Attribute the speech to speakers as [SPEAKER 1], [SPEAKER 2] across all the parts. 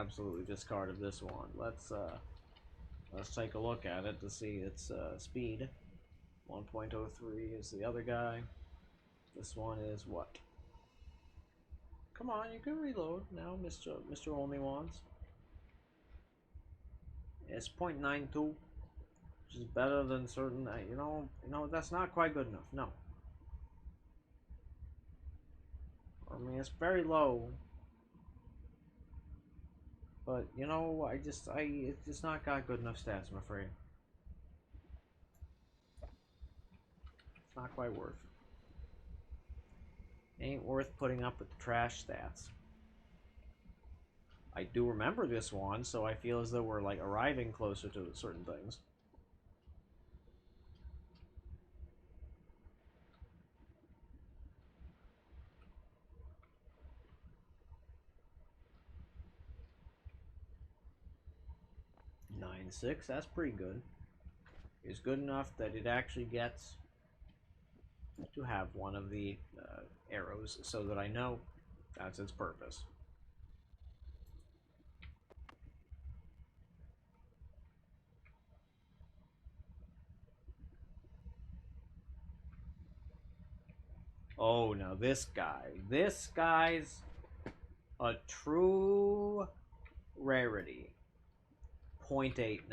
[SPEAKER 1] absolutely discarded this one. Let's take a look at it to see its speed. 1.03 is the other guy. This one is what? Come on, you can reload now, Mr. Only Wands. It's 0.92, which is better than certain. You know, that's not quite good enough. No. I mean, it's very low. But you know, it's just not got good enough stats, I'm afraid. It's not quite worth. It ain't worth putting up with the trash stats. I do remember this one, so I feel as though we're like arriving closer to certain things. Six, that's pretty good. It's good enough that it actually gets to have one of the arrows so that I know that's its purpose. Oh, now this guy's a true rarity. 0.89.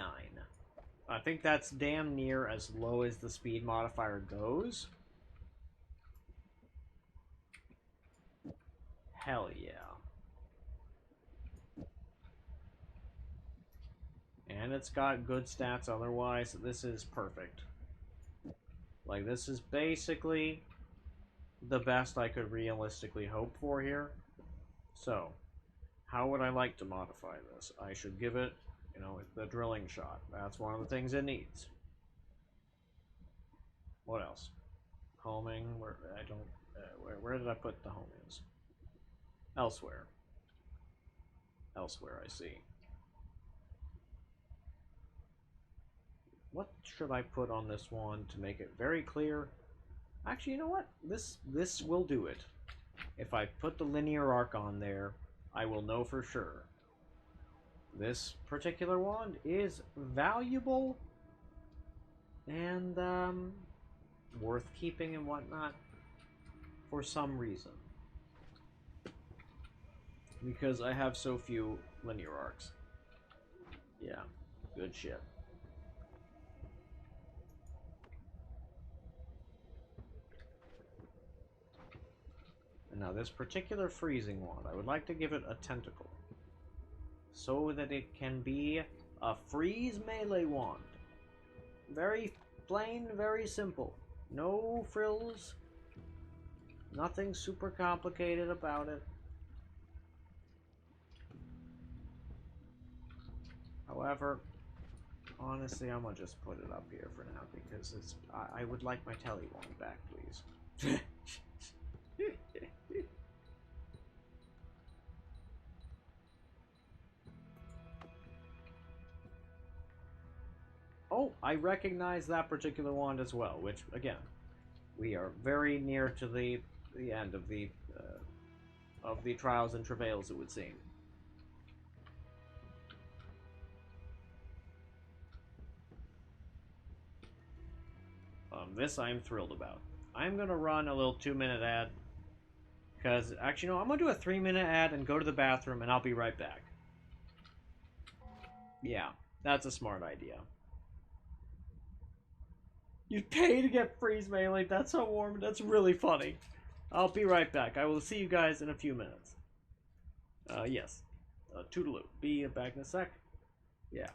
[SPEAKER 1] I think that's damn near as low as the speed modifier goes. Hell yeah. And it's got good stats otherwise. This is perfect. Like, this is basically the best I could realistically hope for here. So, how would I like to modify this? I should give it, you know, the drilling shot. That's one of the things it needs. What else? Homing, where did I put the homings? Elsewhere. Elsewhere, I see. What should I put on this one to make it very clear? Actually, you know what? This will do it. If I put the linear arc on there, I will know for sure. This particular wand is valuable and worth keeping and whatnot for some reason. Because I have so few linear arcs. Yeah, good shit. And now this particular freezing wand, I would like to give it a tentacle. So that it can be a freeze melee wand. Very plain, very simple. No frills. Nothing super complicated about it. However, honestly, I'm gonna just put it up here for now because it's. I would like my telly wand back, please. Oh, I recognize that particular wand as well, which, again, we are very near to the end of the trials and travails, it would seem. This I'm thrilled about. I'm going to run a little 2-minute ad, because, actually, no, I'm going to do a 3-minute ad and go to the bathroom, and I'll be right back. Yeah, that's a smart idea. You'd pay to get freeze melee. That's so warm. That's really funny. I'll be right back. I will see you guys in a few minutes. Yes. Toodaloo. Be back in a sec. Yeah.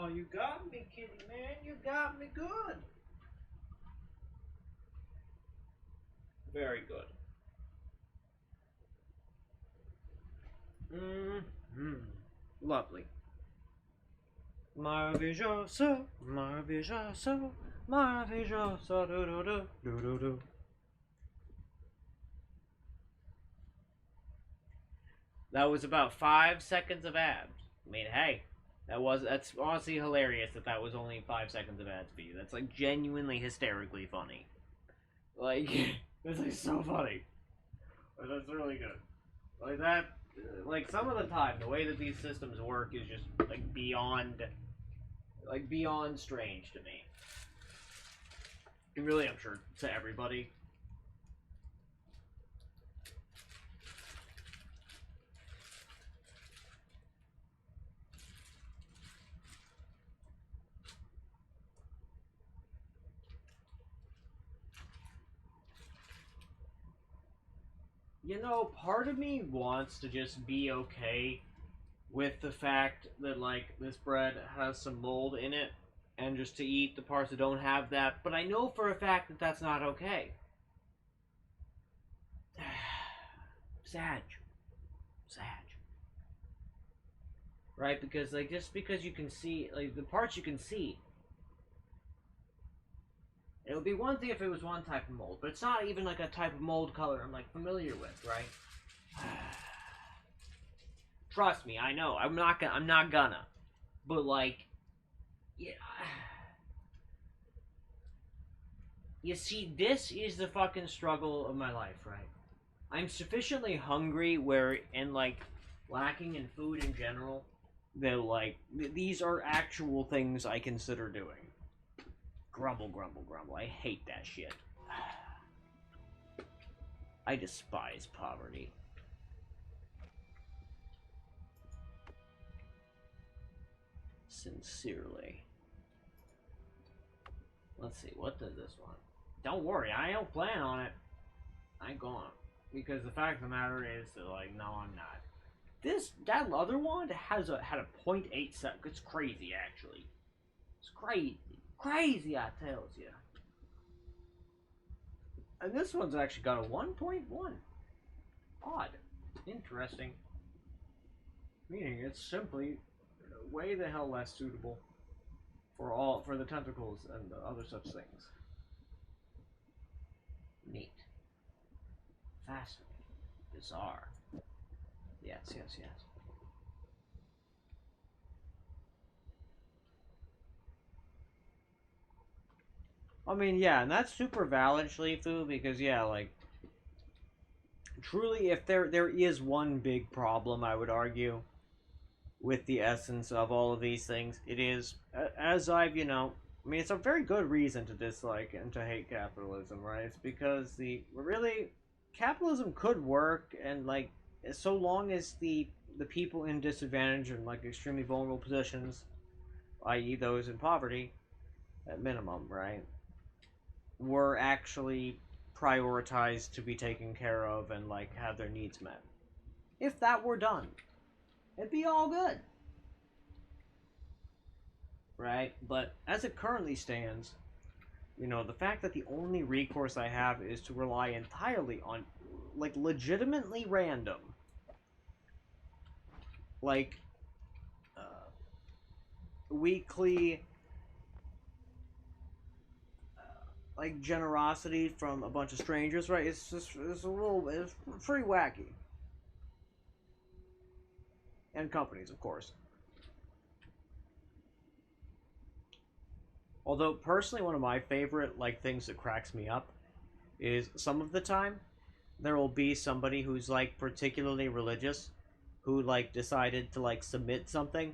[SPEAKER 1] Oh, you got me, kitty man. You got me good. Very good. Lovely. Maravilhoso, maravilhoso, maravilhoso, do do do do do do. That was about 5 seconds of ads. I mean, hey, that's honestly hilarious that was only 5 seconds of ads for you. That's like genuinely hysterically funny. Like, that's like so funny. That's really good. Like that, like some of the time, the way that these systems work is just like beyond strange to me. And really, I'm sure to everybody. You know, part of me wants to just be okay with the fact that, like, this bread has some mold in it, and just to eat the parts that don't have that, but I know for a fact that that's not okay. Sag. Right? Because, like, just because you can see, like, the parts you can see, it would be one thing if it was one type of mold, but it's not even like a type of mold color I'm like familiar with, right? Trust me, I know. I'm not gonna. But like, yeah. You see, this is the fucking struggle of my life, right? I'm sufficiently hungry and like lacking in food in general that like these are actual things I consider doing. Grumble, grumble, grumble. I hate that shit. I despise poverty. Sincerely. Let's see, what does this want? Don't worry, I don't plan on it. I ain't gonna. Because the fact of the matter is that, like, no, I'm not. That other one had a 0.8 second. It's crazy, actually. It's crazy. Crazy, I tells you. And this one's actually got a 1.1. Odd. Interesting. Meaning it's simply way the hell less suitable for the tentacles and the other such things. Neat. Fascinating. Bizarre. Yes. I mean, yeah, and that's super valid, Shlifu, because, yeah, like, truly, if there is one big problem, I would argue, with the essence of all of these things, it is, as I mean, it's a very good reason to dislike and to hate capitalism, right? It's because capitalism could work, and, like, so long as the people in disadvantage and, like, extremely vulnerable positions, i.e. those in poverty, at minimum, right, were actually prioritized to be taken care of and like have their needs met. If that were done, it'd be all good. Right? But as it currently stands, the fact that the only recourse I have is to rely entirely on like legitimately random like weekly like generosity from a bunch of strangers, right? It's pretty wacky. And companies, of course. Although personally, one of my favorite like things that cracks me up is some of the time there will be somebody who's like particularly religious who like decided to like submit something,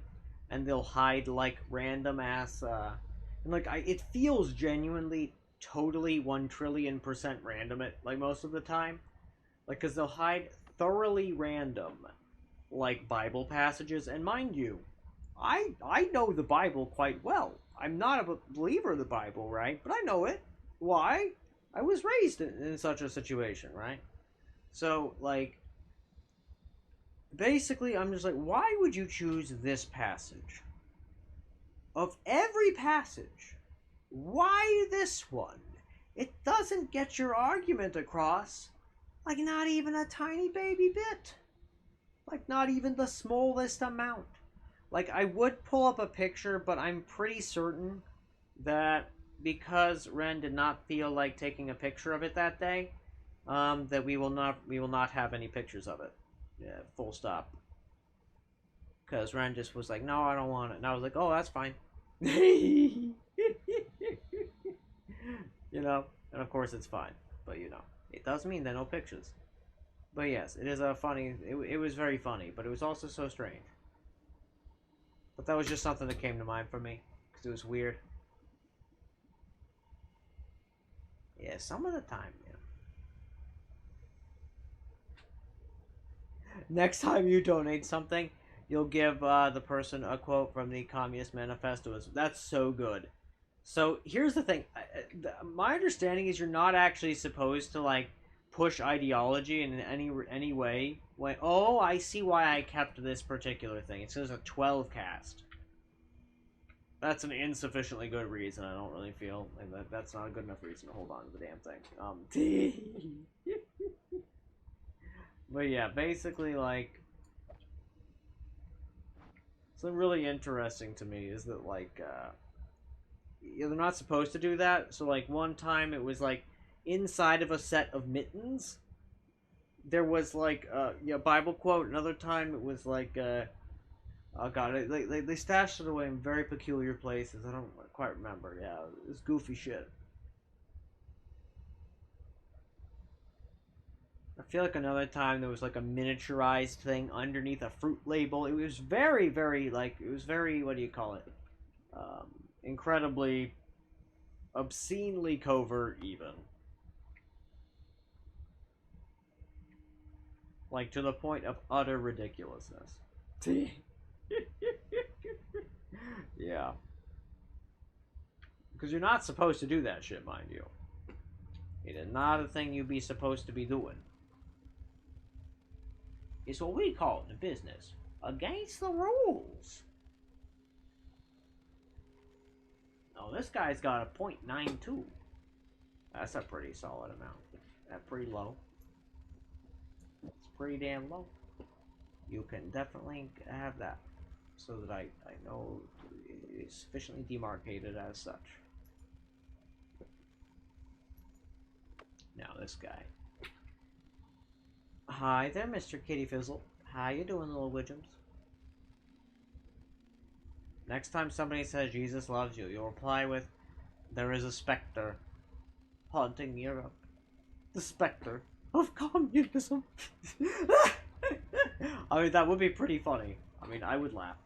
[SPEAKER 1] and they'll hide like random ass and like it feels genuinely totally 1,000,000,000% random at like most of the time, like because they'll hide thoroughly random like Bible passages, and mind you, I know the Bible quite well. I'm not a believer of the Bible, right? But I know it. Why? I was raised in such a situation, right? So like basically I'm just like, why would you choose this passage? of every passage, why this one? It doesn't get your argument across. Like, not even a tiny baby bit. Like, not even the smallest amount. Like, I would pull up a picture, but I'm pretty certain that because Ren did not feel like taking a picture of it that day, that we will not have any pictures of it. Yeah, full stop. Because Ren just was like, no, I don't want it. And I was like, oh, that's fine. You know? And of course it's fine. But, you know, it does mean there are no pictures. But yes, it is a funny... It was very funny, but it was also so strange. But that was just something that came to mind for me. Because it was weird. Yeah, some of the time, yeah. Next time you donate something, you'll give the person a quote from the Communist Manifesto. That's so good. So here's the thing. My understanding is you're not actually supposed to like push ideology in any way. Like, oh, I see why I kept this particular thing. It says a 12 cast. That's an insufficiently good reason. I don't really feel like that's not a good enough reason to hold on to the damn thing. But yeah, basically, like, something really interesting to me is that, like, they're not supposed to do that. So, like, one time it was, like, inside of a set of mittens, there was, like, yeah, Bible quote. Another time it was, like, oh, God, they stashed it away in very peculiar places. I don't quite remember. Yeah, it was goofy shit. I feel like another time there was like a miniaturized thing underneath a fruit label. It was very, very like it was very what do you call it? Incredibly, obscenely covert, even like to the point of utter ridiculousness. Yeah, because you're not supposed to do that shit, mind you. It is not a thing you'd be supposed to be doing. It's what we call it in business against the rules. Oh, this guy's got a .92. That's a pretty solid amount. That's pretty low. It's pretty damn low. You can definitely have that so that I know it's sufficiently demarcated as such. Now this guy. Hi there, Mr. Kitty Fizzle. How you doing, little widgeons? Next time somebody says Jesus loves you, you'll reply with, there is a specter haunting Europe. The specter of communism. I mean, that would be pretty funny. I mean, I would laugh.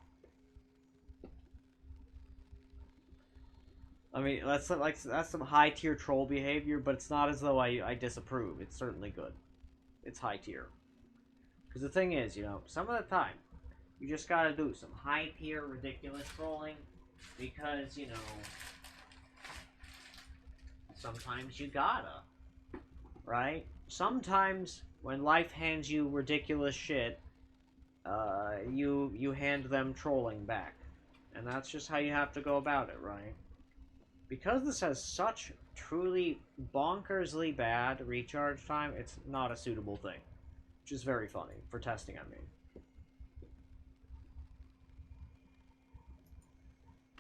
[SPEAKER 1] I mean, that's like that's some high tier troll behavior, but it's not as though I disapprove. It's certainly good. It's high tier. Because the thing is, you know, some of the time, you just gotta do some high tier ridiculous trolling, because, you know, sometimes you gotta, right? Sometimes when life hands you ridiculous shit, you hand them trolling back, and that's just how you have to go about it, right? Because this has such truly bonkersly bad recharge time, it's not a suitable thing, which is very funny for testing. I mean,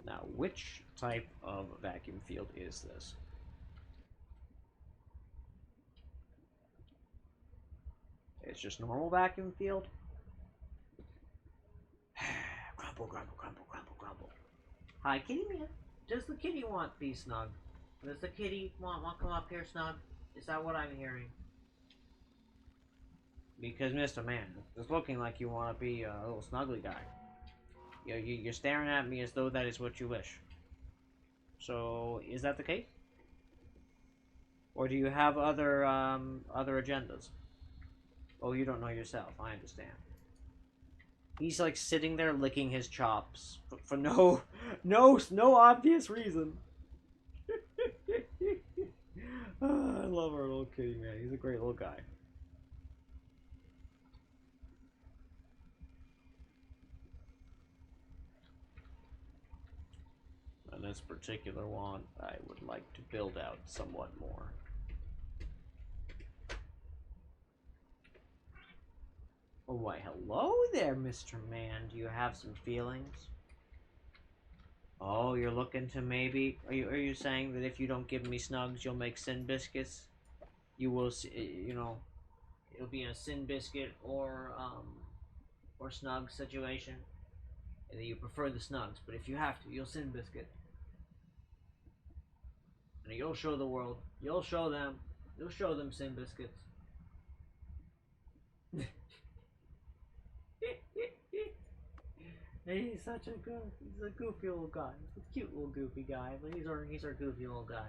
[SPEAKER 1] now which type of vacuum field is this? It's just normal vacuum field. Grumble, grumble, grumble, grumble, grumble. Hi, kitty man. Does the kitty want to be snug? Does the kitty want to come up here snug? Is that what I'm hearing? Because, Mr. Man, it's looking like you want to be a little snuggly guy. You're staring at me as though that is what you wish. So, is that the case? Or do you have other agendas? Oh, you don't know yourself. I understand. He's like sitting there licking his chops for no obvious reason. I love our little kitty, man. He's a great little guy. And this particular one, I would like to build out somewhat more. Oh, why, hello there, Mr. Man. Do you have some feelings? Oh, you're looking to maybe... Are you saying that if you don't give me snugs, you'll make sin biscuits? You will, you know, it'll be a sin biscuit or snug situation. And you prefer the snugs, but if you have to, you'll sin biscuit. And you'll show the world. You'll show them sin biscuits. He's such a goofy little guy. He's a cute little goofy guy, but he's our goofy little guy.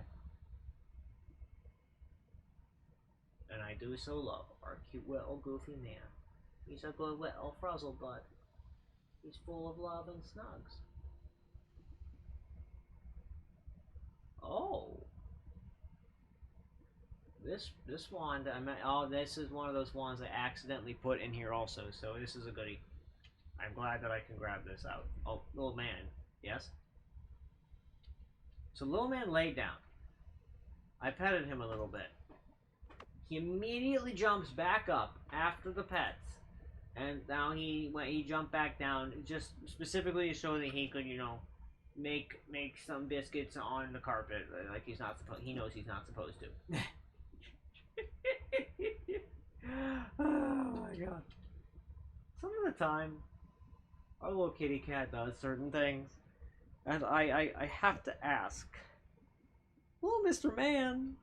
[SPEAKER 1] And I do so love our cute little goofy man. He's a good little frizzle bud. He's full of love and snugs. Oh. This wand, this is one of those wands I accidentally put in here also, so this is a goodie. I'm glad that I can grab this out. Oh, little man. Yes? So little man laid down. I petted him a little bit. He immediately jumps back up after the pets. And now he jumped back down just specifically to show that he could, you know, make some biscuits on the carpet like he's not supposed. He knows he's not supposed to. Oh my god. Some of the time, our little kitty cat does certain things, and I have to ask, well, Mr. Man,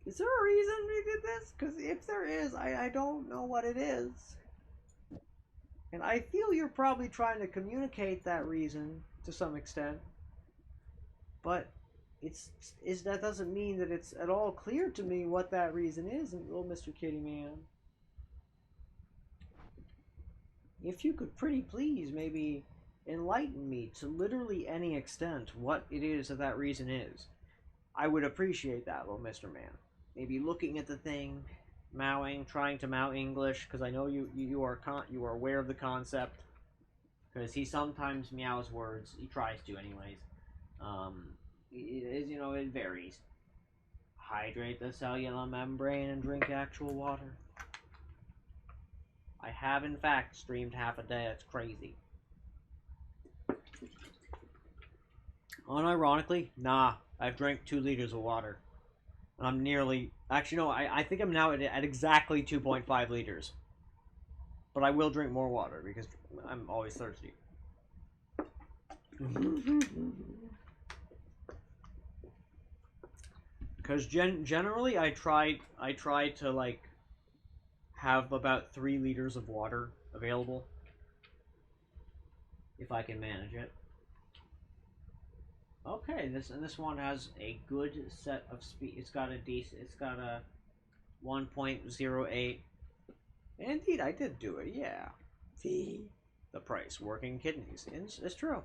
[SPEAKER 1] is there a reason we did this? Because if there is, I don't know what it is. And I feel you're probably trying to communicate that reason to some extent, but that doesn't mean that it's at all clear to me what that reason is, little Mr. Kitty Man. If you could pretty please maybe enlighten me to literally any extent what it is that reason is, I would appreciate that, little Mr. Man. Maybe looking at the thing, mowing, trying to mow English, because I know you are aware of the concept. Because he sometimes meows words. He tries to, anyways. It varies. Hydrate the cellular membrane and drink actual water. I have, in fact, streamed half a day. That's crazy. Unironically, nah. I've drank 2 liters of water. And I'm nearly... Actually, no, I think I'm now at exactly 2.5 liters. But I will drink more water, because I'm always thirsty. Because generally, I try to, like, have about 3 liters of water available. If I can manage it. Okay, this one has a good set of speed. It's got a 1.08. Indeed, I did do it, yeah. See? The price, working kidneys. It's true.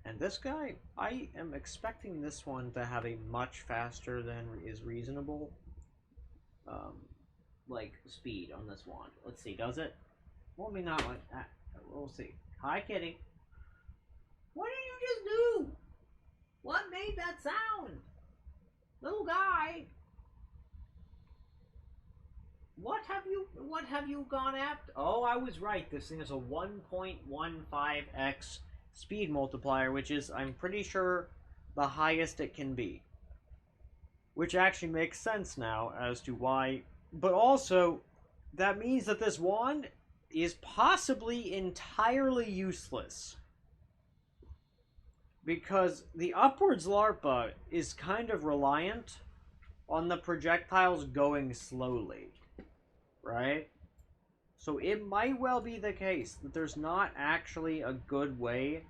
[SPEAKER 1] And this guy, I am expecting this one to have a much faster than is reasonable, like, speed on this wand. Let's see, does it? Well, maybe not like that. We'll see. Hi, kitty. What did you just do? What made that sound? Little guy. What have you gone after? Oh, I was right. This thing is a 1.15x speed multiplier, which is, I'm pretty sure, the highest it can be. Which actually makes sense now as to why. But also, that means that this wand is possibly entirely useless. Because the upwards LARPA is kind of reliant on the projectiles going slowly. Right? So it might well be the case that there's not actually a good way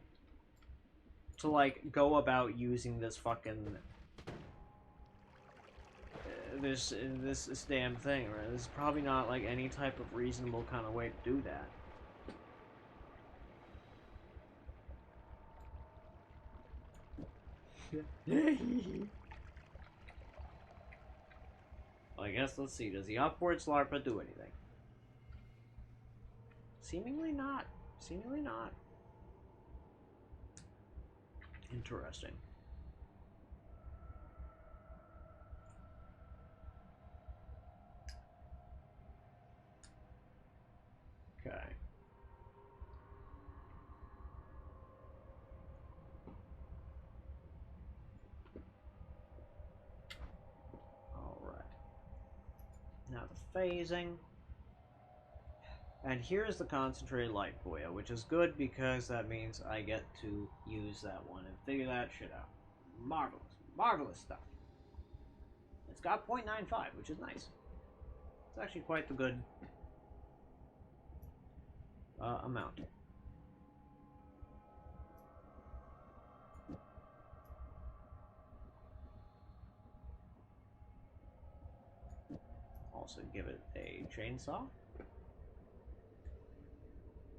[SPEAKER 1] to, like, go about using this fucking... this damn thing, right? There's probably not, like, any type of reasonable kind of way to do that. I guess, let's see, does the upwards LARPA do anything? Seemingly not. Seemingly not. Interesting. Okay. Alright. Now the phasing. And here's the concentrated light boya, which is good because that means I get to use that one and figure that shit out. Marvelous. Marvelous stuff. It's got 0.95, which is nice. It's actually quite the good amount. Also give it a chainsaw.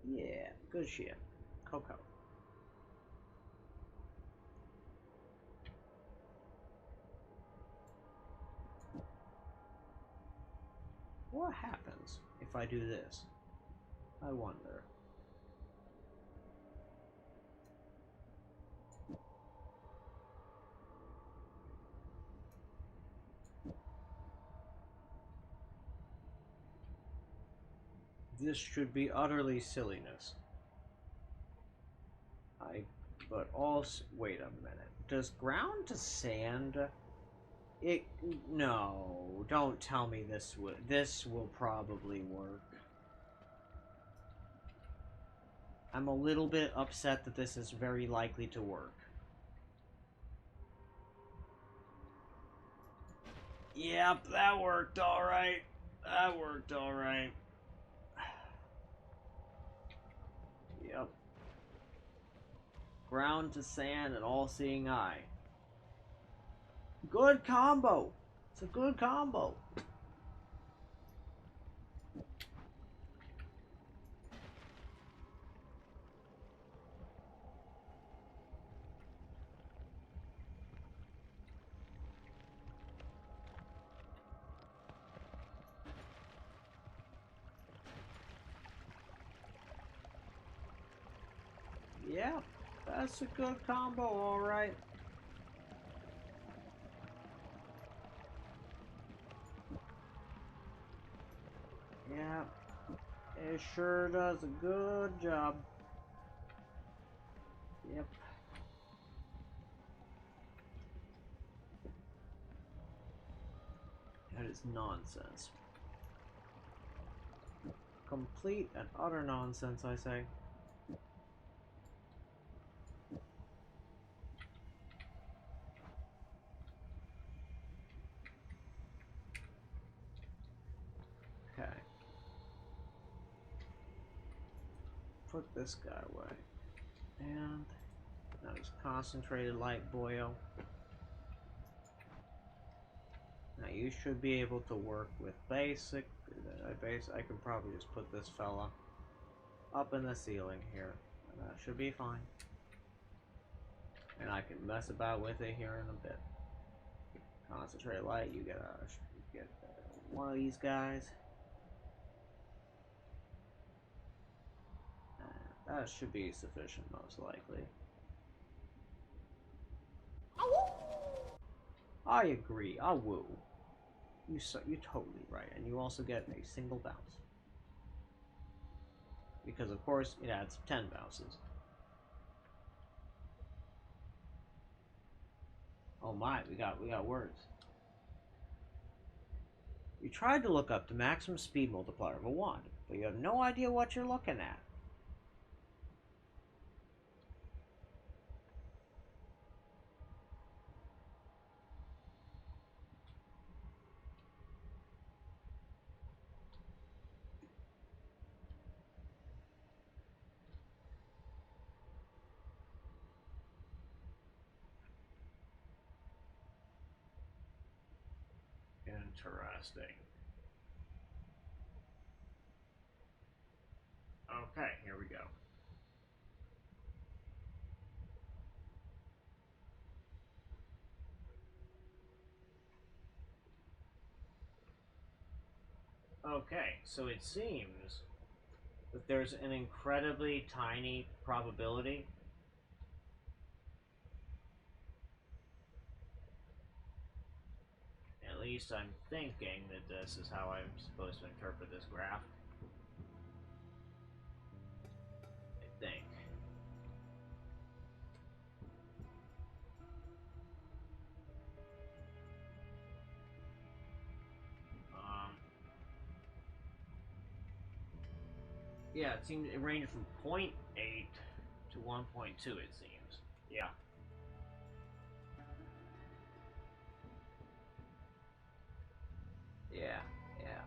[SPEAKER 1] Yeah, good shit. Cocoa. What happens if I do this? I wonder. This should be utterly silliness. But also, wait a minute. Does ground to sand? No, don't tell me this will probably work. I'm a little bit upset that this is very likely to work. Yep, that worked alright. That worked alright. Yep. Ground to sand and all-seeing eye. Good combo. It's a good combo. Yeah, that's a good combo, alright. Yeah, it sure does a good job. Yep. That is nonsense. Complete and utter nonsense, I say. Okay. Put this guy away. And that is concentrated light boyo. Now you should be able to work with basic. I could probably just put this fella up in the ceiling here. And that should be fine. And I can mess about with it here in a bit. Concentrated light, you get one of these guys. That should be sufficient, most likely. I agree. Ah, woo. You're totally right, and you also get a single bounce because, of course, it adds 10 bounces. Oh my, we got words. You tried to look up the maximum speed multiplier of a wand, but you have no idea what you're looking at. Interesting. Okay, here we go. Okay, so it seems that there's an incredibly tiny probability. At least I'm thinking that this is how I'm supposed to interpret this graph. I think. Yeah, it seems it ranged from 0.8 to 1.2, it seems. Yeah. Yeah, yeah.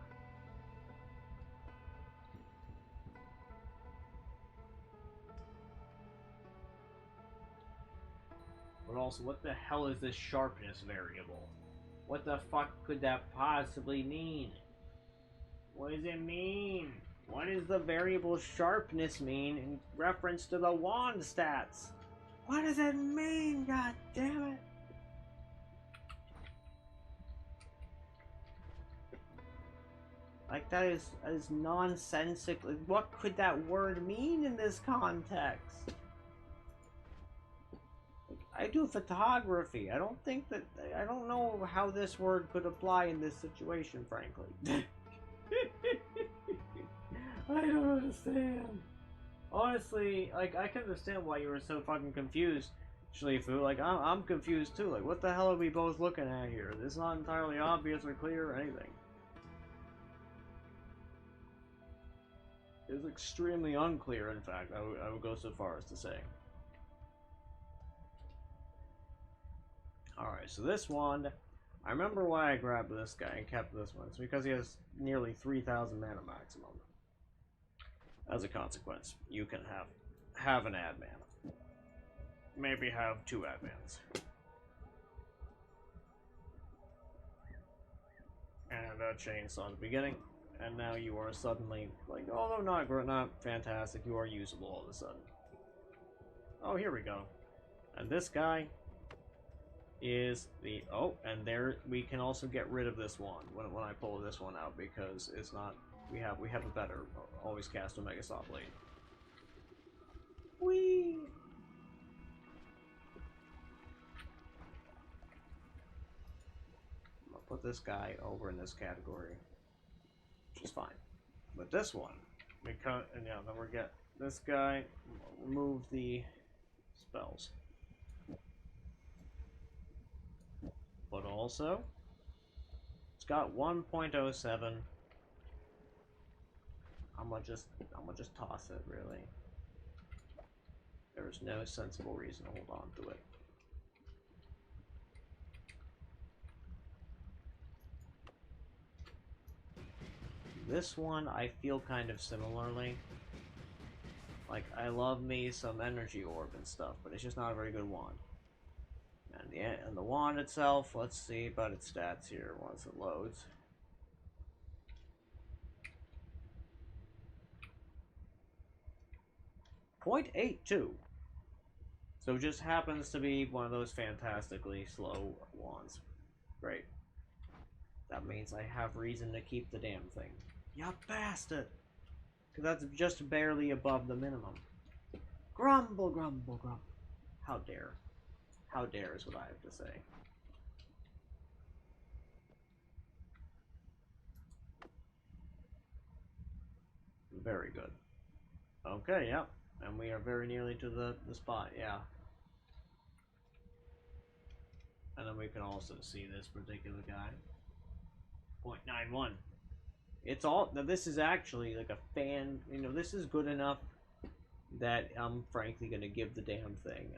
[SPEAKER 1] But also, what the hell is this sharpness variable? What the fuck could that possibly mean? What does it mean? What does the variable sharpness mean in reference to the wand stats? What does it mean, god damn it? Like, that is nonsensical. What could that word mean in this context? Like, I do photography. I don't know how this word could apply in this situation, frankly. I don't understand. Honestly, like, I can understand why you were so fucking confused, Shlifu. Like, I'm confused too. Like, what the hell are we both looking at here? This is not entirely obvious or clear or anything. It's extremely unclear, in fact, I would go so far as to say. Alright, so this wand, I remember why I grabbed this guy and kept this one. It's because he has nearly 3,000 mana maximum. As a consequence, you can have an ad mana. Maybe have 2 ad manas. And a chainsaw at the beginning. And now you are suddenly, like, although not fantastic, you are usable all of a sudden. Oh, here we go. And this guy is the... Oh, and there we can also get rid of this one when I pull this one out, because it's not... We have a better... Always cast Omega Saw Blade. Whee! I'll put this guy over in this category, which is fine. But this one, because, and yeah, then we get this guy, remove the spells. But also, it's got 1.07. I'm gonna just toss it, really. There's no sensible reason to hold on to it. This one, I feel kind of similarly. Like, I love me some energy orb and stuff, but it's just not a very good wand. And the wand itself, let's see about its stats here once it loads. .82. So it just happens to be one of those fantastically slow wands. Great. That means I have reason to keep the damn thing. You bastard! Because that's just barely above the minimum. Grumble, grumble, grumble. How dare. How dare is what I have to say. Very good. Okay, yep. And we are very nearly to the spot, yeah. And then we can also see this particular guy. 0.91. It's all... Now this is actually like a fan... You know, this is good enough that I'm frankly going to give the damn thing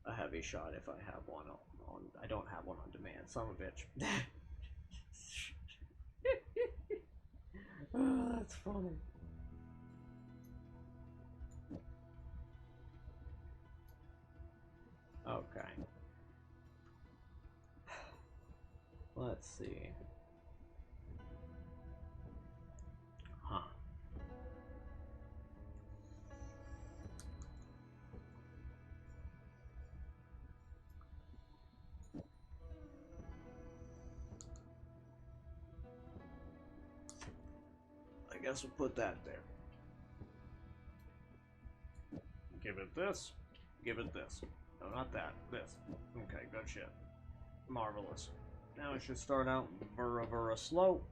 [SPEAKER 1] a heavy shot if I have one on... I don't have one on demand. Son of a bitch. Oh, that's funny. Okay. Let's see. Huh. I guess we'll put that there. Give it this. Give it this. No, not that. This. Okay, good shit. Marvelous. Now it should start out very slow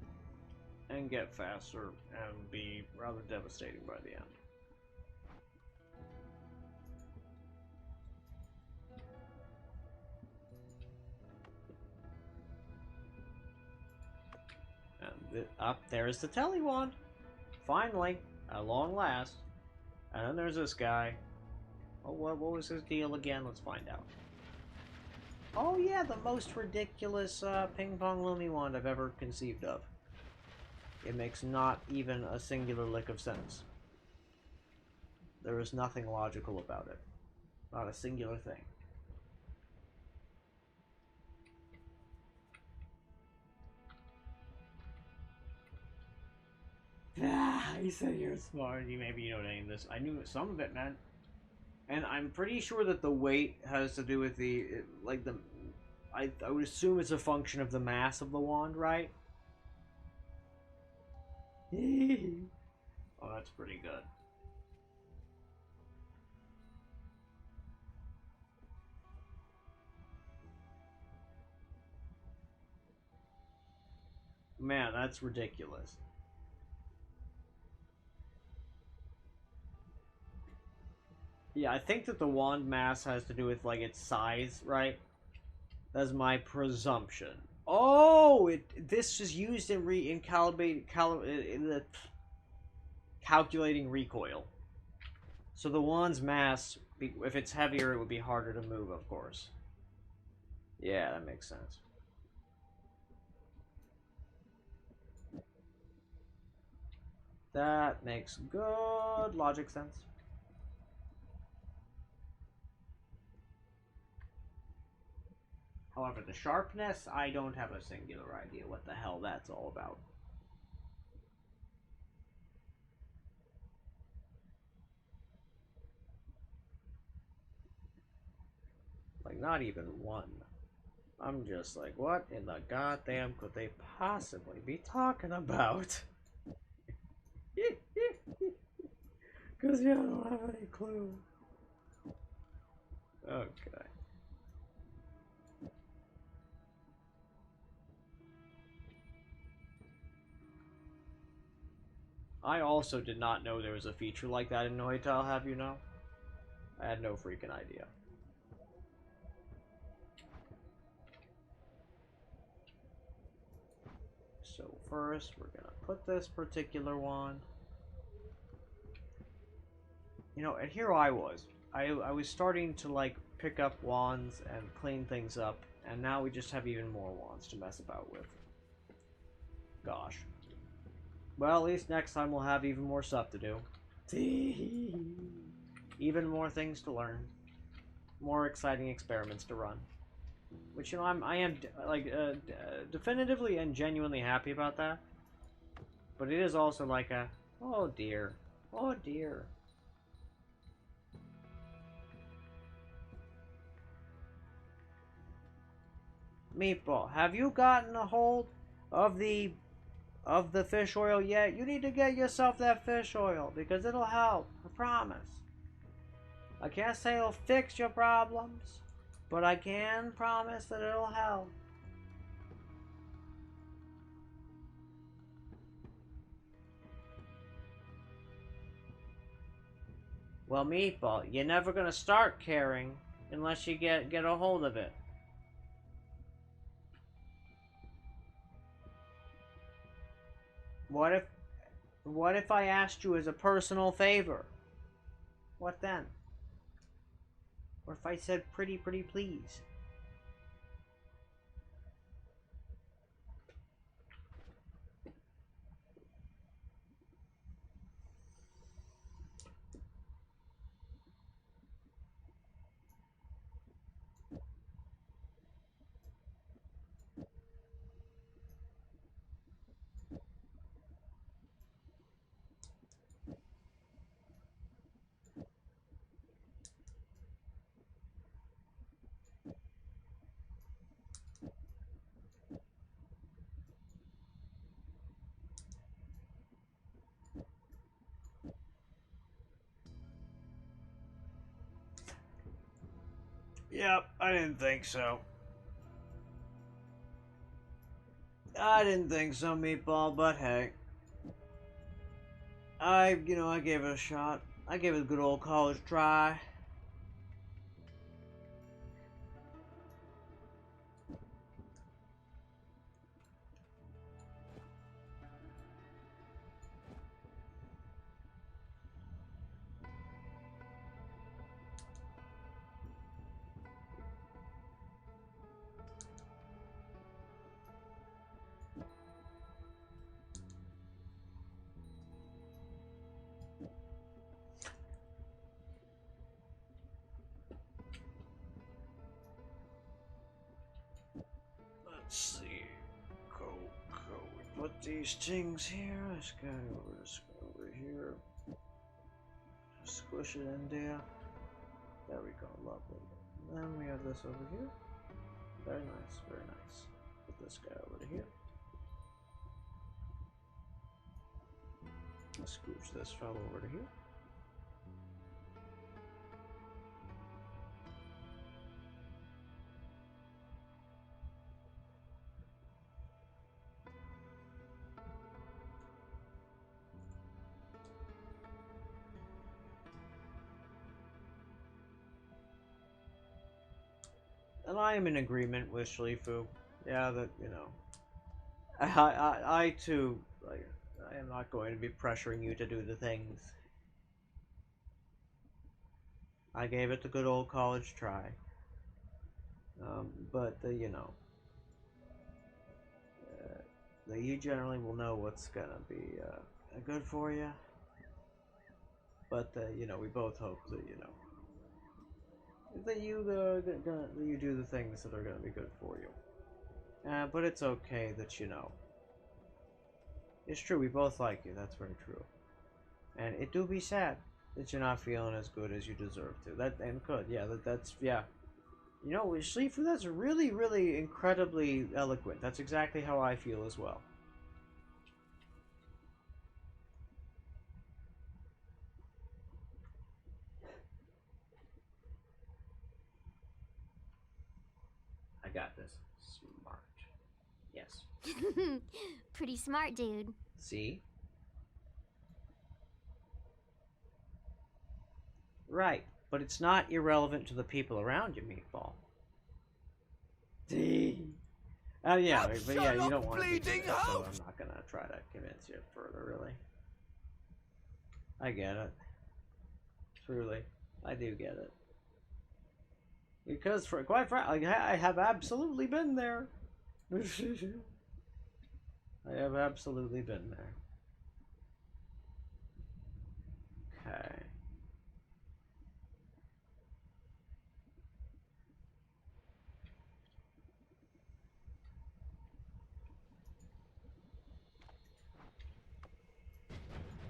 [SPEAKER 1] and get faster and be rather devastating by the end. And up there's the telly wand. Finally, at long last. And then there's this guy. Oh, what was his deal again? Let's find out. Oh yeah, the most ridiculous ping pong Lumi wand I've ever conceived of. It makes not even a singular lick of sense. There is nothing logical about it. Not a singular thing. Ah, you said you're smart. Maybe you know any of this. I knew some of it, man. And I'm pretty sure that the weight has to do with I would assume it's a function of the mass of the wand, right? Oh, that's pretty good. Man, that's ridiculous. Yeah, I think that the wand mass has to do with, like, its size, right? That's my presumption. Oh, this is used in calculating recoil. So the wand's mass, if it's heavier, it would be harder to move, of course. Yeah, that makes sense. That makes good logic sense. However, the sharpness, I don't have a singular idea what the hell that's all about. Like, not even one. I'm just like, what in the goddamn could they possibly be talking about? Because you don't have any clue. Okay. I also did not know there was a feature like that in Noita, I'll have you know. I had no freaking idea. So first, we're gonna put this particular one. You know, and here I was. I was starting to, like, pick up wands and clean things up, and now we just have even more wands to mess about with. Gosh. Well, at least next time we'll have even more stuff to do. Even more things to learn. More exciting experiments to run. Which, you know, I am definitively and genuinely happy about that. But it is also like a, oh dear. Oh dear. Meatball, have you gotten a hold of the fish oil yet? You need to get yourself that fish oil because it'll help. I promise. I can't say it'll fix your problems, but I can promise that it'll help. Well, Meatball, you're never gonna start caring unless you get a hold of it. What if I asked you as a personal favor? What then? Or if I said pretty please? Yep, I didn't think so. I didn't think so, Meatball, but hey. I gave it a shot. I gave it a good old college try. Let's see. Go. We put these things here. Let's go over here. Just squish it in there. There we go. Lovely. And then we have this over here. Very nice. Very nice. Put this guy over to here. Let's scooch this fellow over to here. And I am in agreement with Shlifu. Yeah, that, I too, like, I am not going to be pressuring you to do the things. I gave it the good old college try. But, you generally will know what's gonna be good for you. But, we both hope that, that you do the things that are gonna be good for you. But it's okay that, it's true, we both like you, that's very true. And it do be sad that you're not feeling as good as you deserve to. That's Shlifu, that's really, really incredibly eloquent. That's exactly how I feel as well. I got this. Smart. Yes.
[SPEAKER 2] Pretty smart, dude.
[SPEAKER 1] See? Right, but it's not irrelevant to the people around you, Meatball. Yeah, but yeah, you don't want to do that, so I'm not gonna try to convince you further, really. I get it. Truly, I do get it. Because, quite frankly, I have absolutely been there. I have absolutely been there. Okay.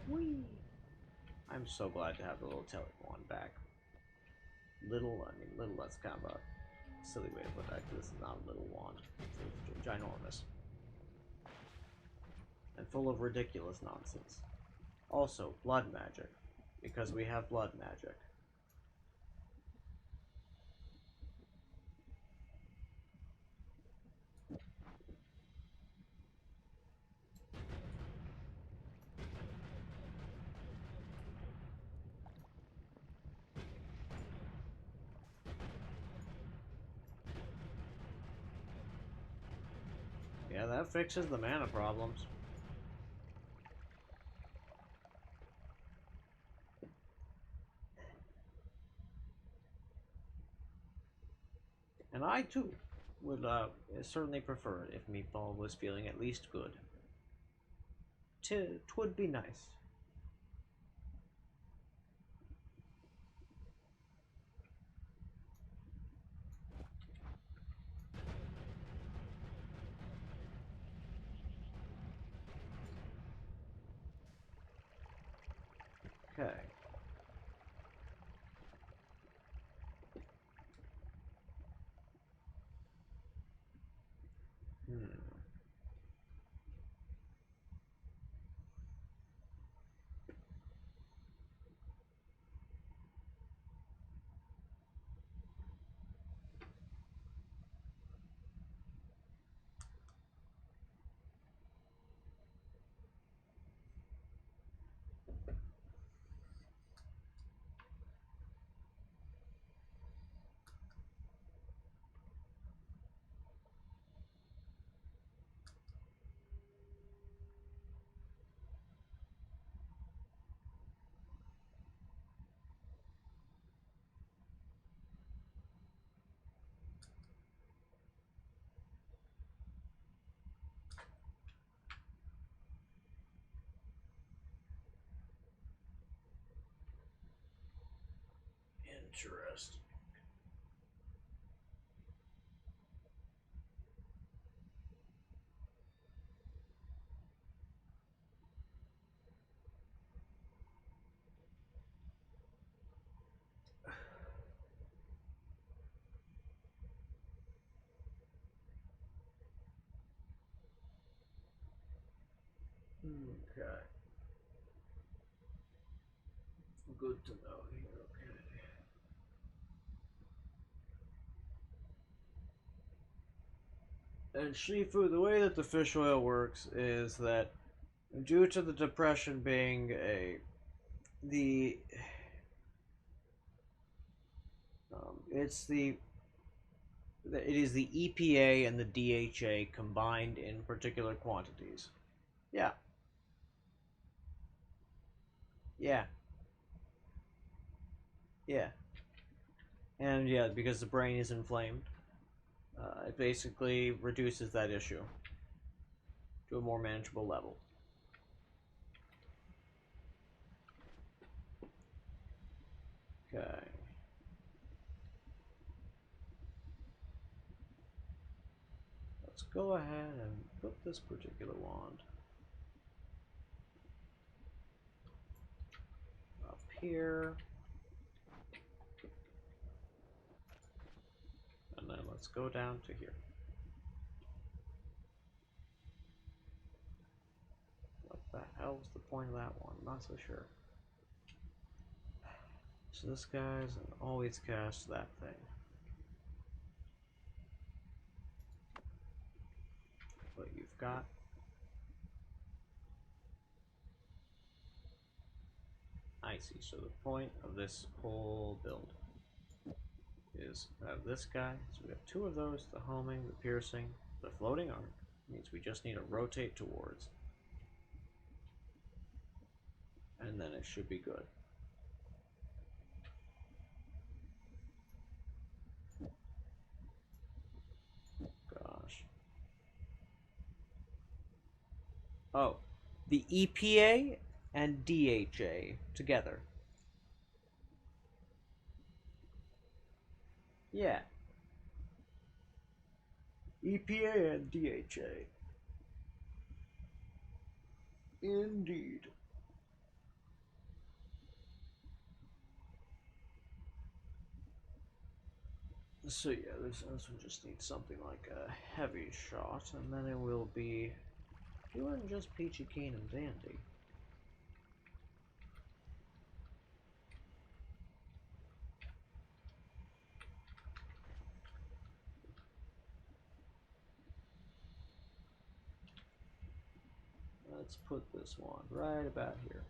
[SPEAKER 1] Whee! I'm so glad to have the little Telephone back. Little, that's kind of a silly way to put that, because this is not a little wand. It's ginormous. And full of ridiculous nonsense. Also, blood magic. Because we have blood magic. Yeah, that fixes the mana problems. And I, too, would certainly prefer it if Meatball was feeling at least good. Twould be nice. Okay. Interesting. Okay. Good to know here, okay. And Shifu, the way that the fish oil works is that due to the depression being the it's it is the EPA and the DHA combined in particular quantities. Yeah. Yeah. Yeah. And yeah, because the brain is inflamed, it basically reduces that issue to a more manageable level. Okay. Let's go ahead and put this particular wand up here. And then let's go down to here. What the hell's the point of that one? Not so sure. So this guy's always cast that thing. But you've got I see. So the point of this whole build is this guy. So we have two of those: the homing, the piercing, the floating arc. Means we just need to rotate towards, and then it should be good. Gosh. Oh, the EPA and DHA together. Yeah. EPA and DHA. Indeed. So yeah, this one just needs something like a heavy shot, and then it will be fewer than just peachy keen and dandy. Let's put this one right about here.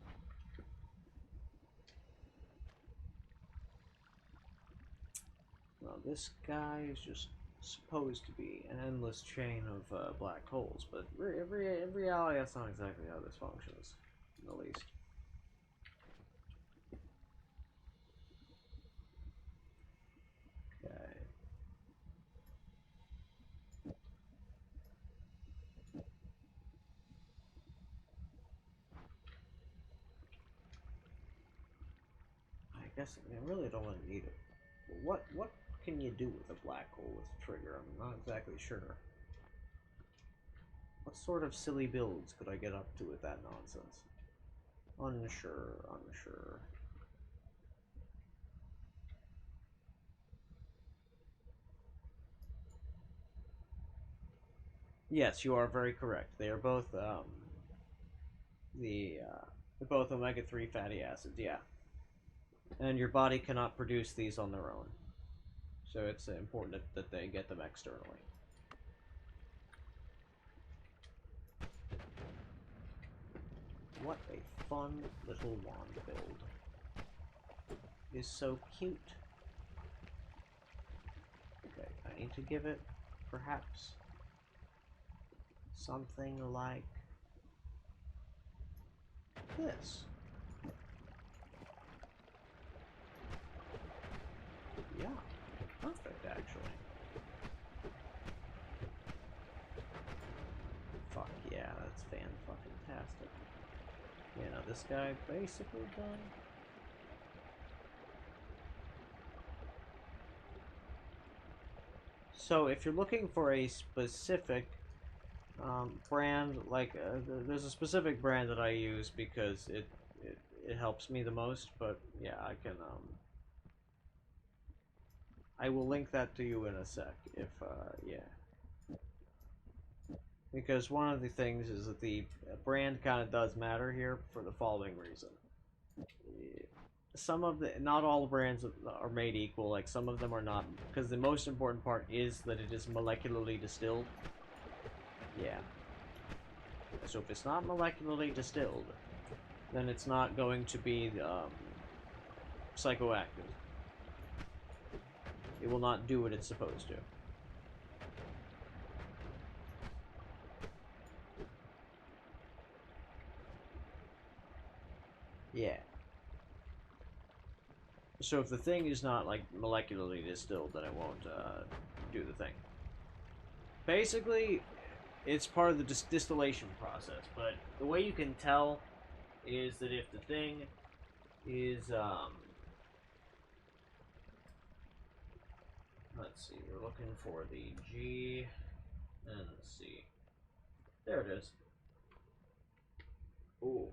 [SPEAKER 1] Now this guy is just supposed to be an endless chain of black holes, but in reality that's not exactly how this functions, in the least. Okay. I guess I really don't want to need it. But what can you do with a black hole with a trigger? I'm not exactly sure. What sort of silly builds could I get up to with that nonsense? Unsure, unsure. Yes, you are very correct. They are both they're both omega-3 fatty acids. Yeah, and your body cannot produce these on their own, so it's important that they get them externally. What a fun little wand build. Is so cute. Okay, I need to give it perhaps something like this. Yeah, perfect actually. Fuck yeah, that's fan-fucking-tastic. Yeah, now this guy basically done. So if you're looking for a specific brand, like there's a specific brand that I use because it helps me the most. But yeah, I will link that to you in a sec. If yeah, because one of the things is that the brand kind of does matter here for the following reason. Some of the, not all brands are made equal. Like some of them are not, because the most important part is that it is molecularly distilled. Yeah. So if it's not molecularly distilled, then it's not going to be psychoactive. It will not do what it's supposed to. Yeah. So if the thing is not, like, molecularly distilled, then it won't do the thing. Basically, it's part of the distillation process, but the way you can tell is that if the thing is, let's see, we're looking for the G and the C. There it is. Ooh.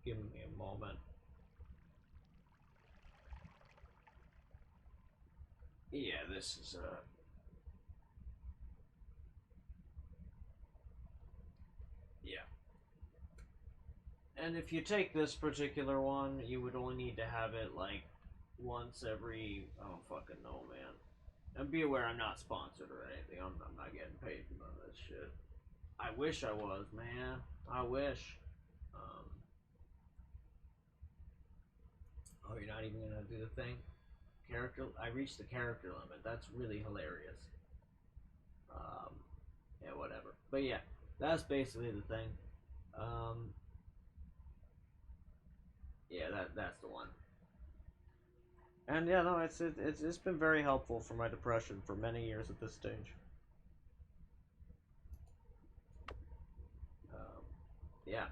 [SPEAKER 1] Give me a moment. Yeah, this is yeah. And if you take this particular one, you would only need to have it like once every, I don't fucking know, man. And be aware I'm not sponsored or anything. I'm not getting paid for none of this shit. I wish I was, man. I wish. Oh, you're not even gonna do the thing? Character, I reached the character limit. That's really hilarious. Yeah, whatever. But yeah, that's basically the thing. Yeah, that's the one. And yeah, no, it's been very helpful for my depression for many years at this stage. Yeah.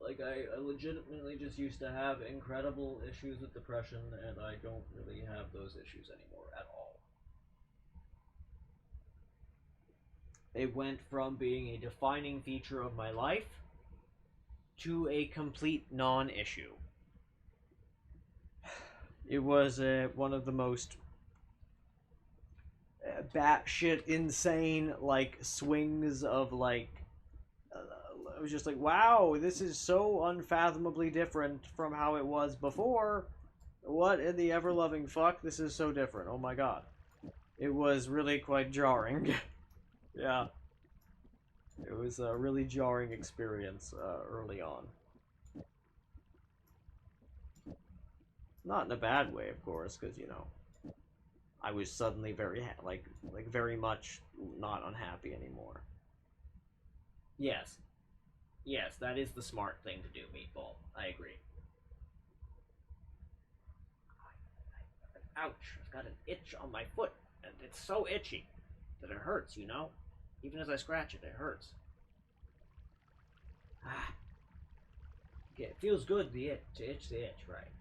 [SPEAKER 1] Like, I legitimately just used to have incredible issues with depression, and I don't really have those issues anymore at all. It went from being a defining feature of my life to a complete non-issue. It was one of the most batshit insane, like, swings of, like, I was just like, wow, this is so unfathomably different from how it was before. What in the ever-loving fuck? This is so different. Oh my god. It was really quite jarring. Yeah. It was a really jarring experience early on. Not in a bad way, of course, because, you know, I was suddenly very, like very much not unhappy anymore. Yes. Yes, that is the smart thing to do, Meatball. I agree. Ouch, I've got an itch on my foot, and it's so itchy that it hurts, you know? Even as I scratch it, it hurts. Ah. Yeah, it feels good to itch the itch, right?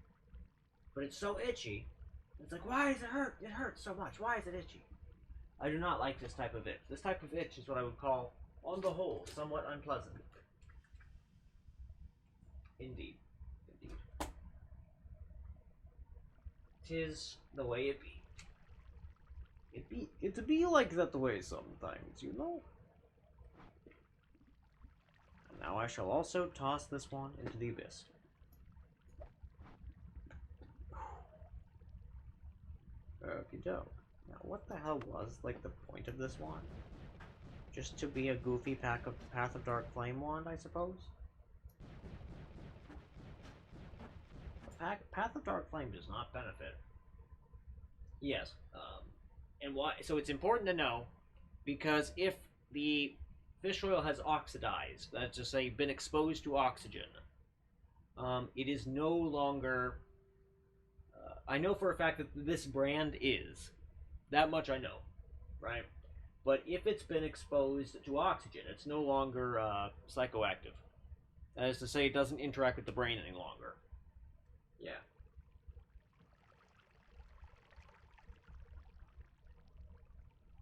[SPEAKER 1] But it's so itchy, it's like, why does it hurt? It hurts so much. Why is it itchy? I do not like this type of itch. This type of itch is what I would call, on the whole, somewhat unpleasant. Indeed. Indeed. 'Tis the way it be. It be like that the way sometimes, you know? And now I shall also toss this one into the abyss. Okie doke. Now, what the hell was, like, the point of this wand? Just to be a goofy Path of Dark Flame wand, I suppose? Path of Dark Flame does not benefit. Yes. And why? So it's important to know, because if the fish oil has oxidized, that's to say, been exposed to oxygen, it is no longer. I know for a fact that this brand is. That much I know, right? But if it's been exposed to oxygen, it's no longer psychoactive. That is to say, it doesn't interact with the brain any longer. Yeah.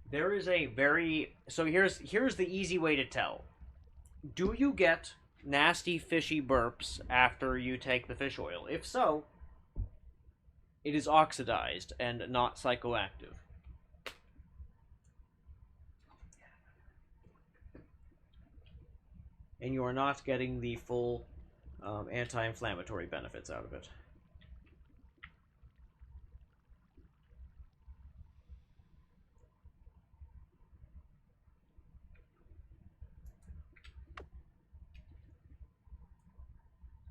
[SPEAKER 1] There is a very so here's the easy way to tell. Do you get nasty fishy burps after you take the fish oil? If so, it is oxidized and not psychoactive. And you are not getting the full anti-inflammatory benefits out of it.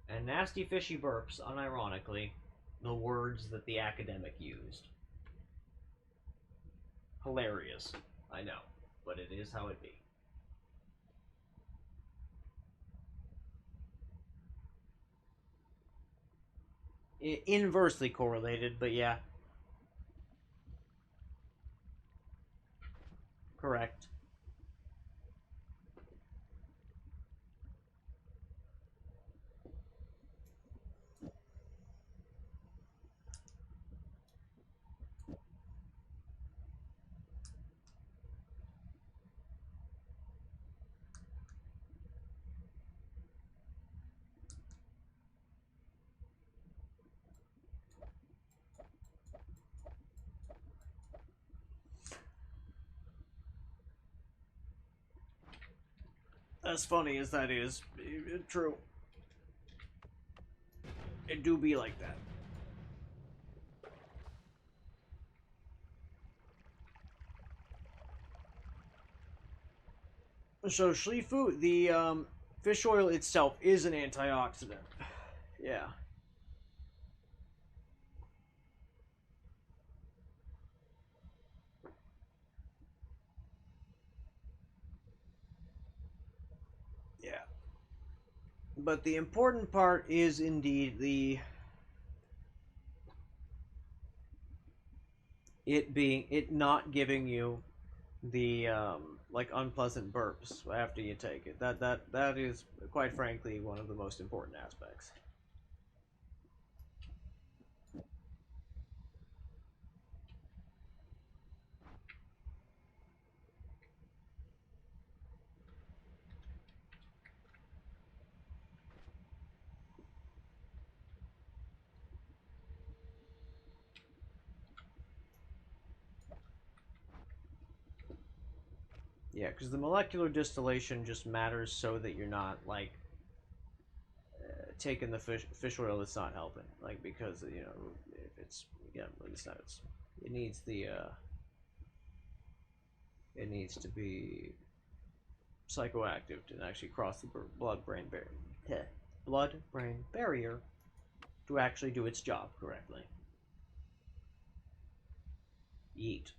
[SPEAKER 1] And nasty fishy burps, unironically, the words that the academic used. Hilarious, I know, but it is how it be. Inversely correlated, but yeah. Correct. As funny as that is, true. It do be like that. So Shlifu, the fish oil itself is an antioxidant. Yeah. Yeah. But the important part is indeed the it not giving you the like unpleasant burps after you take it. That is quite frankly one of the most important aspects. Yeah, because the molecular distillation just matters so that you're not like taking the fish oil that's not helping. Like because you know if it's it's not it needs the it needs to be psychoactive to actually cross the blood-brain barrier to actually do its job correctly. Yeet.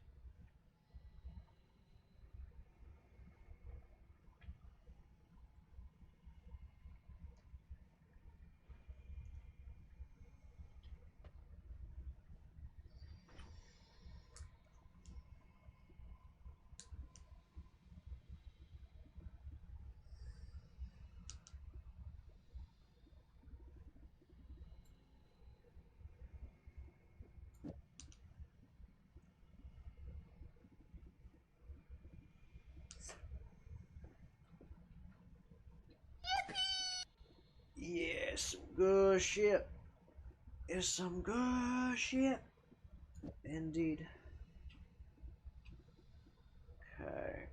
[SPEAKER 1] Yeah, some good shit. It's some good shit. Indeed. Okay.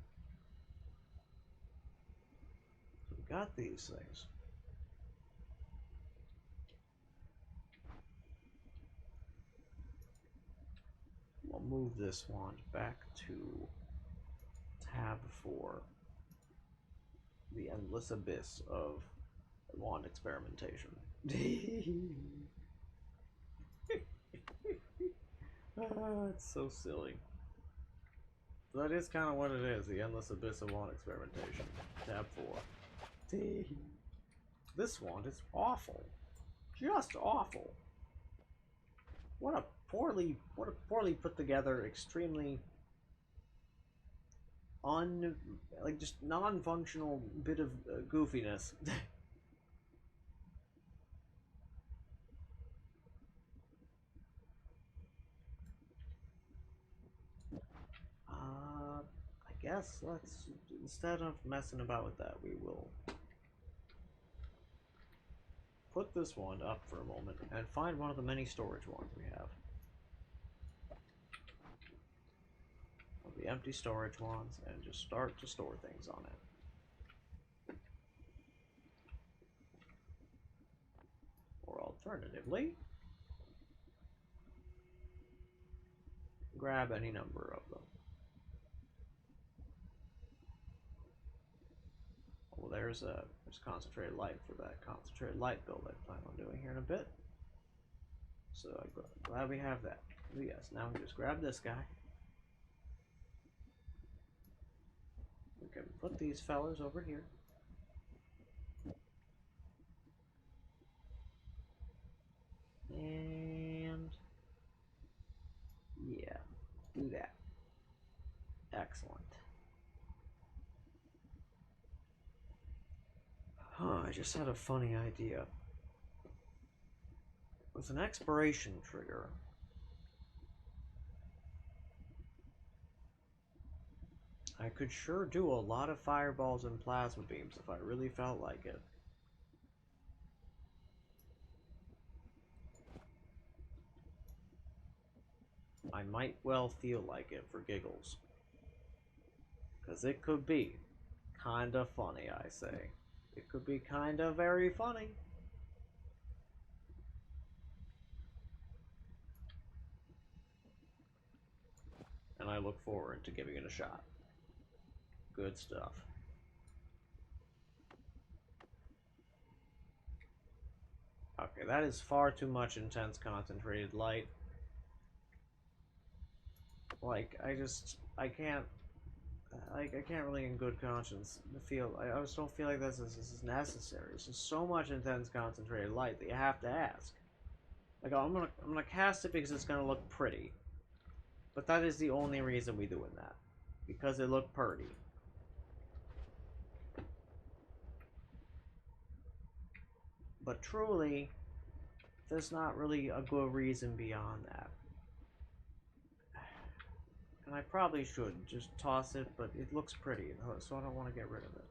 [SPEAKER 1] So we got these things. We'll move this wand back to tab 4. The endless abyss of wand experimentation. It's so silly. That is kind of what it is, the endless abyss of wand experimentation. Tab 4. This wand is awful. Just awful. What a poorly put together, extremely just non-functional bit of goofiness. yes, let's, instead of messing about with that, we will put this one up for a moment and find one of the many storage ones we have. The empty storage ones, and just start to store things on it. Or alternatively, grab any number of them. Well, there's concentrated light for that concentrated light build I plan on doing here in a bit. So I'm glad we have that. But yes, now we just grab this guy. We can put these fellas over here. And yeah, do that. Excellent. I just had a funny idea. With an expiration trigger, I could sure do a lot of fireballs and plasma beams if I really felt like it. I might well feel like it for giggles. Because it could be kinda funny, I say. It could be kinda very funny. And I look forward to giving it a shot. Good stuff. Okay, that is far too much intense concentrated light. Like, I can't really in good conscience feel, I just don't feel like this is necessary. It's just so much intense concentrated light that you have to ask. Like, I'm gonna cast it because it's gonna look pretty. But that is the only reason we doing that. Because it looked pretty. But truly, there's not really a good reason beyond that. And I probably should just toss it, but it looks pretty, so I don't want to get rid of it.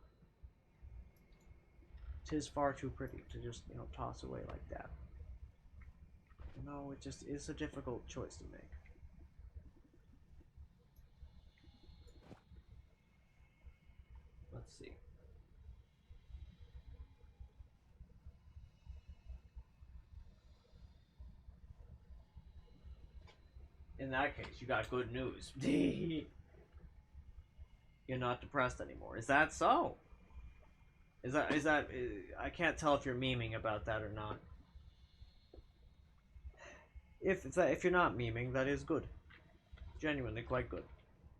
[SPEAKER 1] 'Tis far too pretty to just, toss away like that. No, it just is a difficult choice to make. Let's see. In that case, you got good news. You're not depressed anymore. Is that so? Is that I can't tell if you're memeing about that or not. If you're not memeing, that is good. Genuinely quite good.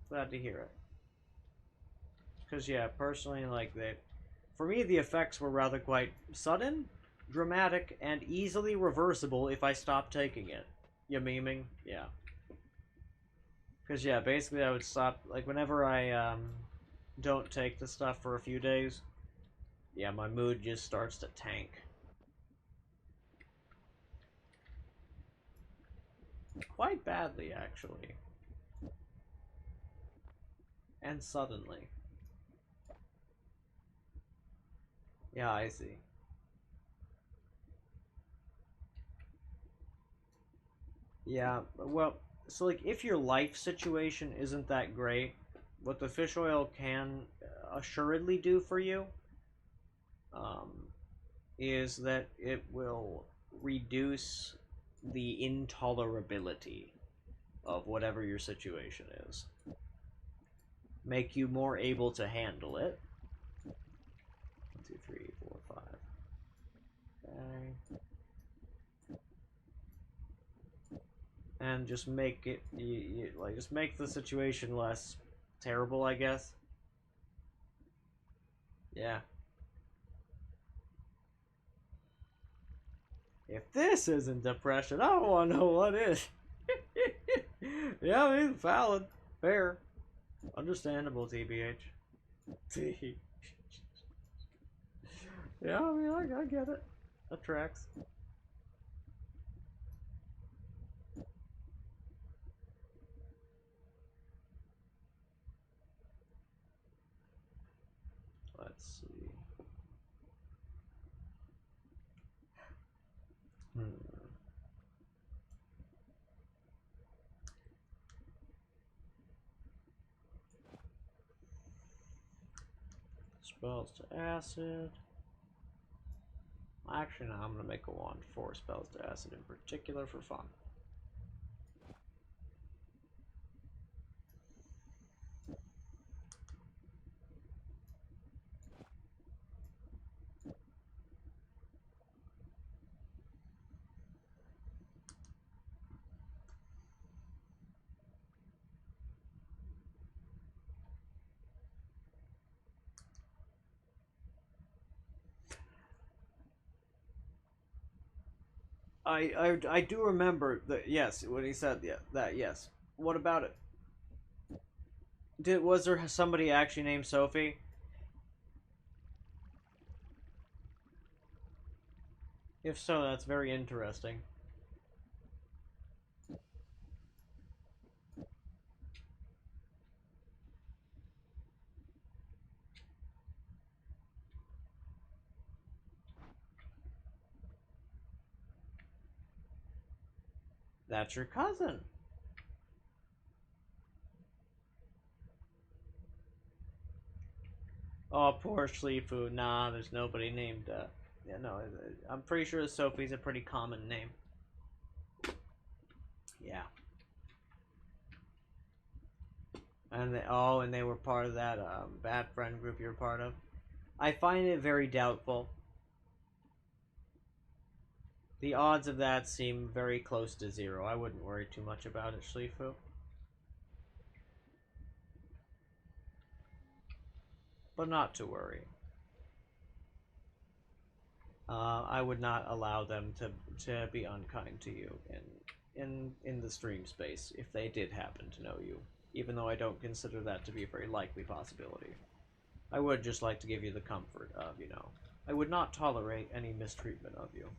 [SPEAKER 1] Glad to hear it. Because yeah, personally, like for me the effects were rather quite sudden, dramatic, and easily reversible if I stopped taking it. You memeing? Yeah. Because yeah, basically I would stop, like whenever I don't take the stuff for a few days, yeah, my mood just starts to tank. Quite badly, actually. And suddenly. Yeah, I see. Yeah, well, so like if your life situation isn't that great, what the fish oil can assuredly do for you is that it will reduce the intolerability of whatever your situation is. Make you more able to handle it. 1, 2, 3, 4, 5. Okay. And just make it, just make the situation less terrible, I guess. Yeah. If this isn't depression, I don't want to know what is. Yeah, I mean, valid, fair, understandable, TBH. Yeah, I mean, I get it. That tracks. Let's see. Spells to acid. Actually, no, I'm gonna make a wand for spells to acid in particular for fun. I do remember that, yes, when he said that, yes. What about it? Was there somebody actually named Sophie? If so, that's very interesting. That's your cousin. Oh, poor Shlifu. Nah, there's nobody named, yeah, no, I'm pretty sure Sophie's a pretty common name. Yeah. And they were part of that, bad friend group you're part of. I find it very doubtful. The odds of that seem very close to zero. I wouldn't worry too much about it, Shlifu. But not to worry. I would not allow them to be unkind to you in the stream space if they did happen to know you, even though I don't consider that to be a very likely possibility. I would just like to give you the comfort of, I would not tolerate any mistreatment of you.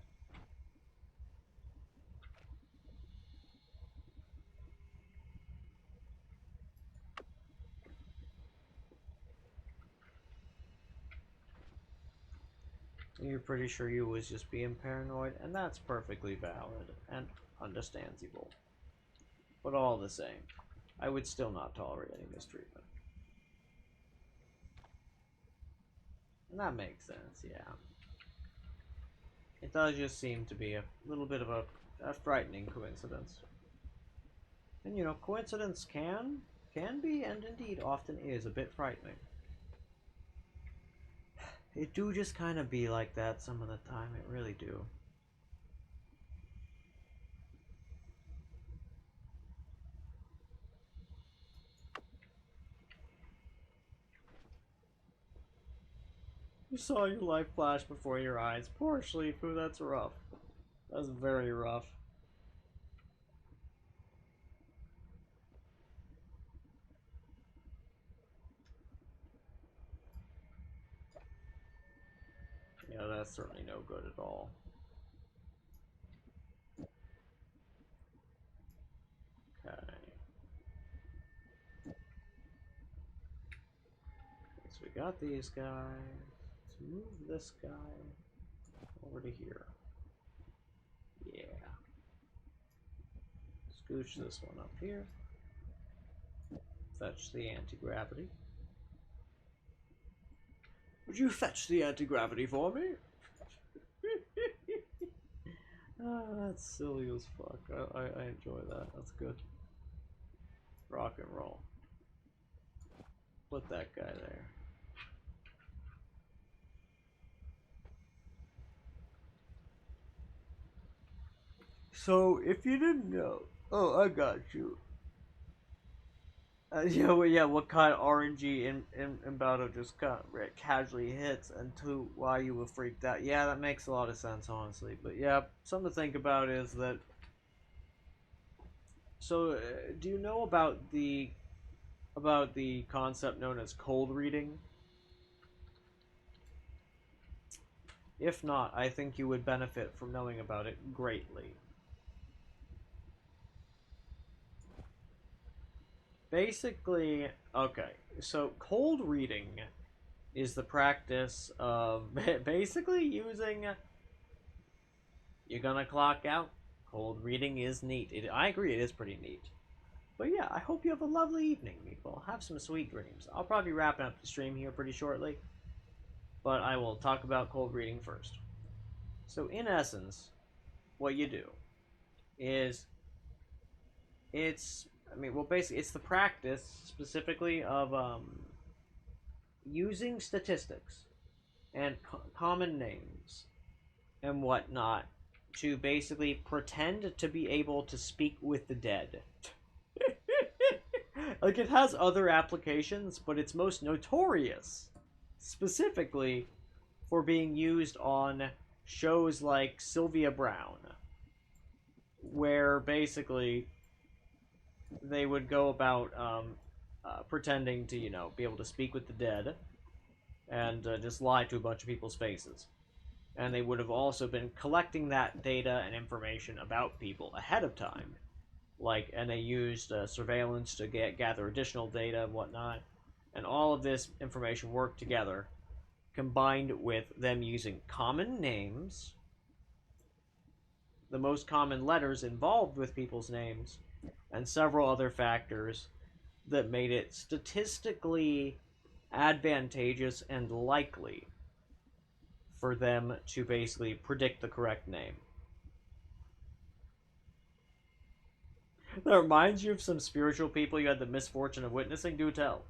[SPEAKER 1] You're pretty sure you was just being paranoid, and that's perfectly valid and understandable. But all the same, I would still not tolerate any mistreatment. And that makes sense, yeah. It does just seem to be a little bit of a frightening coincidence. And coincidence can be, and indeed often is, a bit frightening. It do just kind of be like that some of the time, it really do. You saw your life flash before your eyes. Poor Shlifu, that's rough. That's very rough. Yeah, that's certainly no good at all. Okay. So we got these guys. Let's move this guy over to here. Yeah. Scooch this one up here. Fetch the anti-gravity. Would you fetch the anti-gravity for me? That's silly as fuck. I enjoy that. That's good. Rock and roll. Put that guy there. So, if you didn't know... Oh, I got you. Yeah, what kind of RNG in battle just kind of casually hits, and two, why you were freaked out. Yeah, that makes a lot of sense, honestly. But yeah, something to think about is that... So, do you know about the concept known as cold reading? If not, I think you would benefit from knowing about it greatly. Basically, okay, so cold reading is the practice of basically using. You're gonna clock out. Cold reading is neat. I agree, it is pretty neat. But yeah, I hope you have a lovely evening, people. Have some sweet dreams. I'll probably be wrapping up the stream here pretty shortly, but I will talk about cold reading first. So in essence, what you do is basically it's the practice specifically of using statistics and common names and whatnot to basically pretend to be able to speak with the dead. Like, it has other applications, but it's most notorious specifically for being used on shows like Sylvia Brown, where basically they would go about pretending to, be able to speak with the dead and just lie to a bunch of people's faces. And they would have also been collecting that data and information about people ahead of time. And they used surveillance to gather additional data and whatnot. And all of this information worked together, combined with them using common names, the most common letters involved with people's names, and several other factors that made it statistically advantageous and likely for them to basically predict the correct name. That reminds you of some spiritual people you had the misfortune of witnessing? Do tell.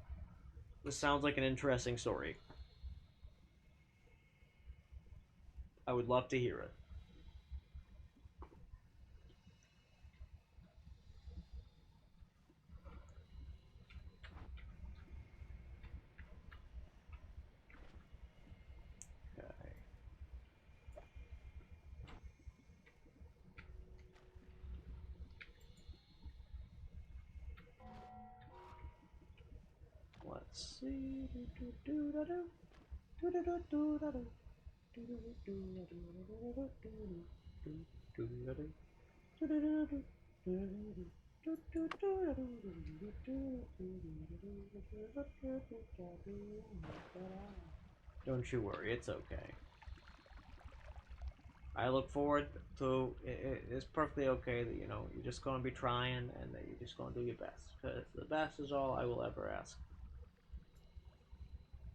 [SPEAKER 1] This sounds like an interesting story. I would love to hear it. Okay. Let's see. Don't you worry, it's okay. I look forward to it's perfectly okay that you're just gonna be trying and that you're just gonna do your best, because the best is all I will ever ask.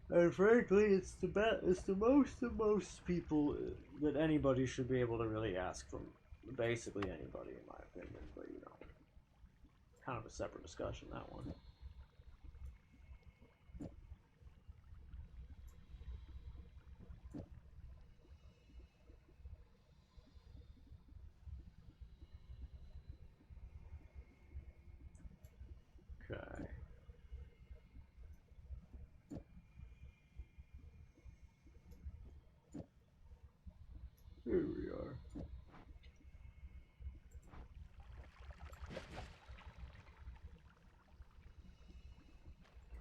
[SPEAKER 1] And frankly, it's the most people that anybody should be able to really ask from basically anybody, in my opinion. But kind of a separate discussion, that one. Okay. Here we are.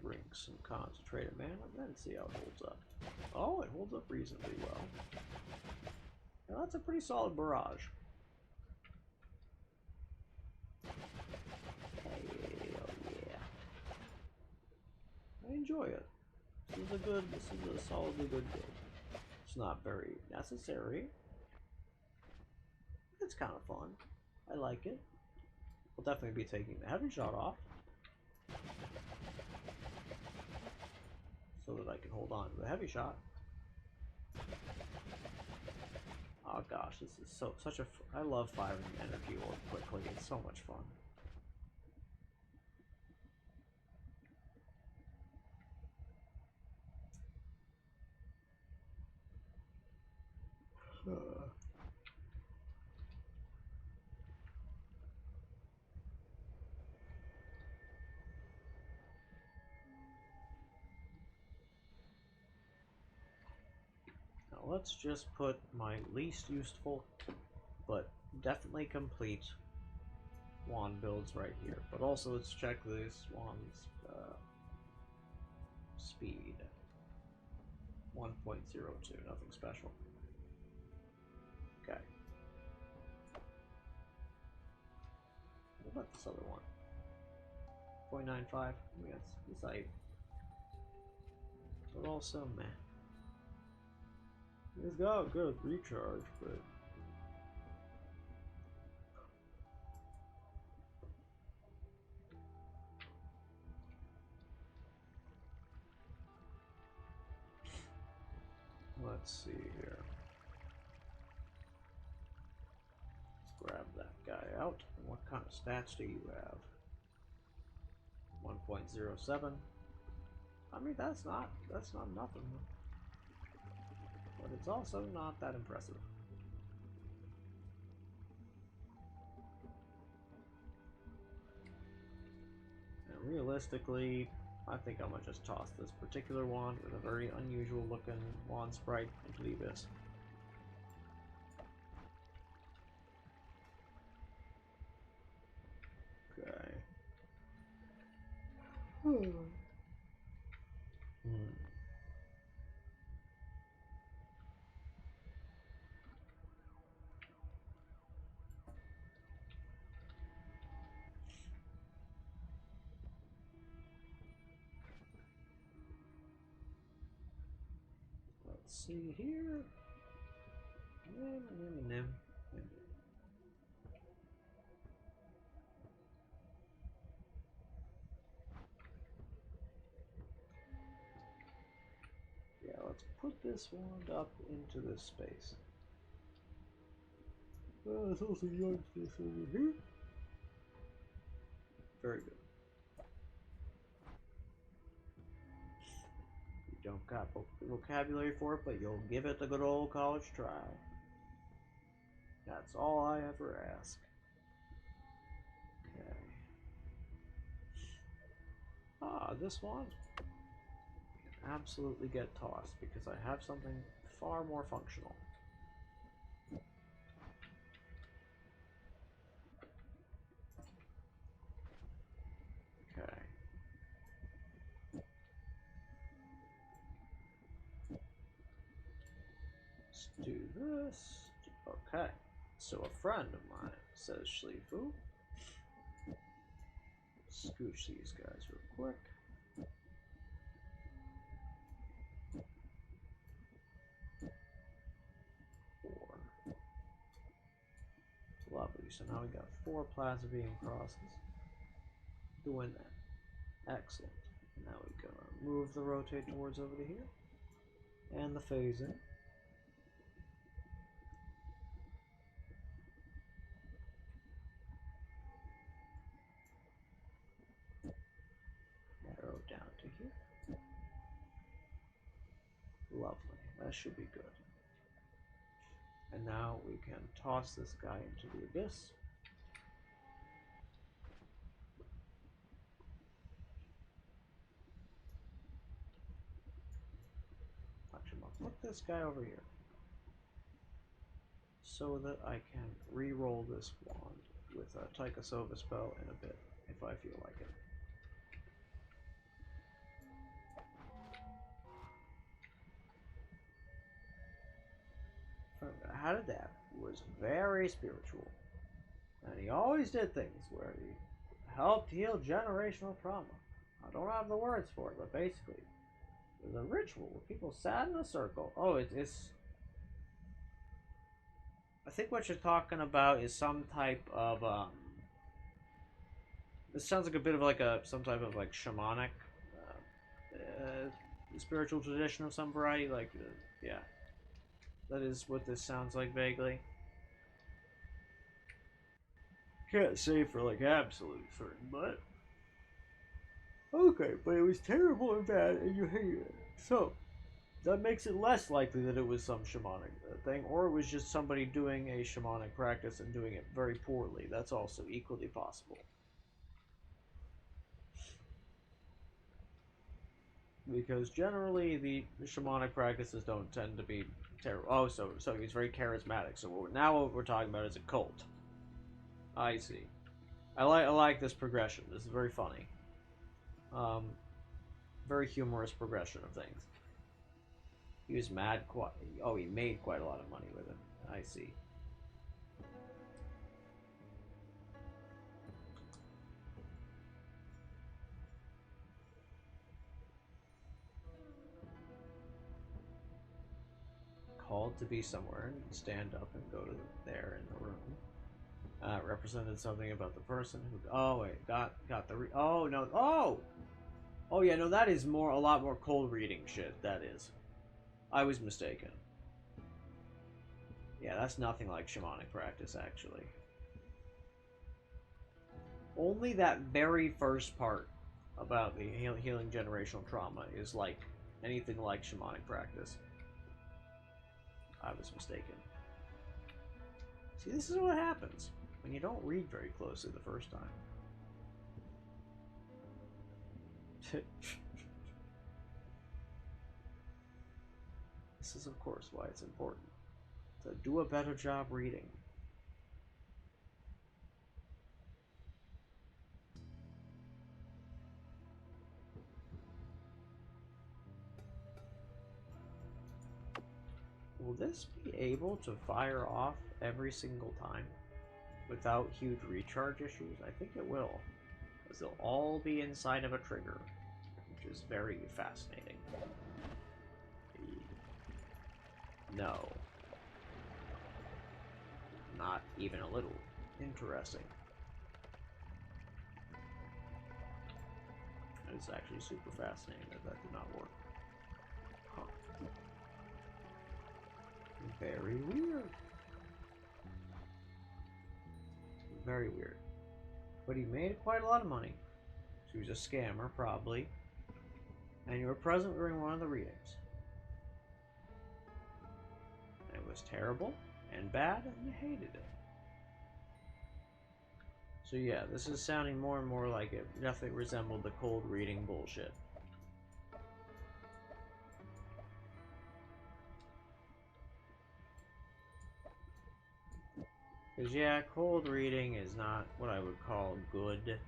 [SPEAKER 1] Drink some concentrated mana, then see how it holds up. Oh, it holds up reasonably well. Now that's a pretty solid barrage. Hell yeah. I enjoy it. This is a solidly good build. It's not very necessary. It's kind of fun. I like it. We'll definitely be taking the heavy shot off, so that I can hold on to the heavy shot. Oh gosh, this is such a. I love firing energy orb quickly. It's so much fun. Now let's just put my least useful, but definitely complete wand builds right here. But also let's check this wand's speed. 1.02, nothing special. Okay. What about this other one? 0.95. Yes, this I. but also meh. It's got good recharge, but let's see here. Let's grab that guy out. What kind of stats do you have? 1.07. I mean, that's not nothing, but it's also not that impressive. And realistically, I think I'm gonna just toss this particular wand with a very unusual looking wand sprite into the abyss. Okay. Let's see here. Yeah, let's put this wand up into this space. Let's also yank this over here. Very good. You don't got vocabulary for it, but you'll give it the good old college try. That's all I ever ask. Okay. This one can absolutely get tossed because I have something far more functional. Okay. Let's do this. Okay. So a friend of mine says Schlifu. Scooch these guys real quick. Lovely. So now we got 4 Plaza Beam crosses. Doing that. Excellent. Now we go move the rotate towards over to here. And the phase in. Arrow down to here. Lovely. That should be good. And now we can toss this guy into the abyss. Actually, I'll put this guy over here so that I can re-roll this wand with a Taikasova spell in a bit, if I feel like it. How did that? Was very spiritual. And he always did things where he helped heal generational trauma. I don't have the words for it, but basically, it was a ritual where people sat in a circle. Oh, it's... I think what you're talking about is some type of, this sounds like a bit of like some type of like shamanic, spiritual tradition of some variety. Like, yeah. That is what this sounds like vaguely. Can't say for like absolute certain, but okay, but it was terrible and bad, and you hated it. So that makes it less likely that it was some shamanic thing, or it was just somebody doing a shamanic practice and doing it very poorly. That's also equally possible. Because generally the shamanic practices don't tend to be terrible. Oh, so he's very charismatic. So what we're talking about is a cult. I see. I like this progression. This is very funny. Very humorous progression of things. He was mad quite. Oh, he made quite a lot of money with it. I see. well to be somewhere and stand up and go to there in the room. Represented something about the person who. Oh wait, got the. Oh no. Oh yeah. No, that is a lot more cold reading shit. That is. I was mistaken. Yeah, that's nothing like shamanic practice, actually. Only that very first part about the healing generational trauma is like anything like shamanic practice. I was mistaken. See, this is what happens when you don't read very closely the first time. This is, of course, why it's important to do a better job reading. Will this be able to fire off every single time without huge recharge issues? I think it will, because they'll all be inside of a trigger, which is very fascinating. No. Not even a little. Interesting. It's actually super fascinating that did not work. Huh. Very weird. Very weird. But he made quite a lot of money. He was a scammer, probably. And you were present during one of the readings. And it was terrible and bad, and you hated it. So yeah, this is sounding more and more like it definitely resembled the cold reading bullshit. Because yeah, cold reading is not what I would call good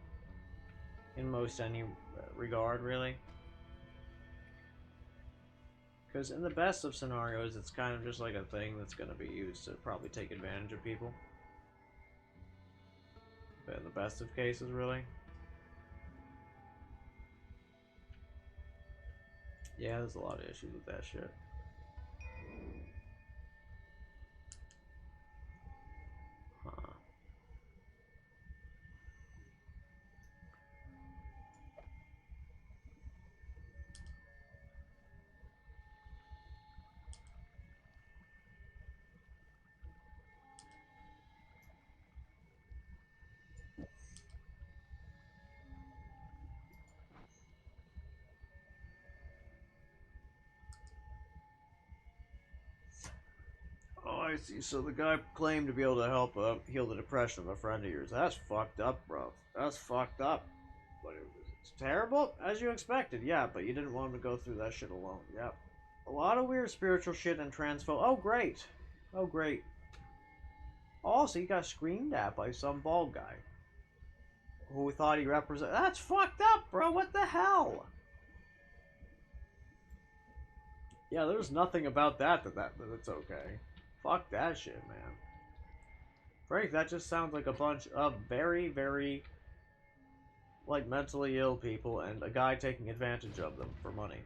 [SPEAKER 1] in most any regard, really. Because in the best of scenarios, it's kind of just like a thing that's going to be used to probably take advantage of people. But in the best of cases, really. Yeah, there's a lot of issues with that shit. Huh. Oh, I see. So the guy claimed to be able to help heal the depression of a friend of yours. That's fucked up, bro. That's fucked up. But it's terrible, as you expected. Yeah, but you didn't want him to go through that shit alone. Yep. A lot of weird spiritual shit and transpho. Oh, great. Oh, great. Also, he got screamed at by some bald guy who thought he represented. That's fucked up, bro. What the hell? Yeah, there's nothing about that's okay. Fuck that shit, man. Frank, that just sounds like a bunch of very, very, like, mentally ill people and a guy taking advantage of them for money.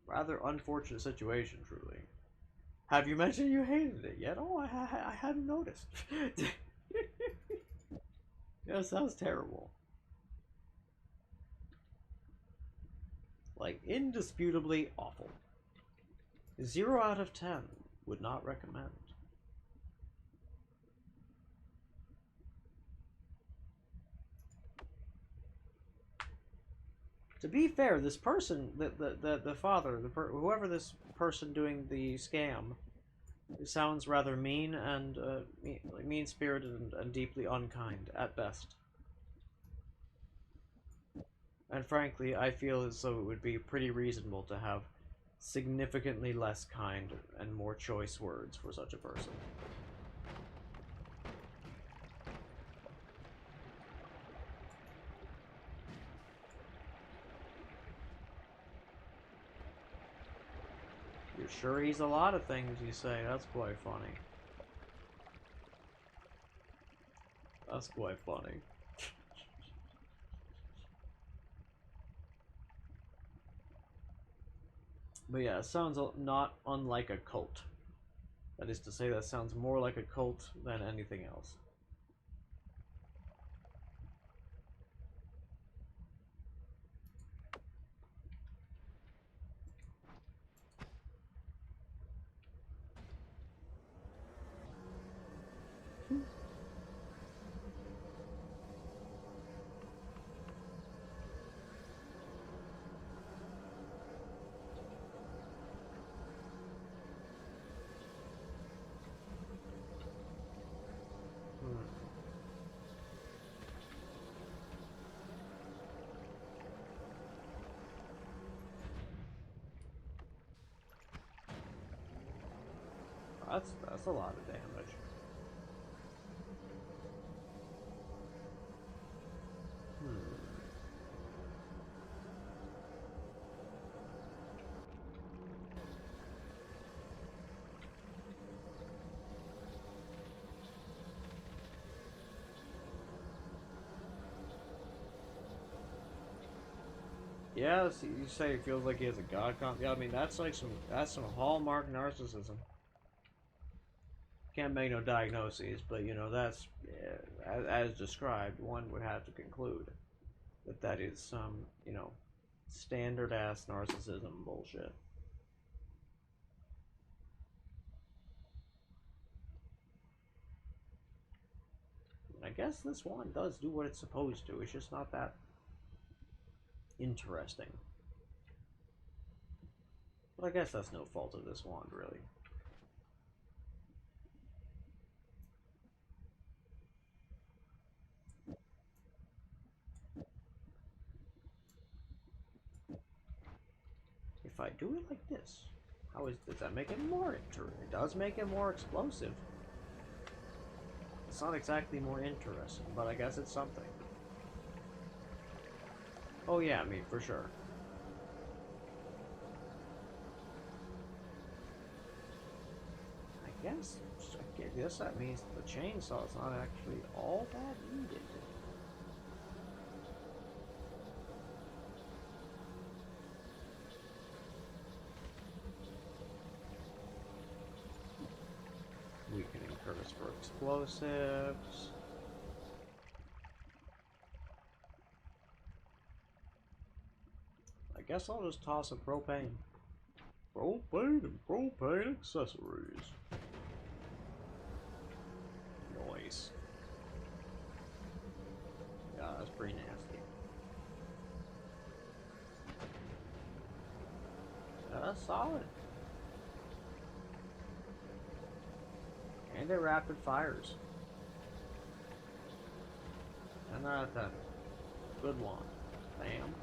[SPEAKER 1] Rather unfortunate situation, truly. Have you mentioned you hated it yet? Oh, I hadn't noticed. Yeah, it sounds terrible. Like, indisputably awful. 0 out of 10. Would not recommend. To be fair, this person, the father, whoever this person doing the scam, it sounds rather mean and mean-spirited and deeply unkind at best. And frankly, I feel as though it would be pretty reasonable to have significantly less kind and more choice words for such a person. You're sure he's a lot of things, you say? That's quite funny. That's quite funny. But yeah, it sounds not unlike a cult. That is to say, that sounds more like a cult than anything else. That's a lot of damage. Yeah, so you say it feels like he has a god comp. Yeah, I mean that's like some hallmark narcissism. Can't make no diagnoses, but you know that's as described. One would have to conclude that that is some standard ass narcissism bullshit. I guess this one does do what it's supposed to. It's just not that interesting. But I guess that's no fault of this wand, really. If I do it like this, does that make it more It does make it more explosive. It's not exactly more interesting, but I guess it's something. Oh yeah, I mean, for sure. I guess that means the chainsaw is not actually all that needed. Weakening curse for explosives. I guess I'll just toss a propane. Propane and propane accessories. Nice. Yeah, that's pretty nasty. That's solid. And they're rapid fires. And they're at that good one. Bam.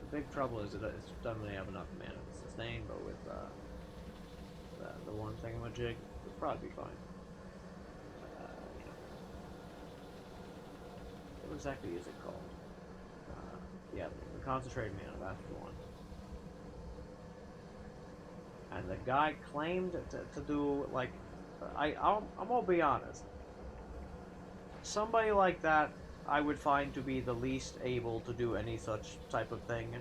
[SPEAKER 1] The big trouble is that it doesn't really have enough mana to sustain, but with the one thingamajig, it'll probably be fine. What exactly is it called? Yeah, the concentrated mana, that's the one. And the guy claimed to do, like, I'm gonna be honest. Somebody like that, I would find to be the least able to do any such type of thing.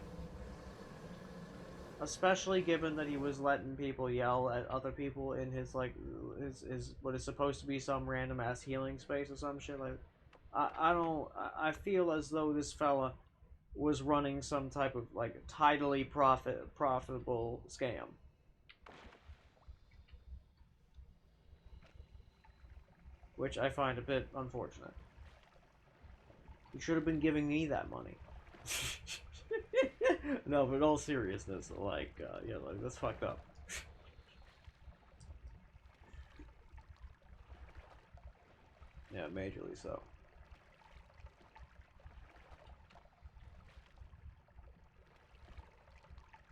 [SPEAKER 1] Especially given that he was letting people yell at other people in his, like, his what is supposed to be some random ass healing space or some shit. Like, I feel as though this fella was running some type of, like, tidally profitable scam. Which I find a bit unfortunate. You should have been giving me that money. No, but in all seriousness, like, yeah, like, that's fucked up. Yeah, majorly so.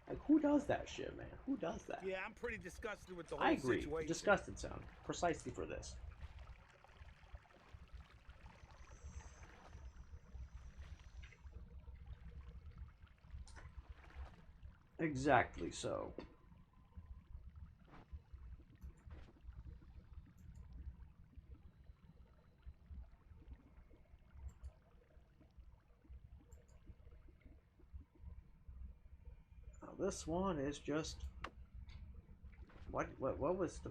[SPEAKER 1] Like, who does that shit, man? Who does that?
[SPEAKER 3] Yeah, I'm pretty disgusted with the whole
[SPEAKER 1] I agree.
[SPEAKER 3] situation.
[SPEAKER 1] Disgusted sound. Precisely for this. Exactly so. this one is just... What was the...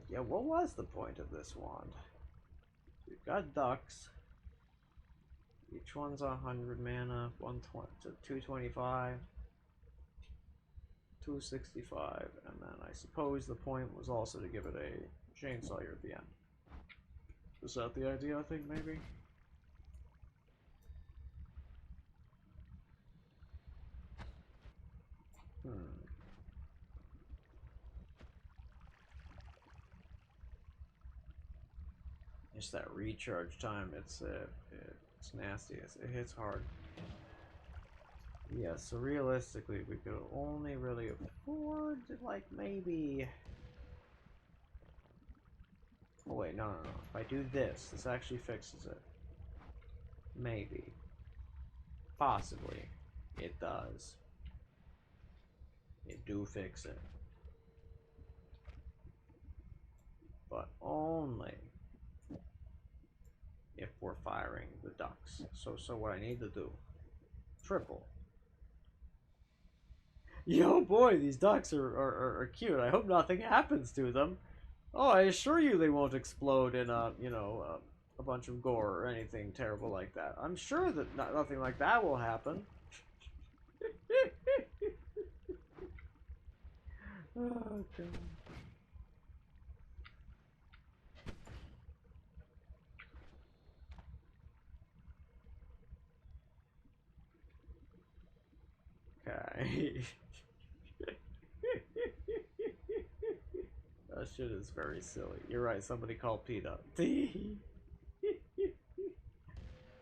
[SPEAKER 1] Yeah, what was the point of this wand? We've got ducks. Each one's 100 mana, 120 to 225, 265, and then I suppose the point was also to give it a chainsaw at the end. Is that the idea, I think, maybe? It's that recharge time, it's nasty, it hits hard. Yeah, so realistically, we could only really afford, like, maybe... Oh wait, no. If I do this, this actually fixes it. Maybe. Possibly. It does. It do fix it. But only if we're firing the ducks. So what I need to do, triple. Yo boy, these ducks are cute. I hope nothing happens to them. Oh, I assure you they won't explode in a, you know, a bunch of gore or anything terrible like that. I'm sure that nothing like that will happen. Oh, God. Okay. That shit is very silly. You're right, somebody called PETA.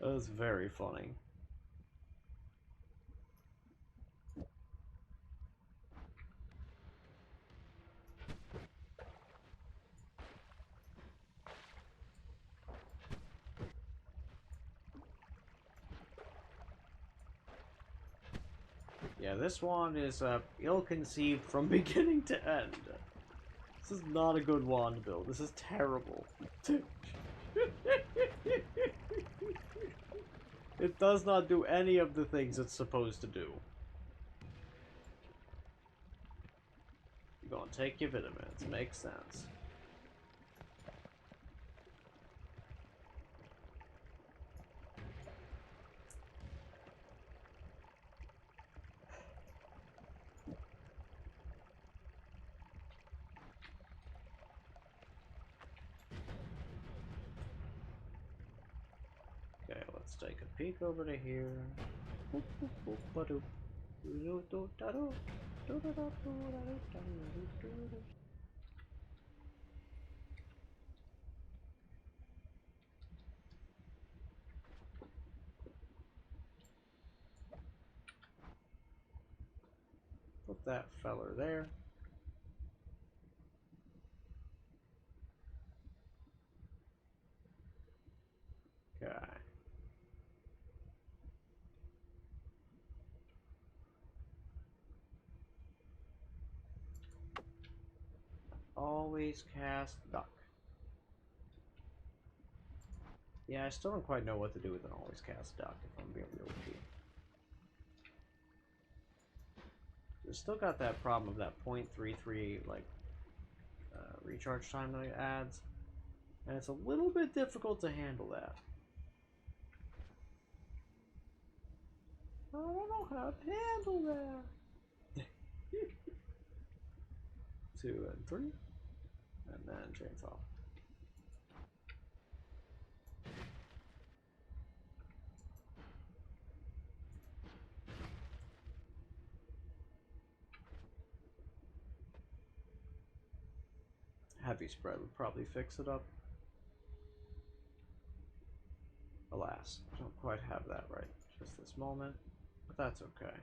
[SPEAKER 1] That was very funny. Yeah, this wand is ill-conceived from beginning to end. This is not a good wand build. This is terrible. It does not do any of the things it's supposed to do. You're gonna take your vitamins. Makes sense. Okay, let's take a peek over to here. Put that feller there. Okay. Always cast duck. Yeah, I still don't quite know what to do with an always cast duck, if I'm being real with you. It's still got that problem of that 0.33, like, recharge time that it adds. And it's a little bit difficult to handle that. I don't know how to handle that. 2 and 3. And then chainsaw. Heavy spread would probably fix it up. Alas, I don't quite have that right just this moment, but that's okay.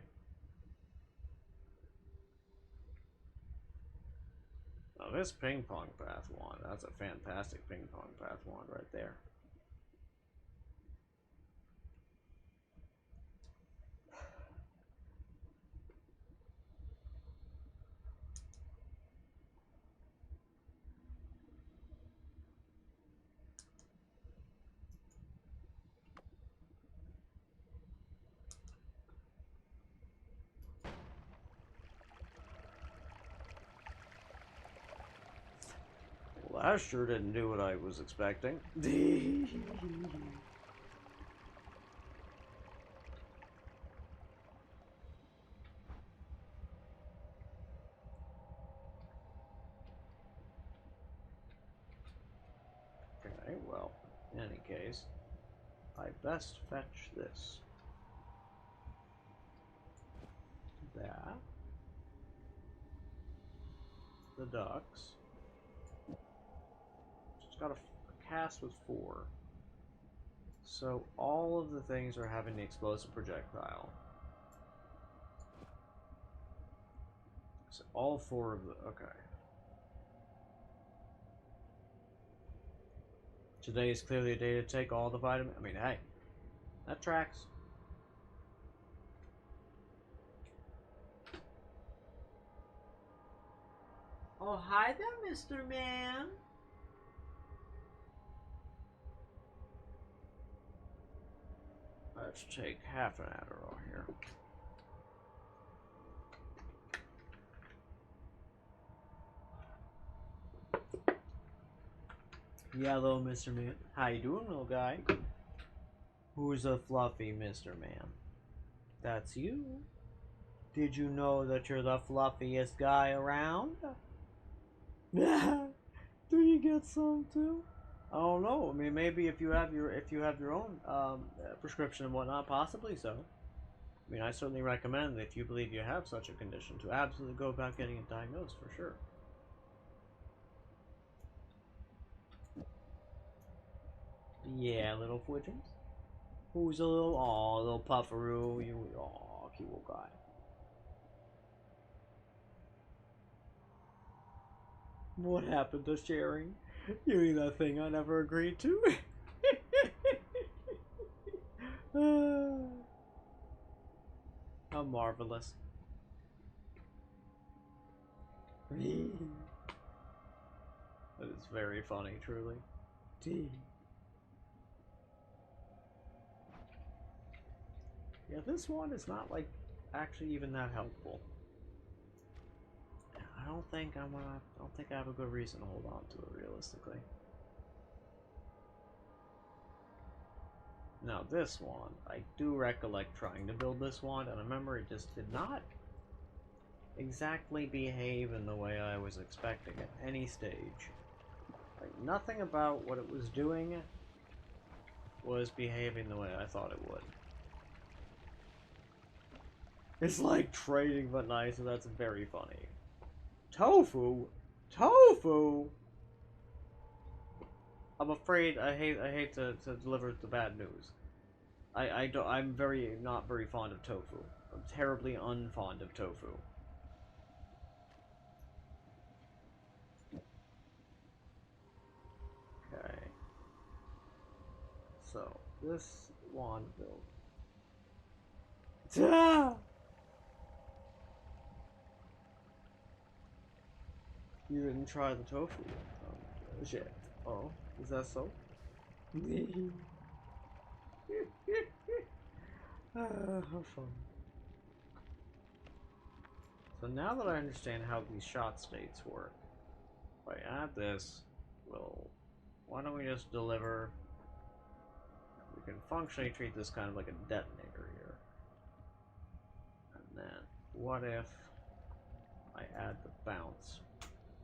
[SPEAKER 1] Now this ping pong path wand, that's a fantastic ping pong path wand right there. Well, that sure didn't do what I was expecting. Okay, well, in any case, I best fetch this. That. The ducks. Just got a cast with 4. So all of the things are having the explosive projectile. So all 4 of the... Okay. Today is clearly a day to take all the vitamin... I mean, hey. That tracks. Oh, hi there, Mr. Man. Let's take half an Adderall here. Hello, Mr. Man. How you doing, little guy? Who's a fluffy Mr. Man? That's you. Did you know that you're the fluffiest guy around? Do you get some too? I don't know. I mean, maybe if you have your own prescription and whatnot, possibly so. I mean, I certainly recommend that if you believe you have such a condition to absolutely go about getting it diagnosed for sure. Yeah, little fudgems. Who's a little pufferoo? You, cute little guy. What happened to sharing? You mean that thing I never agreed to? How marvelous. That is very funny, truly. Yeah, this one is not, like, actually even that helpful. I don't think I have a good reason to hold on to it, realistically. Now, this one, I do recollect trying to build this one, and I remember it just did not exactly behave in the way I was expecting at any stage. Like, nothing about what it was doing was behaving the way I thought it would. It's like trading but nice, and that's very funny. Tofu? Tofu? I'm afraid I hate to deliver the bad news. I'm not very fond of tofu. I'm terribly unfond of tofu. Okay. So this wand build. You didn't try the tofu. Shit. Oh, is that so? How fun. So now that I understand how these shot states work, if I add this, why don't we just deliver? We can functionally treat this kind of like a detonator here. And then, what if I add the bounce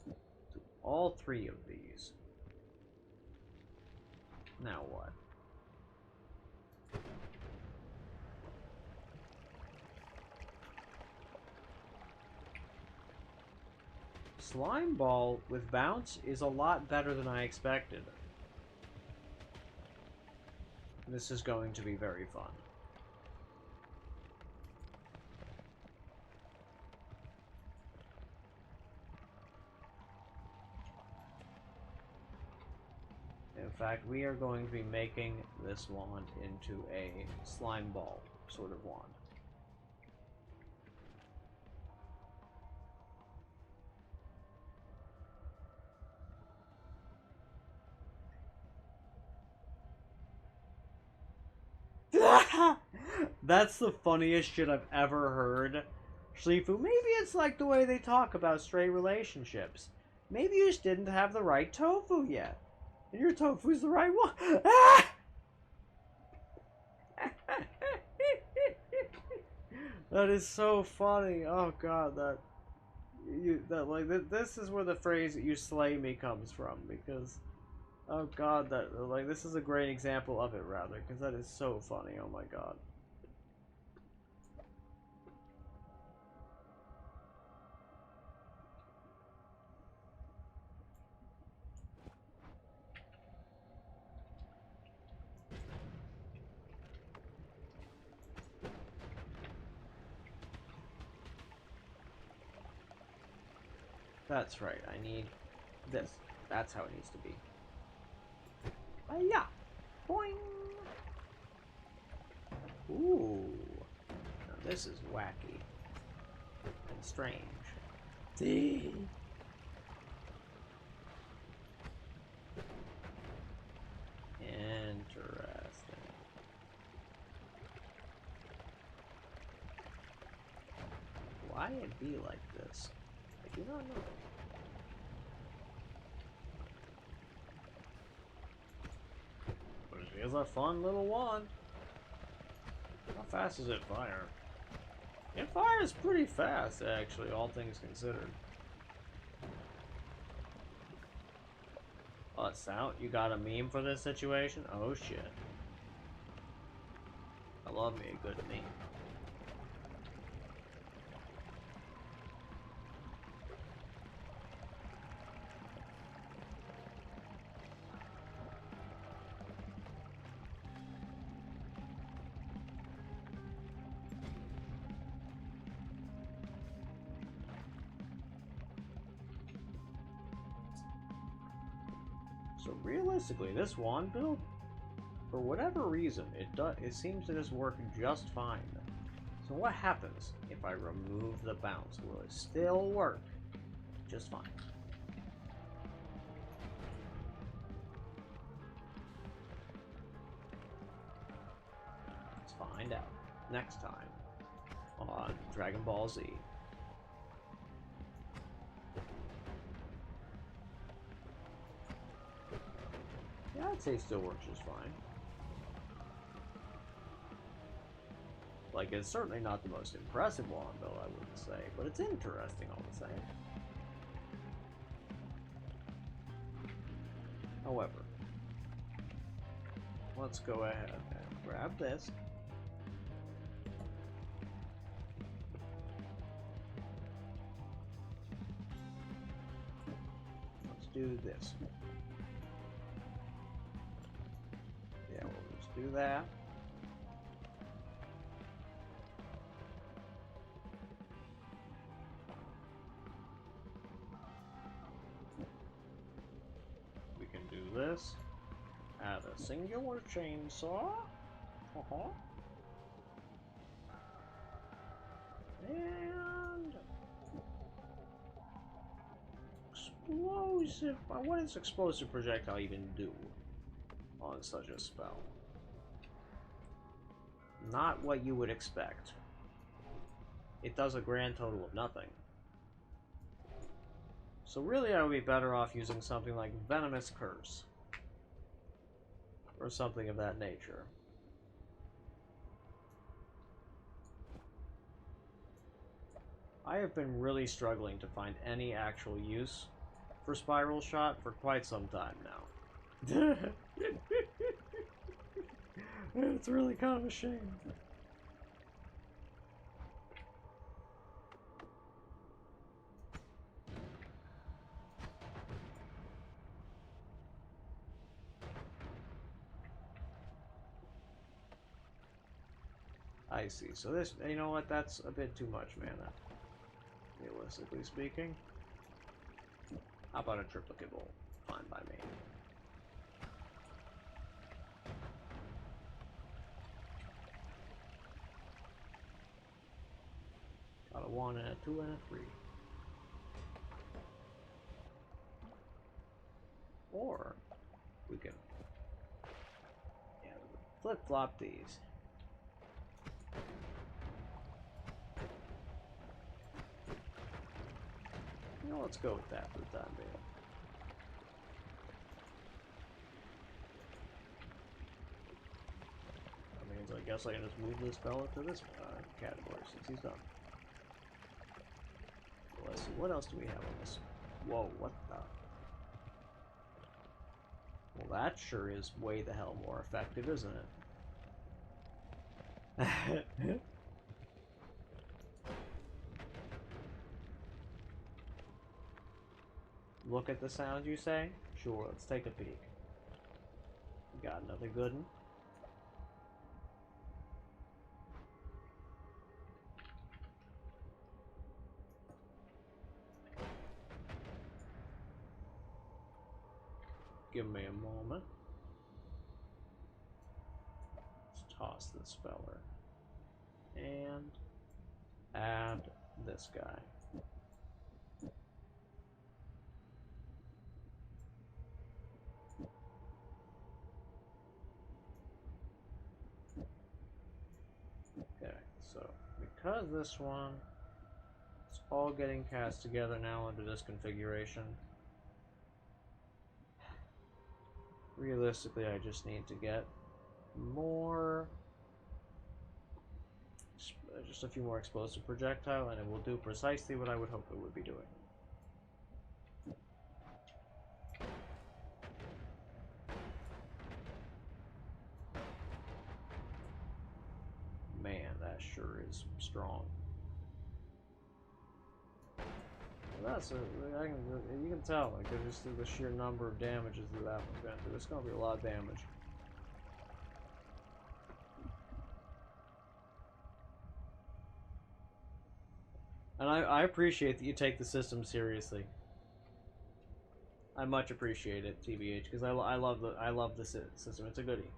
[SPEAKER 1] to all 3 of these? Now what? Slime ball with bounce is a lot better than I expected. This is going to be very fun. In fact, we are going to be making this wand into a slime ball sort of wand. That's the funniest shit I've ever heard. Shlifu, maybe it's like the way they talk about straight relationships. Maybe you just didn't have the right tofu yet. And your tofu's the right one. Ah! That is so funny. Oh god, this is where the phrase "you slay me" comes from, because oh god, this is a great example of it, rather, because that is so funny. Oh my god. That's right, I need this. That's how it needs to be. Yeah. Boing! Ooh. Now this is wacky. And strange. See? Interesting. Why it be like this? I do not know. But it is a fun little one. How fast does it fire? It fires pretty fast, actually, all things considered. Oh, sound? You got a meme for this situation? Oh shit. I love me a good meme. So realistically, this wand build, for whatever reason, it seems to just work just fine. So what happens if I remove the bounce? Will it still work just fine? Let's find out next time on Dragon Ball Z. Yeah, I'd say it still works just fine. Like, it's certainly not the most impressive wand build, I wouldn't say, but it's interesting all the same. However, let's go ahead and grab this. Let's do this. Yeah, we'll just do that. We can do this. Add a singular chainsaw. And explosive. What does explosive projectile even do on such a spell? Not what you would expect. It does a grand total of nothing. So really I would be better off using something like Venomous Curse. Or something of that nature. I have been really struggling to find any actual use for Spiral Shot for quite some time now. It's really kind of a shame. I see. So this, you know what, that's a bit too much mana, realistically speaking. How about a triplicate bolt? Fine by me. Got a 1 and a 2 and a 3. Or we can, yeah, flip-flop these. know, let's go with that for the time being. That means I guess I can just move this fella to this category since he's done. So let's see, what else do we have on this? Whoa, what the? Well, that sure is way the hell more effective, isn't it? Look at the sounds, you say? Sure, let's take a peek. Got another good one. Give me a moment. Let's toss this feller. And add this guy. Okay, so because this one is all getting cast together now under this configuration, realistically I just need to get more, just a few more explosive projectile, and it will do precisely what I would hope it would be doing. Man, that sure is strong. Well, that's you can tell, like, just the sheer number of damages that one's going through. It's going to be a lot of damage. And I appreciate that you take the system seriously. I much appreciate it, TBH, because I love the system. It's a goodie.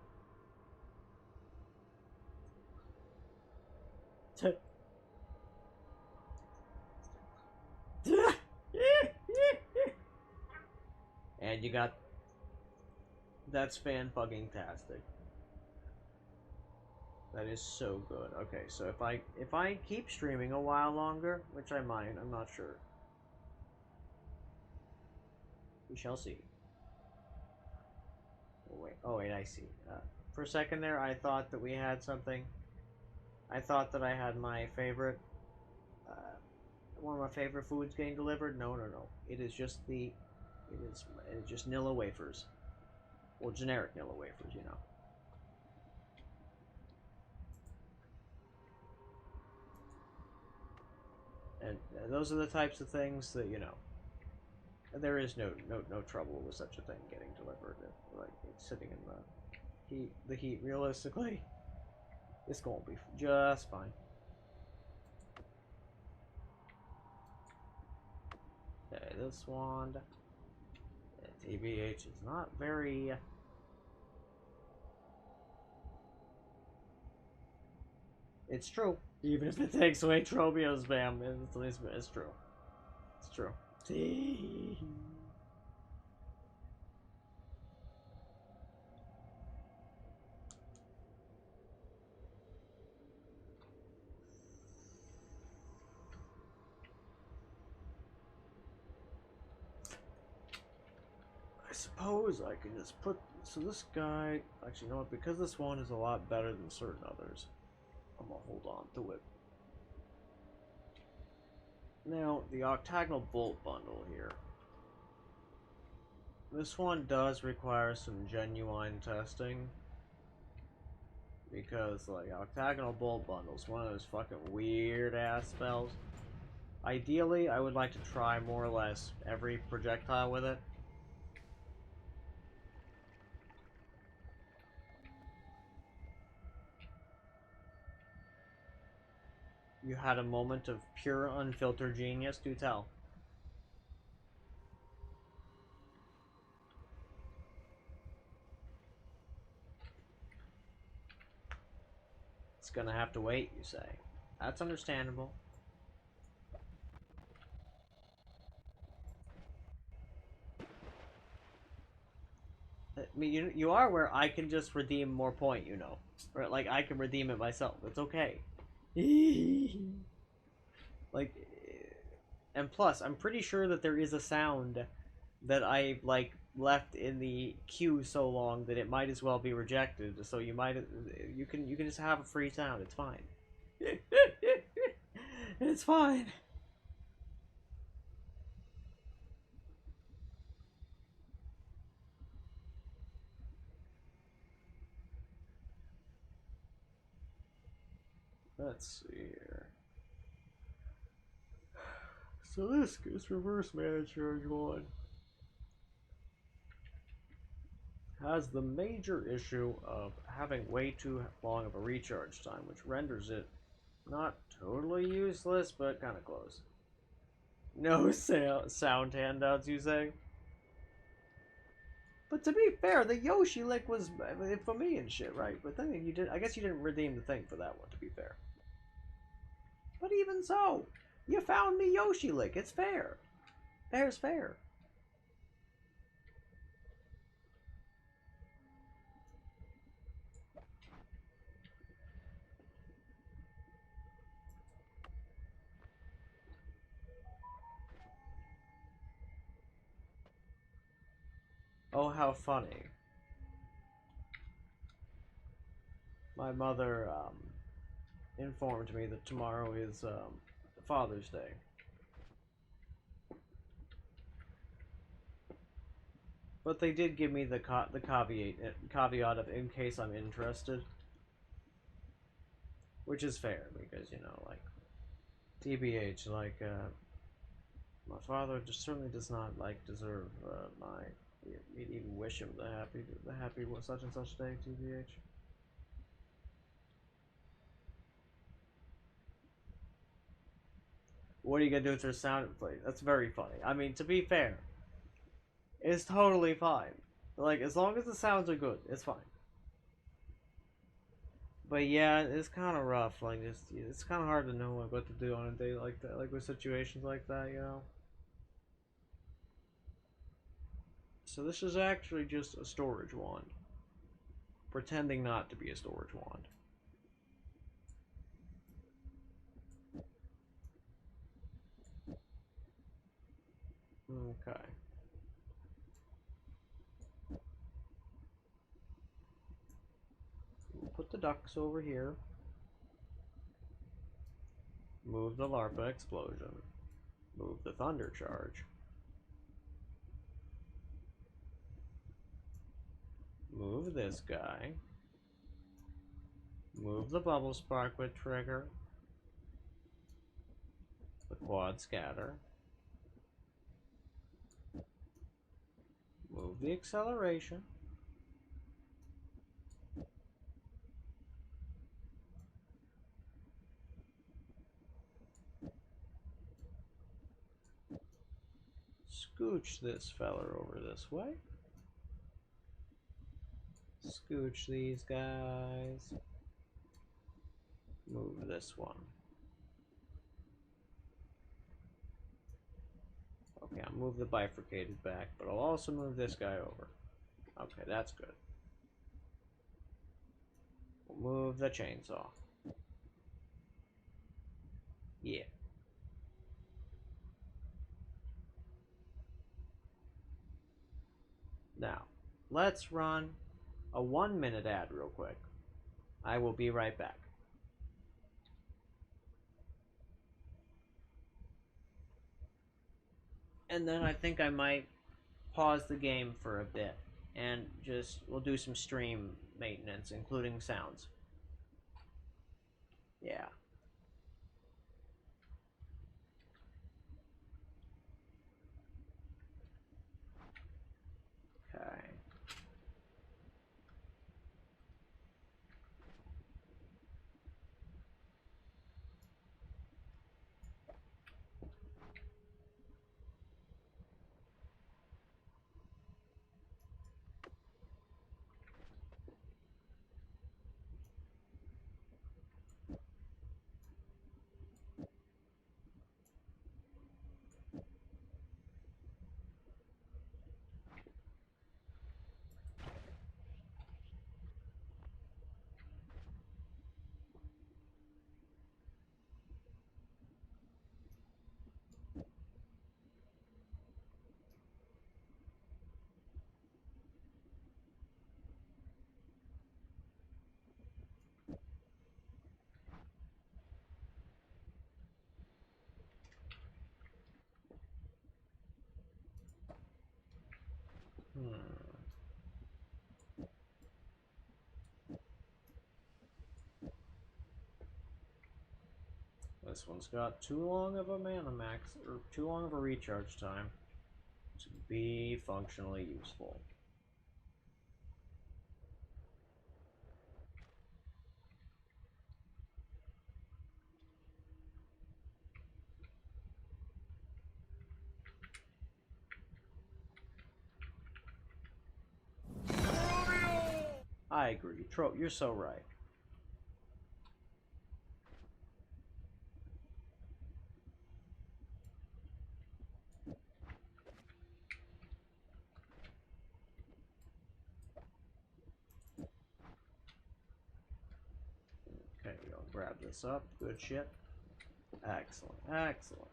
[SPEAKER 1] And you got, that's fan-fucking-tastic. That is so good. Okay, so if I keep streaming a while longer, which I might, I'm not sure. We shall see. Oh wait, I see. For a second there, I thought that we had something. I thought that I had my favorite, one of my favorite foods getting delivered. No. It is just Nilla wafers. Well, generic Nilla wafers, you know. And those are the types of things that, you know, there is no trouble with such a thing getting delivered. Like, it's sitting in the heat, realistically, it's going to be just fine. Okay, this one, TBH is not very... It's true. Even if it takes away Trobio's spam, it's true. It's true. I suppose I can just put... So this guy... Actually, you know what? Because this one is a lot better than certain others, I'm gonna hold on to it. Now, the octagonal bolt bundle here. This one does require some genuine testing. Because, like, octagonal bolt bundles, one of those fucking weird-ass spells. Ideally, I would like to try more or less every projectile with it. You had a moment of pure, unfiltered genius, do tell. It's gonna have to wait, you say. That's understandable. I mean, you are where I can just redeem more point, you know. Or, like, I can redeem it myself. It's okay. Like, And plus, I'm pretty sure that there is a sound that I like left in the queue so long that it might as well be rejected. So you can just have a free sound. It's fine. It's fine. Let's see here. So this is reverse mana charge 1. Has the major issue of having way too long of a recharge time, which renders it not totally useless, but kind of close. No sound handouts, you say? But to be fair, the Yoshi lick was for me and shit, right? But then you did. I guess you didn't redeem the thing for that one. To be fair, but even so, you found me Yoshi lick. It's fair. Fair's fair. Oh, how funny. My mother informed me that tomorrow is Father's Day. But they did give me the caveat of in case I'm interested. Which is fair, because, you know, like, TBH, like, my father just certainly does not, like, deserve my... We'd even wish him the happy such and such day, TBH. What are you gonna do with your sound plate? That's very funny. I mean, to be fair, it's totally fine. Like, as long as the sounds are good, it's fine. But yeah, it's kind of rough. Like, it's kind of hard to know like, what to do on a day like that, like with situations like that, you know. So this is actually just a storage wand, pretending not to be a storage wand. Okay. We'll put the ducks over here. Move the larva explosion. Move the thunder charge. Move this guy. Move the bubble spark with trigger. The quad scatter. Move the acceleration. Scooch this feller over this way. Scooch these guys. Move this one. Okay, I'll move the bifurcated back, but I'll also move this guy over. Okay, that's good. We'll move the chainsaw. Yeah. Now, let's run a 1-minute ad real quick. I will be right back. And then I think I might pause the game for a bit and we'll do some stream maintenance, including sounds. Yeah. Okay. This one's got too long of a mana max, or too long of a recharge time to be functionally useful. I agree. You're so right. Okay, we'll grab this up. Good shit. Excellent, excellent.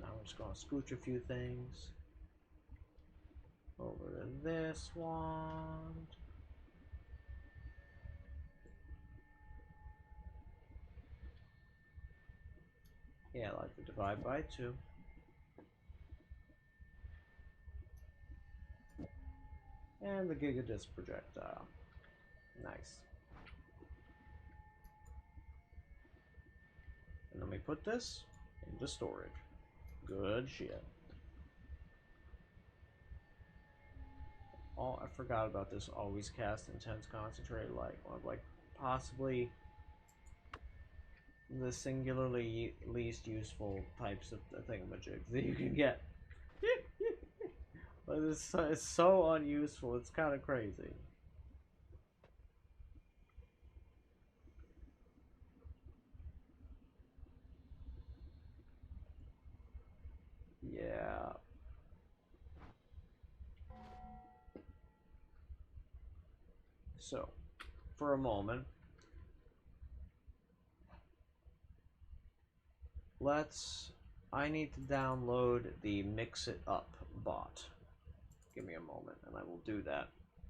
[SPEAKER 1] Now we're just gonna scooch a few things over to this one. Yeah, I like to divide by 2. And the Gigadisc projectile. Nice. And then we put this into storage. Good shit. Oh, I forgot about this. Always cast intense concentrated light. One of like possibly the singularly least useful types of thingamajigs that you can get. But it's so unuseful. It's kind of crazy. Yeah. So, for a moment, I need to download the Mix It Up bot. Give me a moment and I will do that.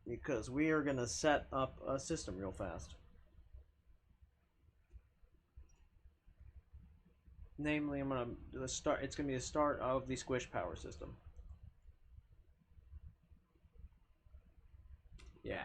[SPEAKER 1] Because we are going to set up a system real fast. Namely, I'm going to start. It's going to be the start of the Squish Power system. Yeah.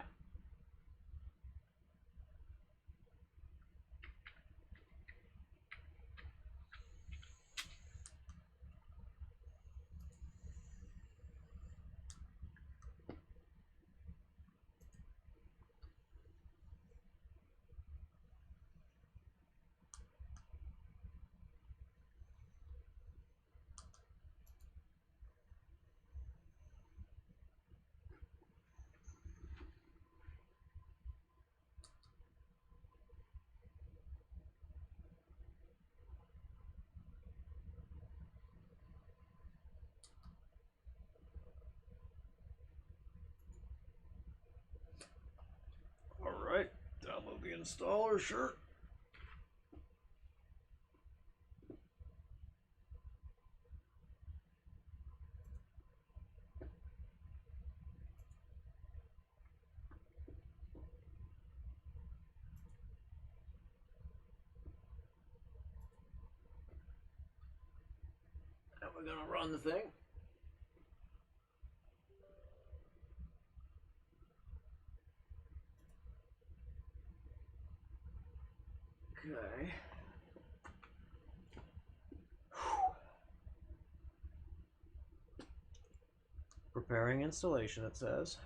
[SPEAKER 1] Alright, download the installer, sure. And we're gonna run the thing. Okay. Preparing installation, it says.